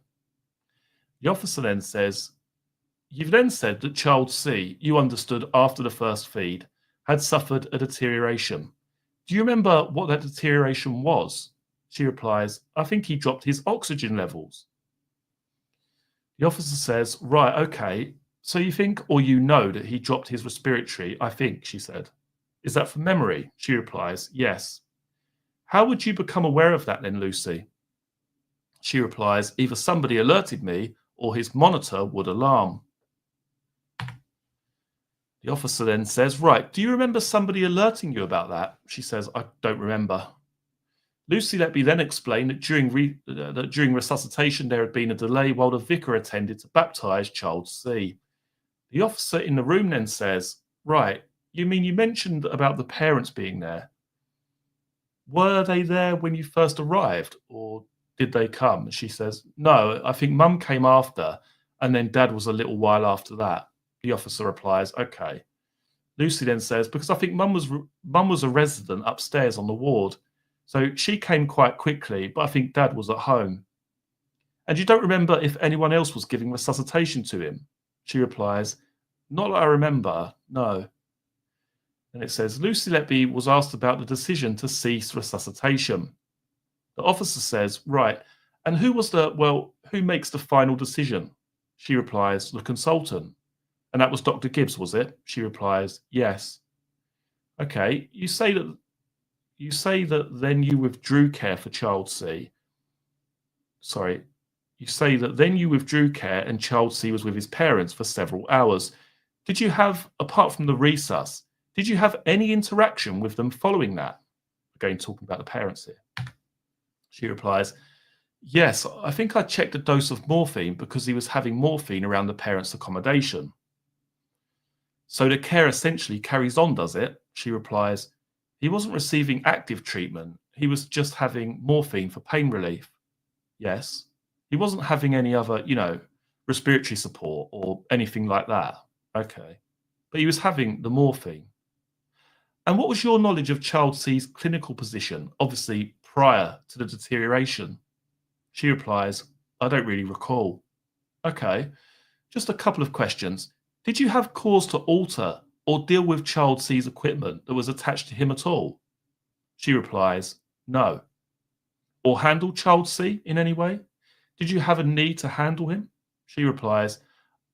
The officer then says, you've then said that child C, you understood after the first feed, had suffered a deterioration. Do you remember what that deterioration was? She replies, I think he dropped his oxygen levels. The officer says, right, okay, so you think or you know that he dropped his respiratory, I think, she said. Is that from memory? She replies, yes. How would you become aware of that then, Lucy? She replies, either somebody alerted me or his monitor would alarm. The officer then says, right, do you remember somebody alerting you about that? She says, I don't remember. Lucy Letby then explained that during resuscitation there had been a delay while the vicar attended to baptise child C. The officer in the room then says, right, you mean you mentioned about the parents being there? Were they there when you first arrived or did they come? She says, no, I think Mum came after and then Dad was a little while after that. The officer replies, okay. Lucy then says, because I think Mum was a resident upstairs on the ward. So she came quite quickly, but I think Dad was at home. And you don't remember if anyone else was giving resuscitation to him? She replies, not that I remember, no. And it says, Lucy Letby was asked about the decision to cease resuscitation. The officer says, right, and who makes the final decision? She replies, the consultant. And that was Dr. Gibbs, was it? She replies, yes. Okay, you say that then you withdrew care for child C. Sorry, you say that then you withdrew care and child C was with his parents for several hours. Did you have, apart from the resus, did you have any interaction with them following that? Again, talking about the parents here. She replies, yes, I think I checked a dose of morphine because he was having morphine around the parents' accommodation. So the care essentially carries on, does it? She replies, he wasn't receiving active treatment. He was just having morphine for pain relief. Yes. He wasn't having any other, respiratory support or anything like that. Okay. But he was having the morphine. And what was your knowledge of child C's clinical position, obviously prior to the deterioration? She replies, I don't really recall. Okay. Just a couple of questions. Did you have cause to alter or deal with child C's equipment that was attached to him at all? She replies, no. Or handle child C in any way? Did you have a need to handle him? She replies,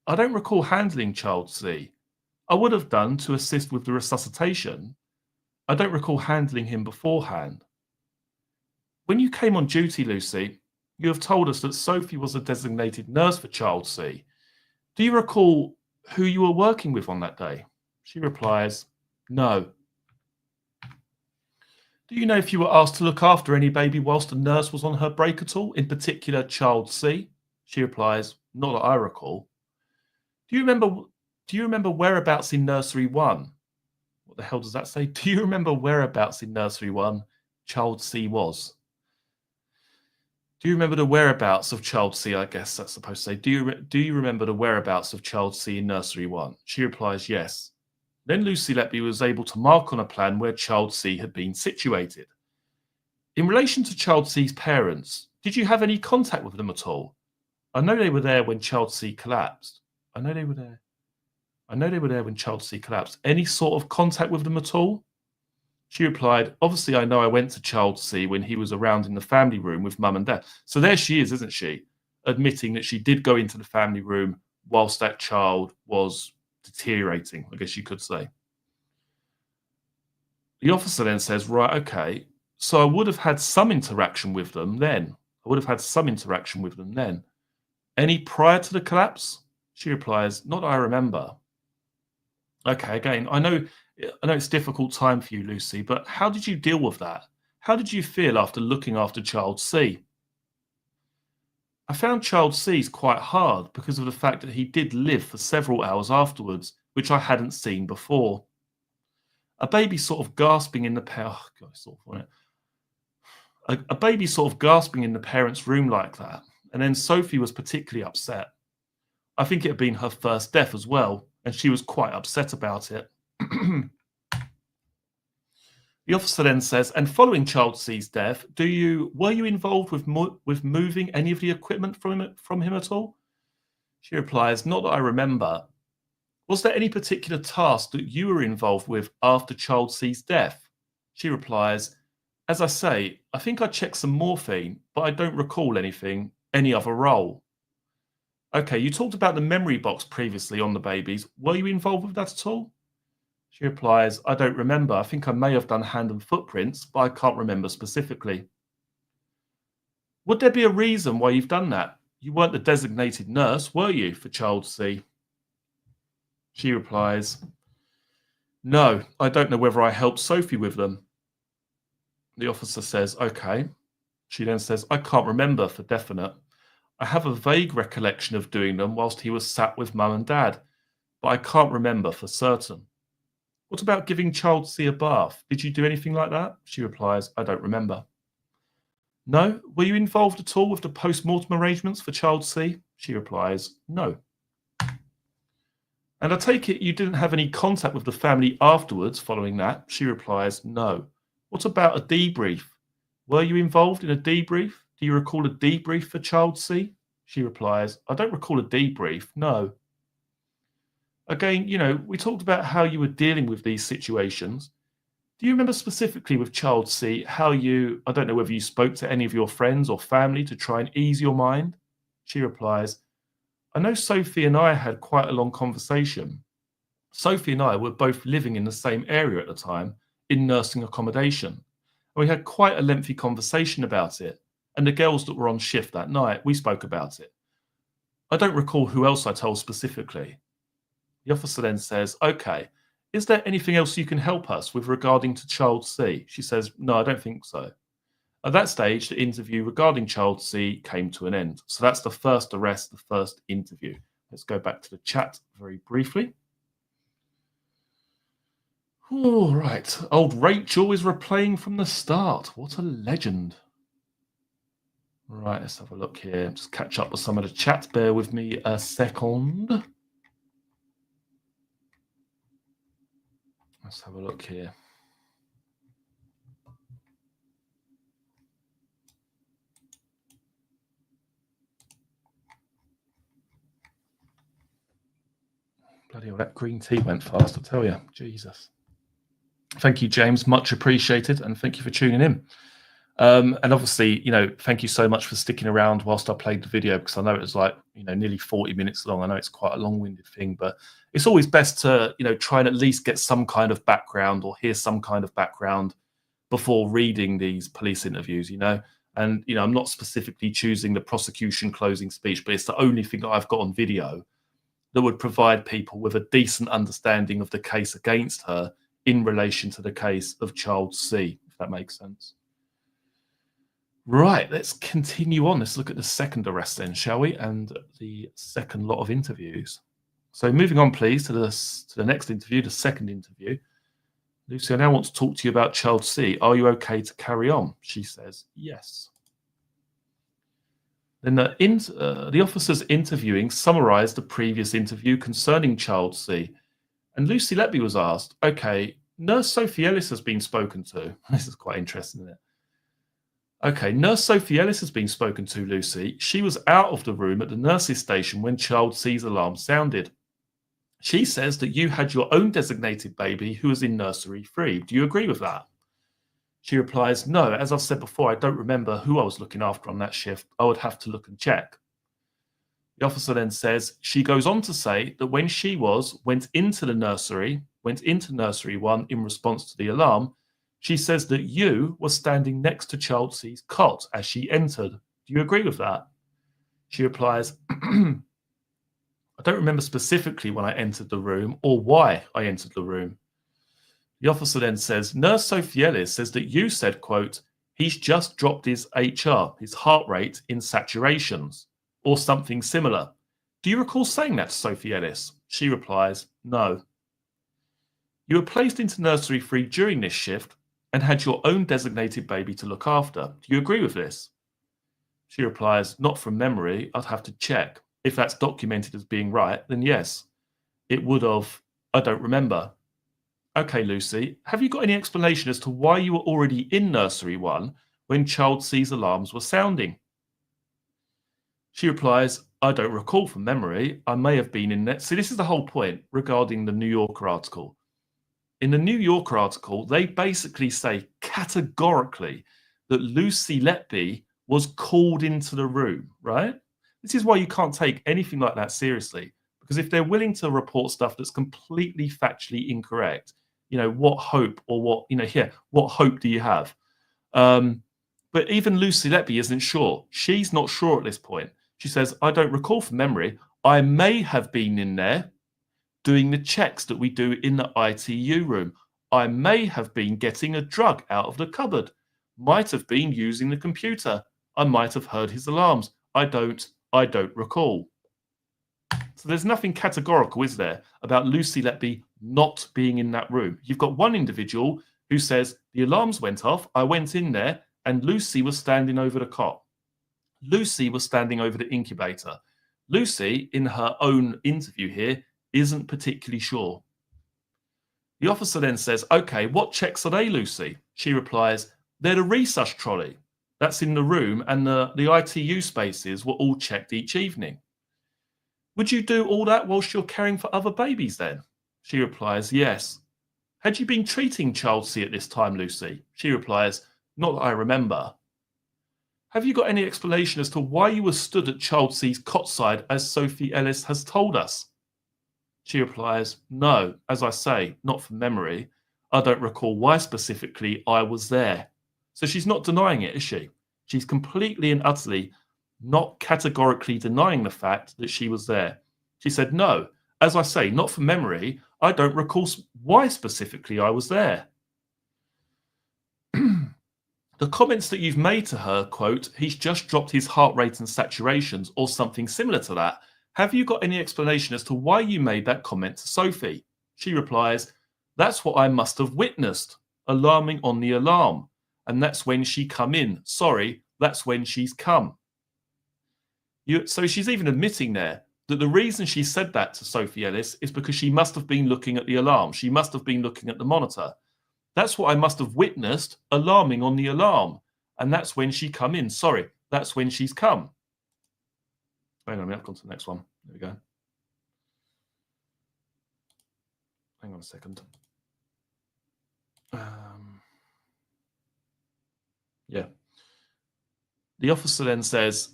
I don't recall handling child C. I would have done to assist with the resuscitation. I don't recall handling him beforehand. When you came on duty, Lucy, you have told us that Sophie was a designated nurse for child C. Do you recall who you were working with on that day? She replies, no. Do you know if you were asked to look after any baby whilst a nurse was on her break at all, in particular child C? She replies, not that I recall. Do you remember whereabouts in nursery 1? What the hell does that say? Do you remember whereabouts in nursery 1 child C was? Do you remember the whereabouts of child C? I guess that's supposed to say, do you remember the whereabouts of child C in nursery 1? She replies, yes. Then Lucy Letby was able to mark on a plan where child C had been situated. In relation to child C's parents, did you have any contact with them at all? I know they were there when child C collapsed. I know they were there. I know they were there when child C collapsed. Any sort of contact with them at all? She replied, obviously, I know I went to child C when he was around in the family room with mum and dad. So there she is, isn't she? Admitting that she did go into the family room whilst that child was deteriorating, I guess you could say. The officer then says, right, okay, so I would have had some interaction with them then. Any prior to the collapse? She replies, not that I remember. Okay, again, I know it's a difficult time for you, Lucy, but how did you deal with that? How did you feel after looking after child C? I found child C's quite hard because of the fact that he did live for several hours afterwards, which I hadn't seen before. A baby sort of gasping in the a baby sort of gasping in the parents' room like that, and then Sophie was particularly upset. I think it had been her first death as well, and she was quite upset about it. The officer then says, and following child C's death, were you involved with moving any of the equipment from him at all? She replies, not that I remember. Was there any particular task that you were involved with after child C's death? She replies, as I say, I think I checked some morphine, but I don't recall any other role. Okay, you talked about the memory box previously on the babies. Were you involved with that at all? She replies, I don't remember. I think I may have done hand and footprints, but I can't remember specifically. Would there be a reason why you've done that? You weren't the designated nurse, were you, for child C? She replies, no, I don't know whether I helped Sophie with them. The officer says, okay. She then says, I can't remember for definite. I have a vague recollection of doing them whilst he was sat with mum and dad, but I can't remember for certain. What about giving child C a bath? Did you do anything like that? She replies, I don't remember. No? Were you involved at all with the post-mortem arrangements for child C? She replies, no. And I take it you didn't have any contact with the family afterwards following that? She replies, no. What about a debrief? Were you involved in a debrief? Do you recall a debrief for child C? She replies, I don't recall a debrief, no. Again, we talked about how you were dealing with these situations. Do you remember specifically with child C how I don't know whether you spoke to any of your friends or family to try and ease your mind? She replies, I know Sophie and I had quite a long conversation. Sophie and I were both living in the same area at the time in nursing accommodation. And we had quite a lengthy conversation about it. And the girls that were on shift that night, we spoke about it. I don't recall who else I told specifically. The officer then says, okay, is there anything else you can help us with regarding to child C? She says, no, I don't think so. At that stage, the interview regarding child C came to an end. So that's the first arrest, the first interview. Let's go back to the chat very briefly. All right. Old Rachel is replaying from the start. What a legend. Right, let's have a look here. Just catch up with some of the chat. Bear with me a second. Let's have a look here. Bloody hell, that green tea went fast, I tell you. Jesus. Thank you, James. Much appreciated. And thank you for tuning in. And obviously, thank you so much for sticking around whilst I played the video, because I know it was nearly 40 minutes long. I know it's quite a long-winded thing, but it's always best to, try and at least get some kind of background or hear some kind of background before reading these police interviews, And, I'm not specifically choosing the prosecution closing speech, but it's the only thing that I've got on video that would provide people with a decent understanding of the case against her in relation to the case of child C, if that makes sense. Right, let's continue on. Let's look at the second arrest then, shall we? And the second lot of interviews. So moving on, please, to the next interview, the second interview. Lucy, I now want to talk to you about child C. Are you okay to carry on? She says, yes. Then the officers interviewing summarised the previous interview concerning child C. And Lucy Letby was asked, okay, Nurse Sophie Ellis has been spoken to. This is quite interesting, isn't it? Okay, Nurse Sophie Ellis has been spoken to, Lucy. She was out of the room at the nurse's station when child C's alarm sounded. She says that you had your own designated baby who was in nursery 3. Do you agree with that? She replies, no, as I've said before, I don't remember who I was looking after on that shift. I would have to look and check. The officer then says, she goes on to say that when she went into nursery 1 in response to the alarm, she says that you were standing next to child C's cot as she entered. Do you agree with that? She replies, I don't remember specifically when I entered the room or why I entered the room. The officer then says, Nurse Sophie Ellis says that you said, quote, he's just dropped his his heart rate in saturations, or something similar. Do you recall saying that to Sophie Ellis? She replies, no. You were placed into nursery 3 during this shift and had your own designated baby to look after. Do you agree with this? She replies, not from memory. I'd have to check. If that's documented as being right, then yes. It would have. I don't remember. Okay, Lucy, have you got any explanation as to why you were already in nursery 1 when child C's alarms were sounding? She replies, I don't recall from memory. I may have been in there. See, this is the whole point regarding the New Yorker article. In the New Yorker article, they basically say categorically that Lucy Letby was called into the room, right? This is why you can't take anything like that seriously, because if they're willing to report stuff that's completely factually incorrect, what hope or what hope do you have? But even Lucy Letby isn't sure. She's not sure at this point. She says, I don't recall from memory. I may have been in there doing the checks that we do in the ITU room. I may have been getting a drug out of the cupboard. Might have been using the computer. I might have heard his alarms. I don't recall. So there's nothing categorical, is there, about Lucy Letby not being in that room? You've got one individual who says, the alarms went off, I went in there, and Lucy was standing over the cot. Lucy was standing over the incubator. Lucy, in her own interview here, isn't particularly sure. The officer then says, okay, what checks are they, Lucy? She replies, they're the resus trolley. That's in the room, and the ITU spaces were all checked each evening. Would you do all that whilst you're caring for other babies then? She replies, yes. Had you been treating child C at this time, Lucy? She replies, not that I remember. Have you got any explanation as to why you were stood at child C's cot side as Sophie Ellis has told us? She replies, no, as I say, not from memory. I don't recall why specifically I was there. So she's not denying it, is she? She's completely and utterly not categorically denying the fact that she was there. She said, no, as I say, not from memory. I don't recall why specifically I was there. The comments that you've made to her, quote, he's just dropped his heart rate and saturations or something similar to that. Have you got any explanation as to why you made that comment to Sophie? She replies, that's what I must have witnessed, alarming on the alarm. And that's when she come in. Sorry, that's when she's come. So she's even admitting there that the reason she said that to Sophie Ellis is because she must have been looking at the alarm. She must have been looking at the monitor. That's what I must have witnessed, alarming on the alarm. And that's when she come in. Sorry, that's when she's come. Hang on a minute, I've gone to the next one. There we go. Hang on a second. Yeah. The officer then says,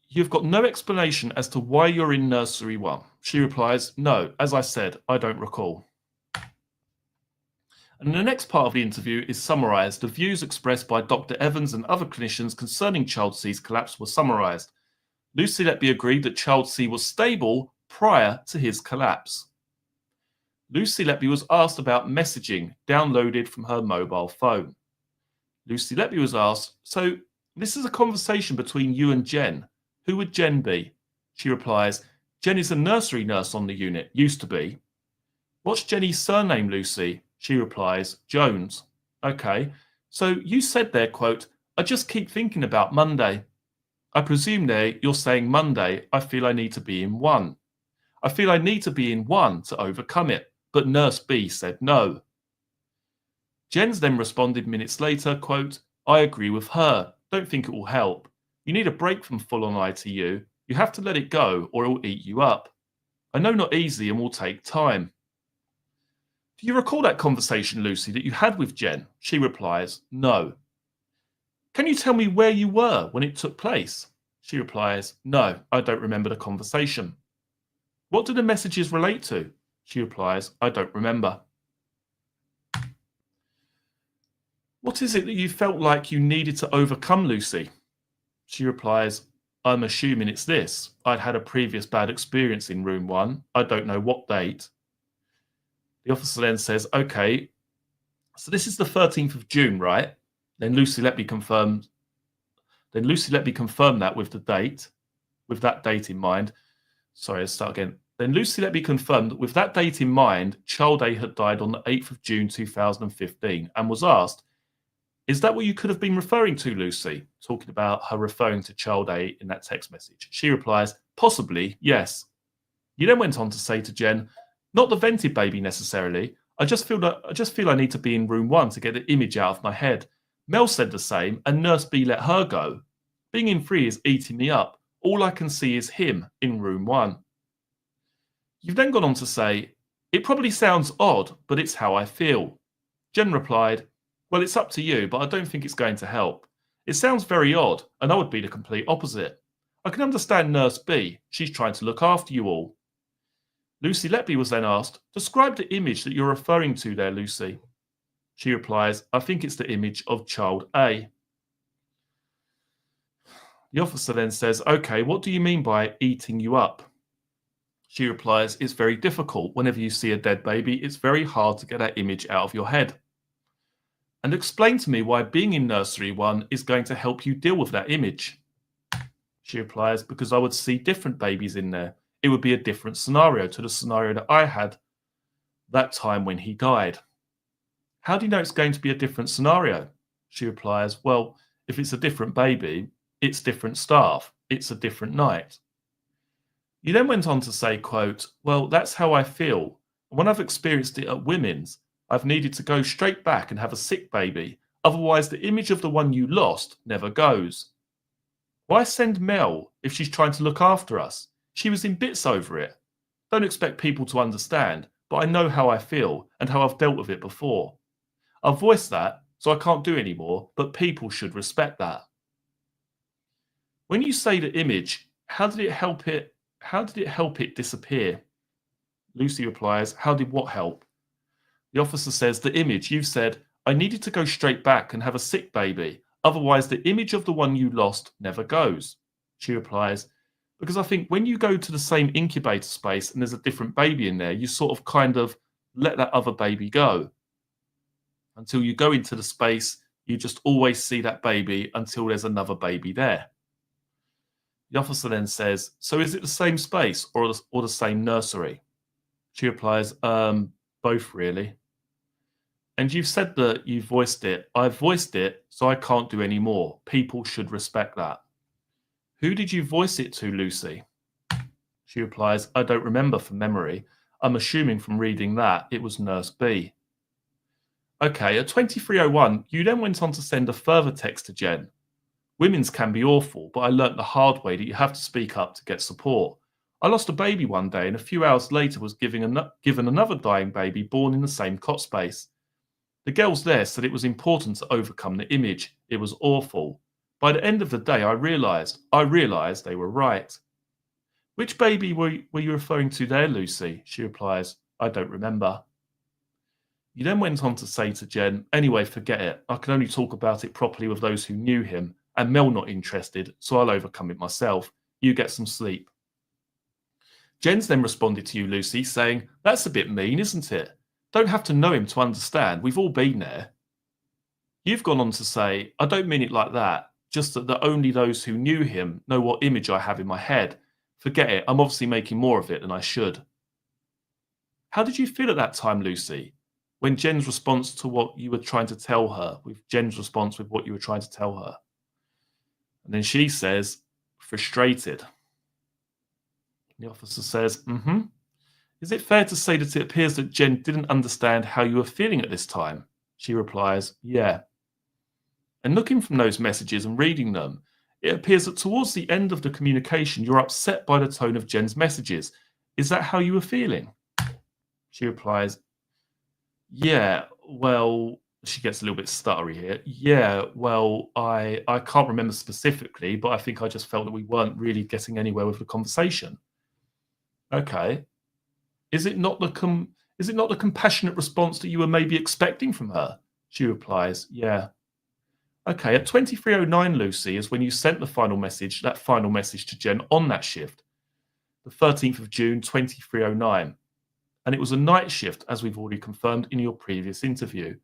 you've got no explanation as to why you're in nursery 1. She replies, no, as I said, I don't recall. And the next part of the interview is summarised. The views expressed by Dr. Evans and other clinicians concerning child C's collapse were summarised. Lucy Letby agreed that child C was stable prior to his collapse. Lucy Letby was asked about messaging downloaded from her mobile phone. Lucy Letby was asked, so this is a conversation between you and Jen. Who would Jen be? She replies, Jen is a nursery nurse on the unit, used to be. What's Jenny's surname, Lucy? She replies, Jones. Okay, so you said there, quote, I just keep thinking about Monday. I presume there you're saying Monday, I feel I need to be in 1. I feel I need to be in 1 to overcome it. but Nurse B said no. Jens then responded minutes later, quote, I agree with her. Don't think it will help. You need a break from full-on ITU. You have to let it go or it will eat you up. I know not easy and will take time. Do you recall that conversation, Lucy, that you had with Jen? She replies, no. Can you tell me where you were when it took place? She replies, no, I don't remember the conversation. What do the messages relate to? She replies, I don't remember. What is it that you felt like you needed to overcome, Lucy? She replies, I'm assuming it's this. I'd had a previous bad experience in room 1. I don't know what date. The officer then says, okay, so this is the 13th of June, right? Then Lucy Letby confirmed that with the date, with that date in mind. Sorry, let's start again. Then Lucy Letby confirmed that with that date in mind, child A had died on the 8th of June 2015 and was asked, is that what you could have been referring to, Lucy? Talking about her referring to child A in that text message. She replies, possibly, yes. You then went on to say to Jen, not the vented baby necessarily. I just feel I need to be in room 1 to get the image out of my head. Mel said the same, and Nurse B let her go. Being in 3 is eating me up. All I can see is him in room 1. You've then gone on to say, it probably sounds odd, but it's how I feel. Jen replied, well, it's up to you, but I don't think it's going to help. It sounds very odd, and I would be the complete opposite. I can understand Nurse B. She's trying to look after you all. Lucy Letby was then asked, describe the image that you're referring to there, Lucy. She replies, I think it's the image of child A. The officer then says, okay, what do you mean by eating you up? She replies, it's very difficult. Whenever you see a dead baby, it's very hard to get that image out of your head. And explain to me why being in nursery 1 is going to help you deal with that image. She replies, because I would see different babies in there. It would be a different scenario to the scenario that I had that time when he died. How do you know it's going to be a different scenario? She replies, well, if it's a different baby, it's different staff. It's a different night. You then went on to say, quote, well, that's how I feel. When I've experienced it at women's, I've needed to go straight back and have a sick baby. Otherwise, the image of the one you lost never goes. Why send Mel if she's trying to look after us? She was in bits over it. Don't expect people to understand, but I know how I feel and how I've dealt with it before. I've voiced that, so I can't do anymore, but people should respect that. When you say the image, how did it help it disappear? Lucy replies, how did what help? The officer says, the image, you've said, I needed to go straight back and have a sick baby. Otherwise, the image of the one you lost never goes. She replies, because I think when you go to the same incubator space and there's a different baby in there, you sort of kind of let that other baby go. Until you go into the space, you just always see that baby until there's another baby there. The officer then says, so is it the same space or the same nursery? She replies, both really. And you've said that you voiced it. I've voiced it, so I can't do any more. People should respect that. Who did you voice it to, Lucy? She replies, I don't remember from memory. I'm assuming from reading that it was Nurse B. Okay, at 23:01, you then went on to send a further text to Jen. Women's can be awful, but I learnt the hard way that you have to speak up to get support. I lost a baby one day and a few hours later was given another dying baby born in the same cot space. The girls there said it was important to overcome the image. It was awful. By the end of the day, I realised they were right. Which baby were you referring to there, Lucy? She replies, I don't remember. You then went on to say to Jen, anyway, forget it. I can only talk about it properly with those who knew him, and Mel not interested, so I'll overcome it myself. You get some sleep. Jen's then responded to you, Lucy, saying, that's a bit mean, isn't it? Don't have to know him to understand. We've all been there. You've gone on to say, I don't mean it like that, just that only those who knew him know what image I have in my head. Forget it, I'm obviously making more of it than I should. How did you feel at that time, Lucy, when Jen's response to what you were trying to tell her, with Jen's response with what you were trying to tell her? And then she says, frustrated. The officer says, Is it fair to say that it appears that Jen didn't understand how you were feeling at this time? She replies, yeah. And looking from those messages and reading them, it appears that towards the end of the communication, you're upset by the tone of Jen's messages. Is that how you were feeling? She replies, yeah, well, she gets a little bit stuttery here. Yeah, well, I can't remember specifically, but I think I just felt that we weren't really getting anywhere with the conversation. Okay. Is it not the compassionate response that you were maybe expecting from her? She replies, yeah. Okay, at 23:09, Lucy, is when you sent that final message to Jen on that shift, the 13th of June, 23:09. And it was a night shift, as we've already confirmed in your previous interview.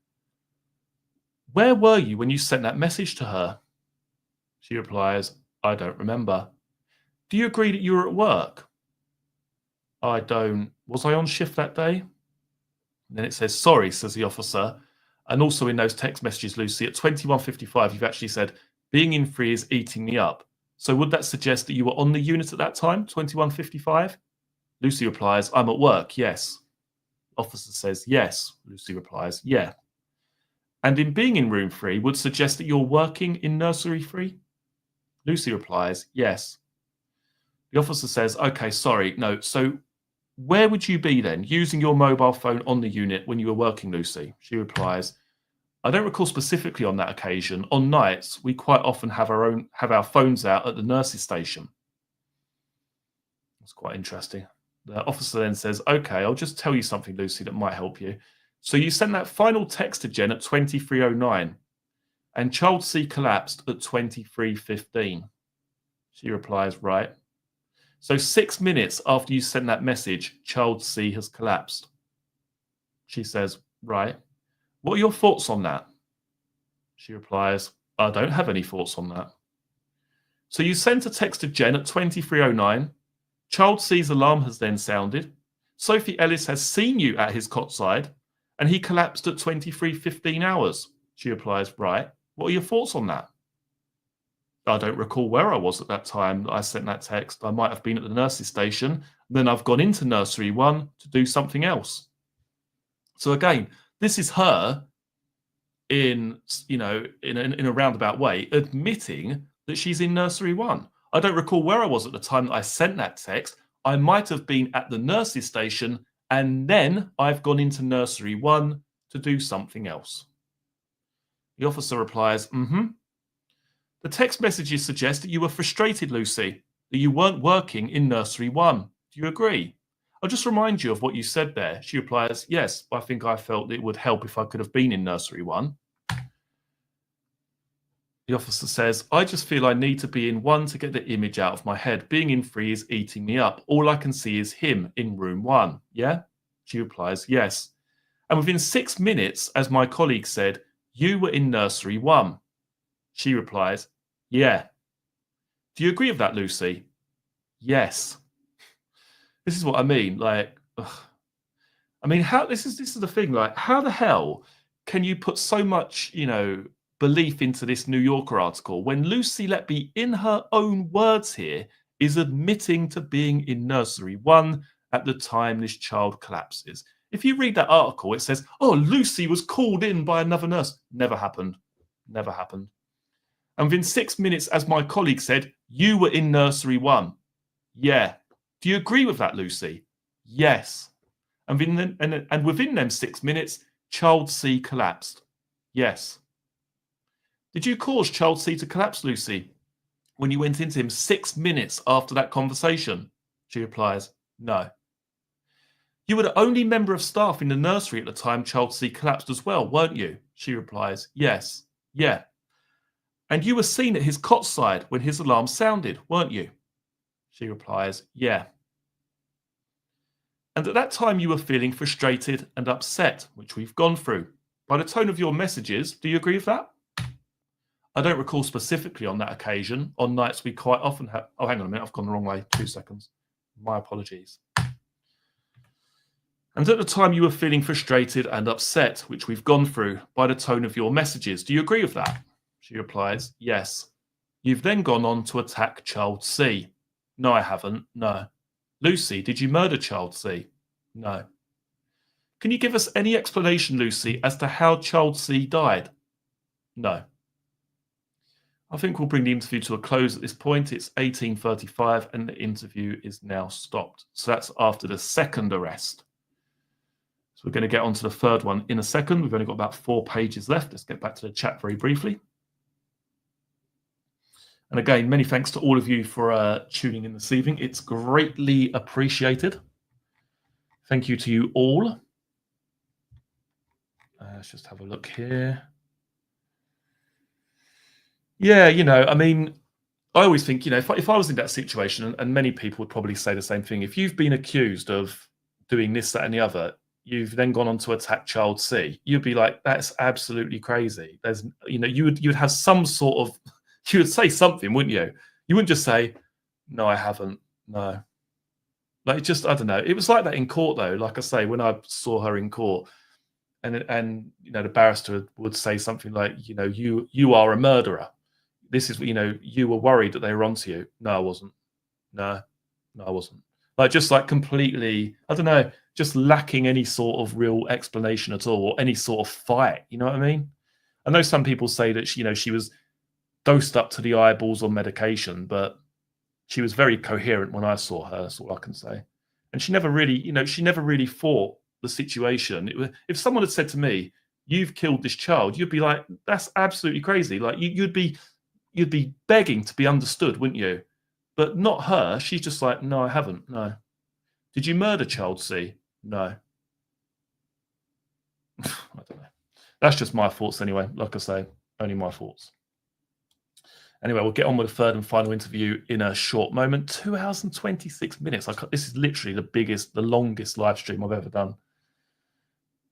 Where were you when you sent that message to her? She replies, I don't remember. Do you agree that you were at work? I don't. Was I on shift that day? And then it says, sorry, says the officer. And also in those text messages, Lucy, at 21:55, you've actually said, being in free is eating me up. So would that suggest that you were on the unit at that time, 21:55? Lucy replies, I'm at work, yes. Officer says, yes. Lucy replies, yeah. And in being in room 3 would suggest that you're working in nursery 3? Lucy replies, yes. The officer says, okay, sorry, no. So where would you be then, using your mobile phone on the unit when you were working, Lucy? She replies, I don't recall specifically on that occasion. On nights, we quite often have our phones out at the nurse's station. That's quite interesting. The officer then says, okay, I'll just tell you something, Lucy, that might help you. So you sent that final text to Jen at 23:09, and child C collapsed at 23:15. She replies, right. So 6 minutes after you sent that message, child C has collapsed. She says, right. What are your thoughts on that? She replies, I don't have any thoughts on that. So you sent a text to Jen at 23:09. Child C's alarm has then sounded. Sophie Ellis has seen you at his cot side, and he collapsed at 23:15 hours. She replies, right. What are your thoughts on that? I don't recall where I was at that time that I sent that text. I might have been at the nurse's station. Then I've gone into nursery 1 to do something else. So again, this is her in a roundabout way admitting that she's in nursery 1. I don't recall where I was at the time that I sent that text. I might have been at the nurse's station, and then I've gone into nursery 1 to do something else. The officer replies, The text messages suggest that you were frustrated, Lucy, that you weren't working in nursery 1. Do you agree? I'll just remind you of what you said there. She replies, yes, I think I felt it would help if I could have been in nursery 1. The officer says, I just feel I need to be in 1 to get the image out of my head. Being in 3 is eating me up. All I can see is him in room 1. Yeah? She replies, yes. And within 6 minutes, as my colleague said, you were in nursery 1. She replies, yeah. Do you agree with that, Lucy? Yes. This is what I mean. Like, I mean, how this is the thing. Like, how the hell can you put so much, belief into this New Yorker article when Lucy Letby, in her own words here, is admitting to being in nursery 1 at the time this child collapses? If you read that article, it says, oh, Lucy was called in by another nurse. Never happened. Never happened. And within 6 minutes, as my colleague said, you were in nursery 1. Yeah. Do you agree with that, Lucy? Yes. And within them 6 minutes, child C collapsed. Yes. Did you cause child C to collapse, Lucy, when you went into him 6 minutes after that conversation? She replies, no. You were the only member of staff in the nursery at the time child C collapsed as well, weren't you? She replies, yes. Yeah. And you were seen at his cot side when his alarm sounded, weren't you? She replies, yeah. And at that time you were feeling frustrated and upset, which we've gone through. By the tone of your messages, do you agree with that? I don't recall specifically on that occasion. On nights we quite often have... Oh, hang on a minute, I've gone the wrong way. 2 seconds. My apologies. And at the time you were feeling frustrated and upset, which we've gone through. By the tone of your messages, do you agree with that? She replies, yes. You've then gone on to attack child C. No, I haven't. No. Lucy, did you murder child C? No. Can you give us any explanation, Lucy, as to how child C died? No. I think we'll bring the interview to a close at this point. It's 18:35 and the interview is now stopped. So that's after the second arrest. So we're going to get on to the third one in a second. We've only got about 4 pages left. Let's get back to the chat very briefly. And again, many thanks to all of you for tuning in this evening. It's greatly appreciated. Thank you to you all. Let's just have a look here. Yeah, you know, I mean, I always think, you know, if I was in that situation, and many people would probably say the same thing, if you've been accused of doing this, that, and the other, you've then gone on to attack child C, you'd be like, that's absolutely crazy. There's, you know, you'd have some sort of, you would say something, wouldn't you? You wouldn't just say, no, I haven't. No. Like, just, I don't know. It was like that in court, though. Like I say, when I saw her in court, and you know, the barrister would say something like, you know, you are a murderer. This is, you know, you were worried that they were onto you. No, I wasn't. No, I wasn't. Like, just like completely, I don't know, just lacking any sort of real explanation at all, or any sort of fight. You know what I mean? I know some people say that, you know, she was dosed up to the eyeballs on medication, but she was very coherent when I saw her. That's all I can say. And she never really, you know, she never really fought the situation. If someone had said to me, "You've killed this child," you'd be like, "That's absolutely crazy." Like, you'd be begging to be understood, wouldn't you? But not her. She's just like, "No, I haven't. No." Did you murder child C? No. I don't know. That's just my thoughts anyway. Like I say, only my thoughts. Anyway, we'll get on with the third and final interview in a short moment. 2 hours and 26 minutes. This is literally the longest live stream I've ever done.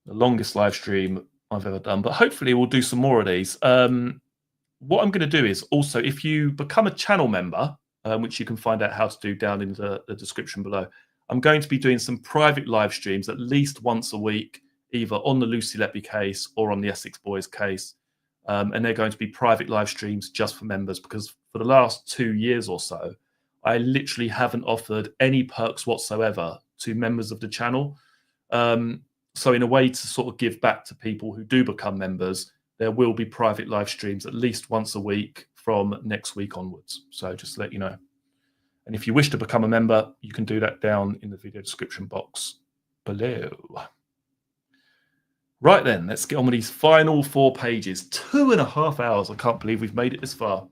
The longest live stream I've ever done. But hopefully we'll do some more of these. What I'm going to do is also, if you become a channel member, which you can find out how to do down in the description below, I'm going to be doing some private live streams at least once a week, either on the Lucy Letby case or on the Essex Boys case. And they're going to be private live streams just for members, because for the last 2 years or so, I literally haven't offered any perks whatsoever to members of the channel. So in a way to sort of give back to people who do become members, there will be private live streams at least once a week from next week onwards. So just to let you know. And if you wish to become a member, you can do that down in the video description box below. Right then, let's get on with these final 4 pages. 2.5 hours. I can't believe we've made it this far.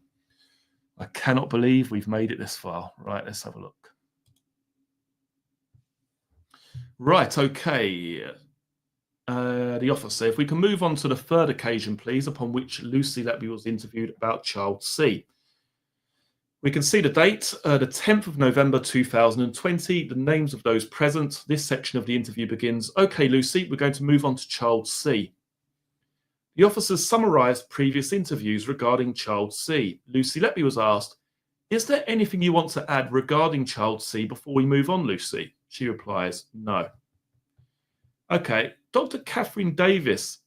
I cannot believe we've made it this far. Right, let's have a look. Right, okay. The officer, if we can move on to the third occasion, please, upon which Lucy Letby was interviewed about child C. We can see the date, the 10th of November 2020, the names of those present. This section of the interview begins, "Okay, Lucy, we're going to move on to child C." The officers summarised previous interviews regarding child C. Lucy Letby was asked, "Is there anything you want to add regarding child C before we move on, Lucy?" She replies, "No." Okay, Dr. Catherine Davis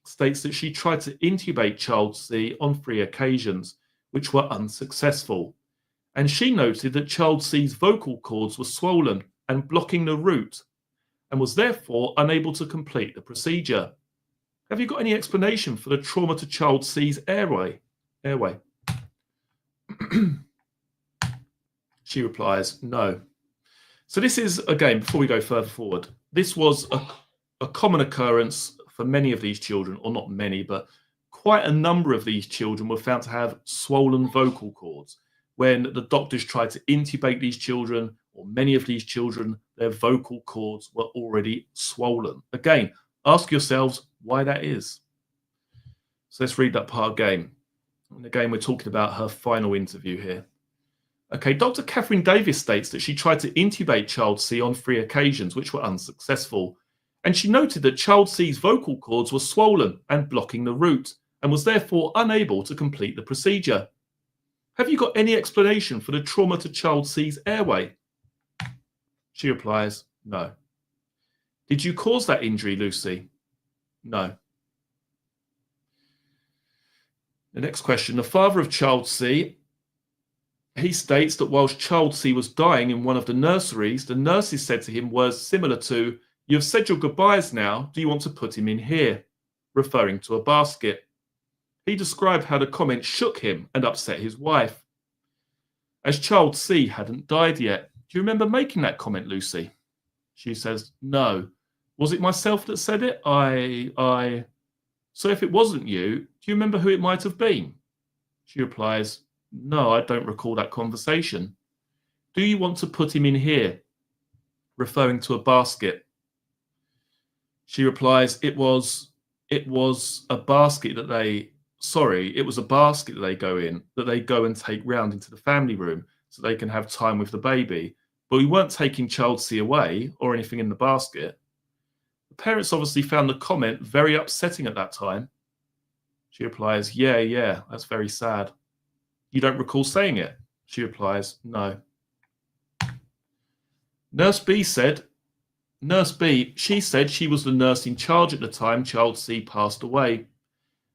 states that she tried to intubate child C on 3 occasions, which were unsuccessful. And she noted that child C's vocal cords were swollen and blocking the route, and was therefore unable to complete the procedure. Have you got any explanation for the trauma to child C's airway? She replies, "No." So this is, again, before we go further forward, this was a common occurrence for many of these children, or not many, but quite a number of these children were found to have swollen vocal cords. When the doctors tried to intubate these children, or many of these children, their vocal cords were already swollen. Again, ask yourselves why that is. So let's read that part again. And again, we're talking about her final interview here. Okay, Dr. Catherine Davis states that she tried to intubate child C on 3 occasions, which were unsuccessful. And she noted that child C's vocal cords were swollen and blocking the route, and was therefore unable to complete the procedure. Have you got any explanation for the trauma to child C's airway? She replies, "No." Did you cause that injury, Lucy? No. The next question. The father of child C, he states that whilst child C was dying in one of the nurseries, the nurses said to him words similar to, You have said your goodbyes now. Do you want to put him in here? Referring to a basket. He described how the comment shook him and upset his wife. As child C hadn't died yet. Do you remember making that comment, Lucy? She says, no. Was it myself that said it? So if it wasn't you, do you remember who it might have been? She replies, no, I don't recall that conversation. Do you want to put him in here? Referring to a basket. She replies, it was a basket that they go in, that they go and take round into the family room so they can have time with the baby. But we weren't taking child C away or anything in the basket. The parents obviously found the comment very upsetting at that time. She replies, yeah, that's very sad. You don't recall saying it? She replies, no. Nurse B, she said she was the nurse in charge at the time child C passed away.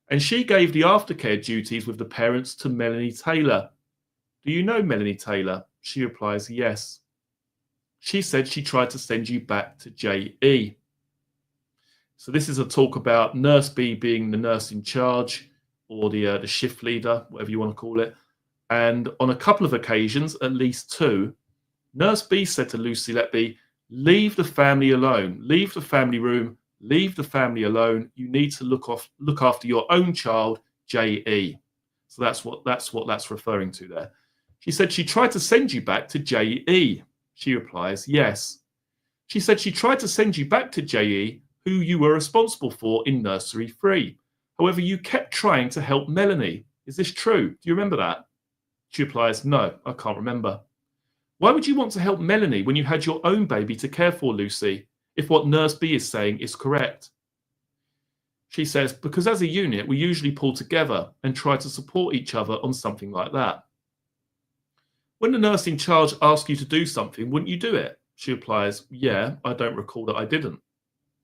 And she gave the aftercare duties with the parents to Melanie Taylor. Do you know Melanie Taylor? She replies, yes. She said she tried to send you back to JE. So this is a talk about Nurse B being the nurse in charge, or the shift leader, whatever you want to call it. And on a couple of occasions, at least two, Nurse B said to Lucy Letby, leave the family alone, leave the family room, leave the family alone. You need to look after your own child, JE. So that's what that's referring to there. She said she tried to send you back to JE. She replies, yes. She said she tried to send you back to JE, who you were responsible for in nursery 3. However, you kept trying to help Melanie. Is this true? Do you remember that? She replies, no, I can't remember. Why would you want to help Melanie when you had your own baby to care for, Lucy, if what Nurse B is saying is correct? She says, because as a unit, we usually pull together and try to support each other on something like that. When the nurse in charge asks you to do something, wouldn't you do it? She replies, yeah, I don't recall that I didn't.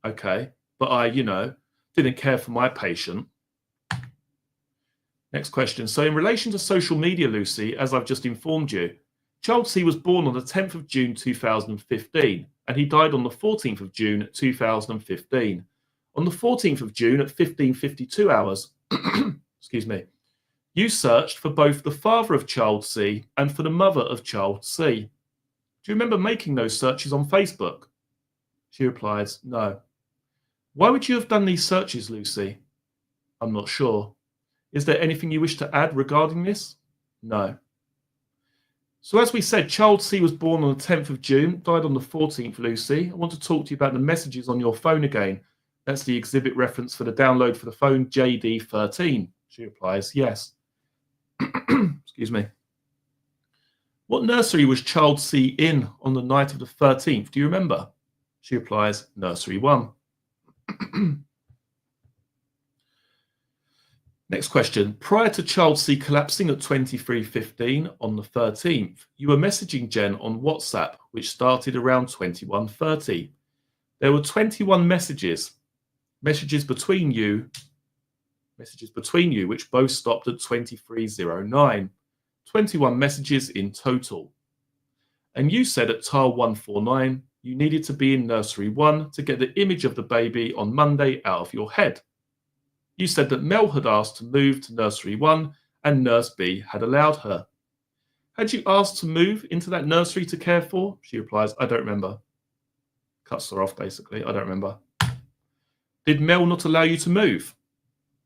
Okay, but I, didn't care for my patient. Next question. So in relation to social media, Lucy, as I've just informed you, child C was born on the 10th of June 2015, and he died on the 14th of June 2015. On the 14th of June at 15:52 hours, excuse me, you searched for both the father of child C and for the mother of child C. Do you remember making those searches on Facebook? She replies, no. Why would you have done these searches, Lucy? I'm not sure. Is there anything you wish to add regarding this? No. So as we said, child C was born on the 10th of June, died on the 14th, Lucy. I want to talk to you about the messages on your phone again. That's the exhibit reference for the download for the phone, JD13. She replies, yes. Excuse me. What nursery was child C in on the night of the 13th? Do you remember? She replies, nursery 1. Next question. Prior to child C collapsing at 23:15 on the 13th, you were messaging Jen on WhatsApp, which started around 21:30. There were 21 messages between you, which both stopped at 23:09. 21 messages in total. And you said at tile 149, you needed to be in nursery 1 to get the image of the baby on Monday out of your head. You said that Mel had asked to move to nursery 1 and nurse B had allowed her. Had you asked to move into that nursery to care for? She replies, I don't remember. Cuts her off, basically. I don't remember. Did Mel not allow you to move?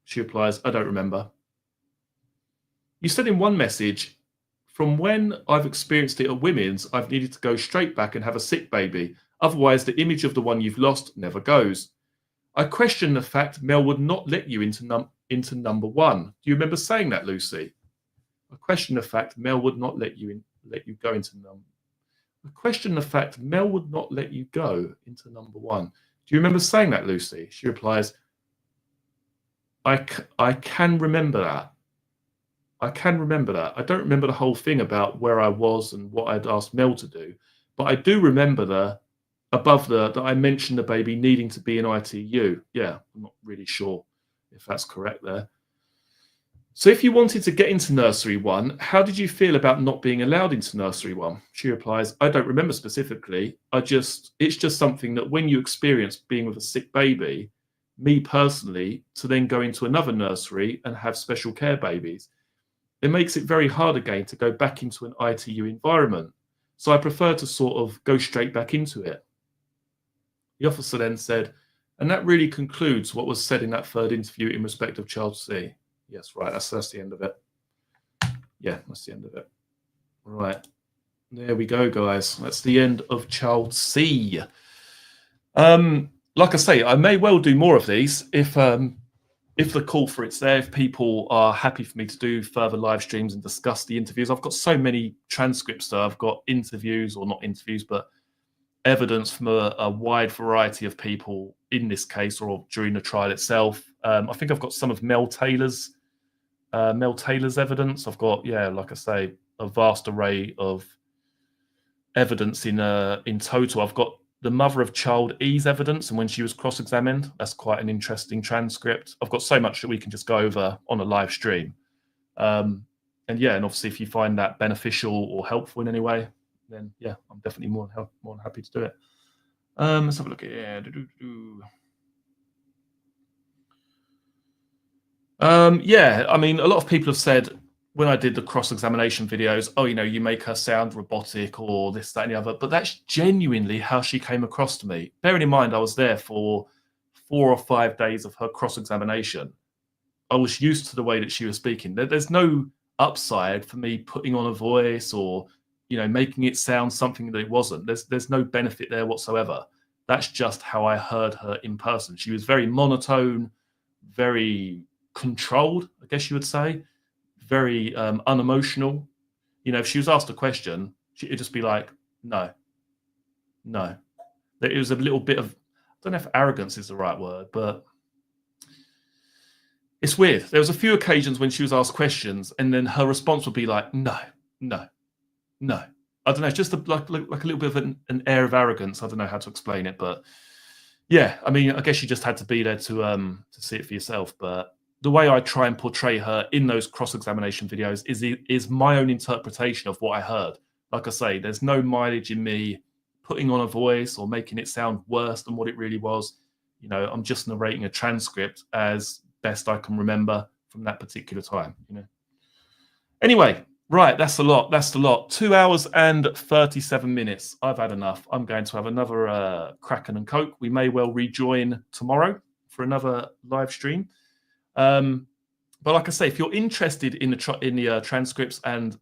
She replies, I don't remember. You said in one message, from when I've experienced it at Women's, I've needed to go straight back and have a sick baby. Otherwise, the image of the one you've lost never goes. I question the fact Mel would not let you into number 1. Do you remember saying that, Lucy? I question the fact Mel would not let you go into number. I question the fact Mel would not let you go into number 1. Do you remember saying that, Lucy? She replies, I can remember that. I can remember that. I don't remember the whole thing about where I was and what I'd asked Mel to do, but I do remember that I mentioned the baby needing to be in ITU. Yeah, I'm not really sure if that's correct there. So if you wanted to get into nursery 1, how did you feel about not being allowed into nursery 1? She replies, I don't remember specifically. It's just something that when you experience being with a sick baby, me personally, to then go into another nursery and have special care babies, it makes it very hard again to go back into an ITU environment. So I prefer to sort of go straight back into it. The officer then said, and that really concludes what was said in that third interview in respect of child C. Yes, right. That's the end of it. Yeah, that's the end of it. Right. There we go, guys. That's the end of child C. Like I say, I may well do more of these if the call for it's there, if people are happy for me to do further live streams and discuss the interviews. I've got so many transcripts that I've got interviews, or not interviews, but evidence from a wide variety of people in this case or during the trial itself. I think I've got some of Mel Taylor's evidence. I've got, like I say, a vast array of evidence in total. I've got the mother of child E's evidence and when she was cross-examined. That's quite an interesting transcript. I've got so much that we can just go over on a live stream. And obviously if you find that beneficial or helpful in any way, then I'm definitely more than happy to do it. Let's have a look here. I mean, a lot of people have said when I did the cross-examination videos, oh, you make her sound robotic or this, that, and the other. But that's genuinely how she came across to me. Bearing in mind, I was there for 4 or 5 days of her cross-examination. I was used to the way that she was speaking. There's no upside for me putting on a voice or, making it sound something that it wasn't. There's no benefit there whatsoever. That's just how I heard her in person. She was very monotone, very controlled, I guess you would say, very unemotional. If she was asked a question, it'd just be like, no. It was a little bit of, I don't know if arrogance is the right word, but it's weird. There was a few occasions when she was asked questions and then her response would be like, no. I don't know, just like a little bit of an air of arrogance. I don't know how to explain it, but I mean, I guess you just had to be there to see it for yourself. But the way I try and portray her in those cross-examination videos is my own interpretation of what I heard. Like I say, there's no mileage in me putting on a voice or making it sound worse than what it really was. I'm just narrating a transcript as best I can remember from that particular time. Anyway, right, that's a lot. 2 hours and 37 minutes. I've had enough. I'm going to have another Kraken and Coke. We may well rejoin tomorrow for another live stream. But like I say, if you're interested in the transcripts and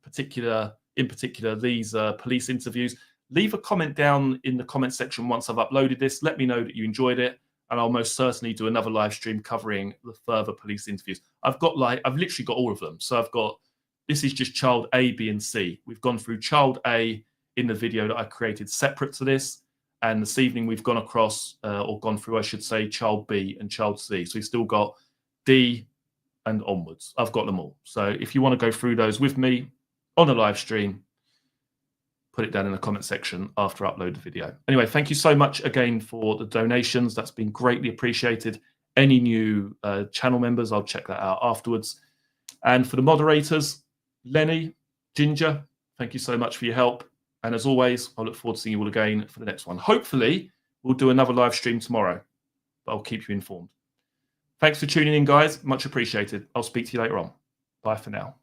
in particular these police interviews, leave a comment down in the comment section once I've uploaded this. Let me know that you enjoyed it, and I'll most certainly do another live stream covering the further police interviews. I've literally got all of them. So this is just child A, B, and C. We've gone through child A in the video that I created separate to this. And this evening we've gone through, I should say, child B and child C. So we've still got D and onwards. I've got them all. So if you want to go through those with me on a live stream, put it down in the comment section after I upload the video. Anyway, thank you so much again for the donations. That's been greatly appreciated. Any new channel members, I'll check that out afterwards. And for the moderators, Lenny, Ginger, thank you so much for your help. And as always, I look forward to seeing you all again for the next one. Hopefully, we'll do another live stream tomorrow, but I'll keep you informed. Thanks for tuning in, guys. Much appreciated. I'll speak to you later on. Bye for now.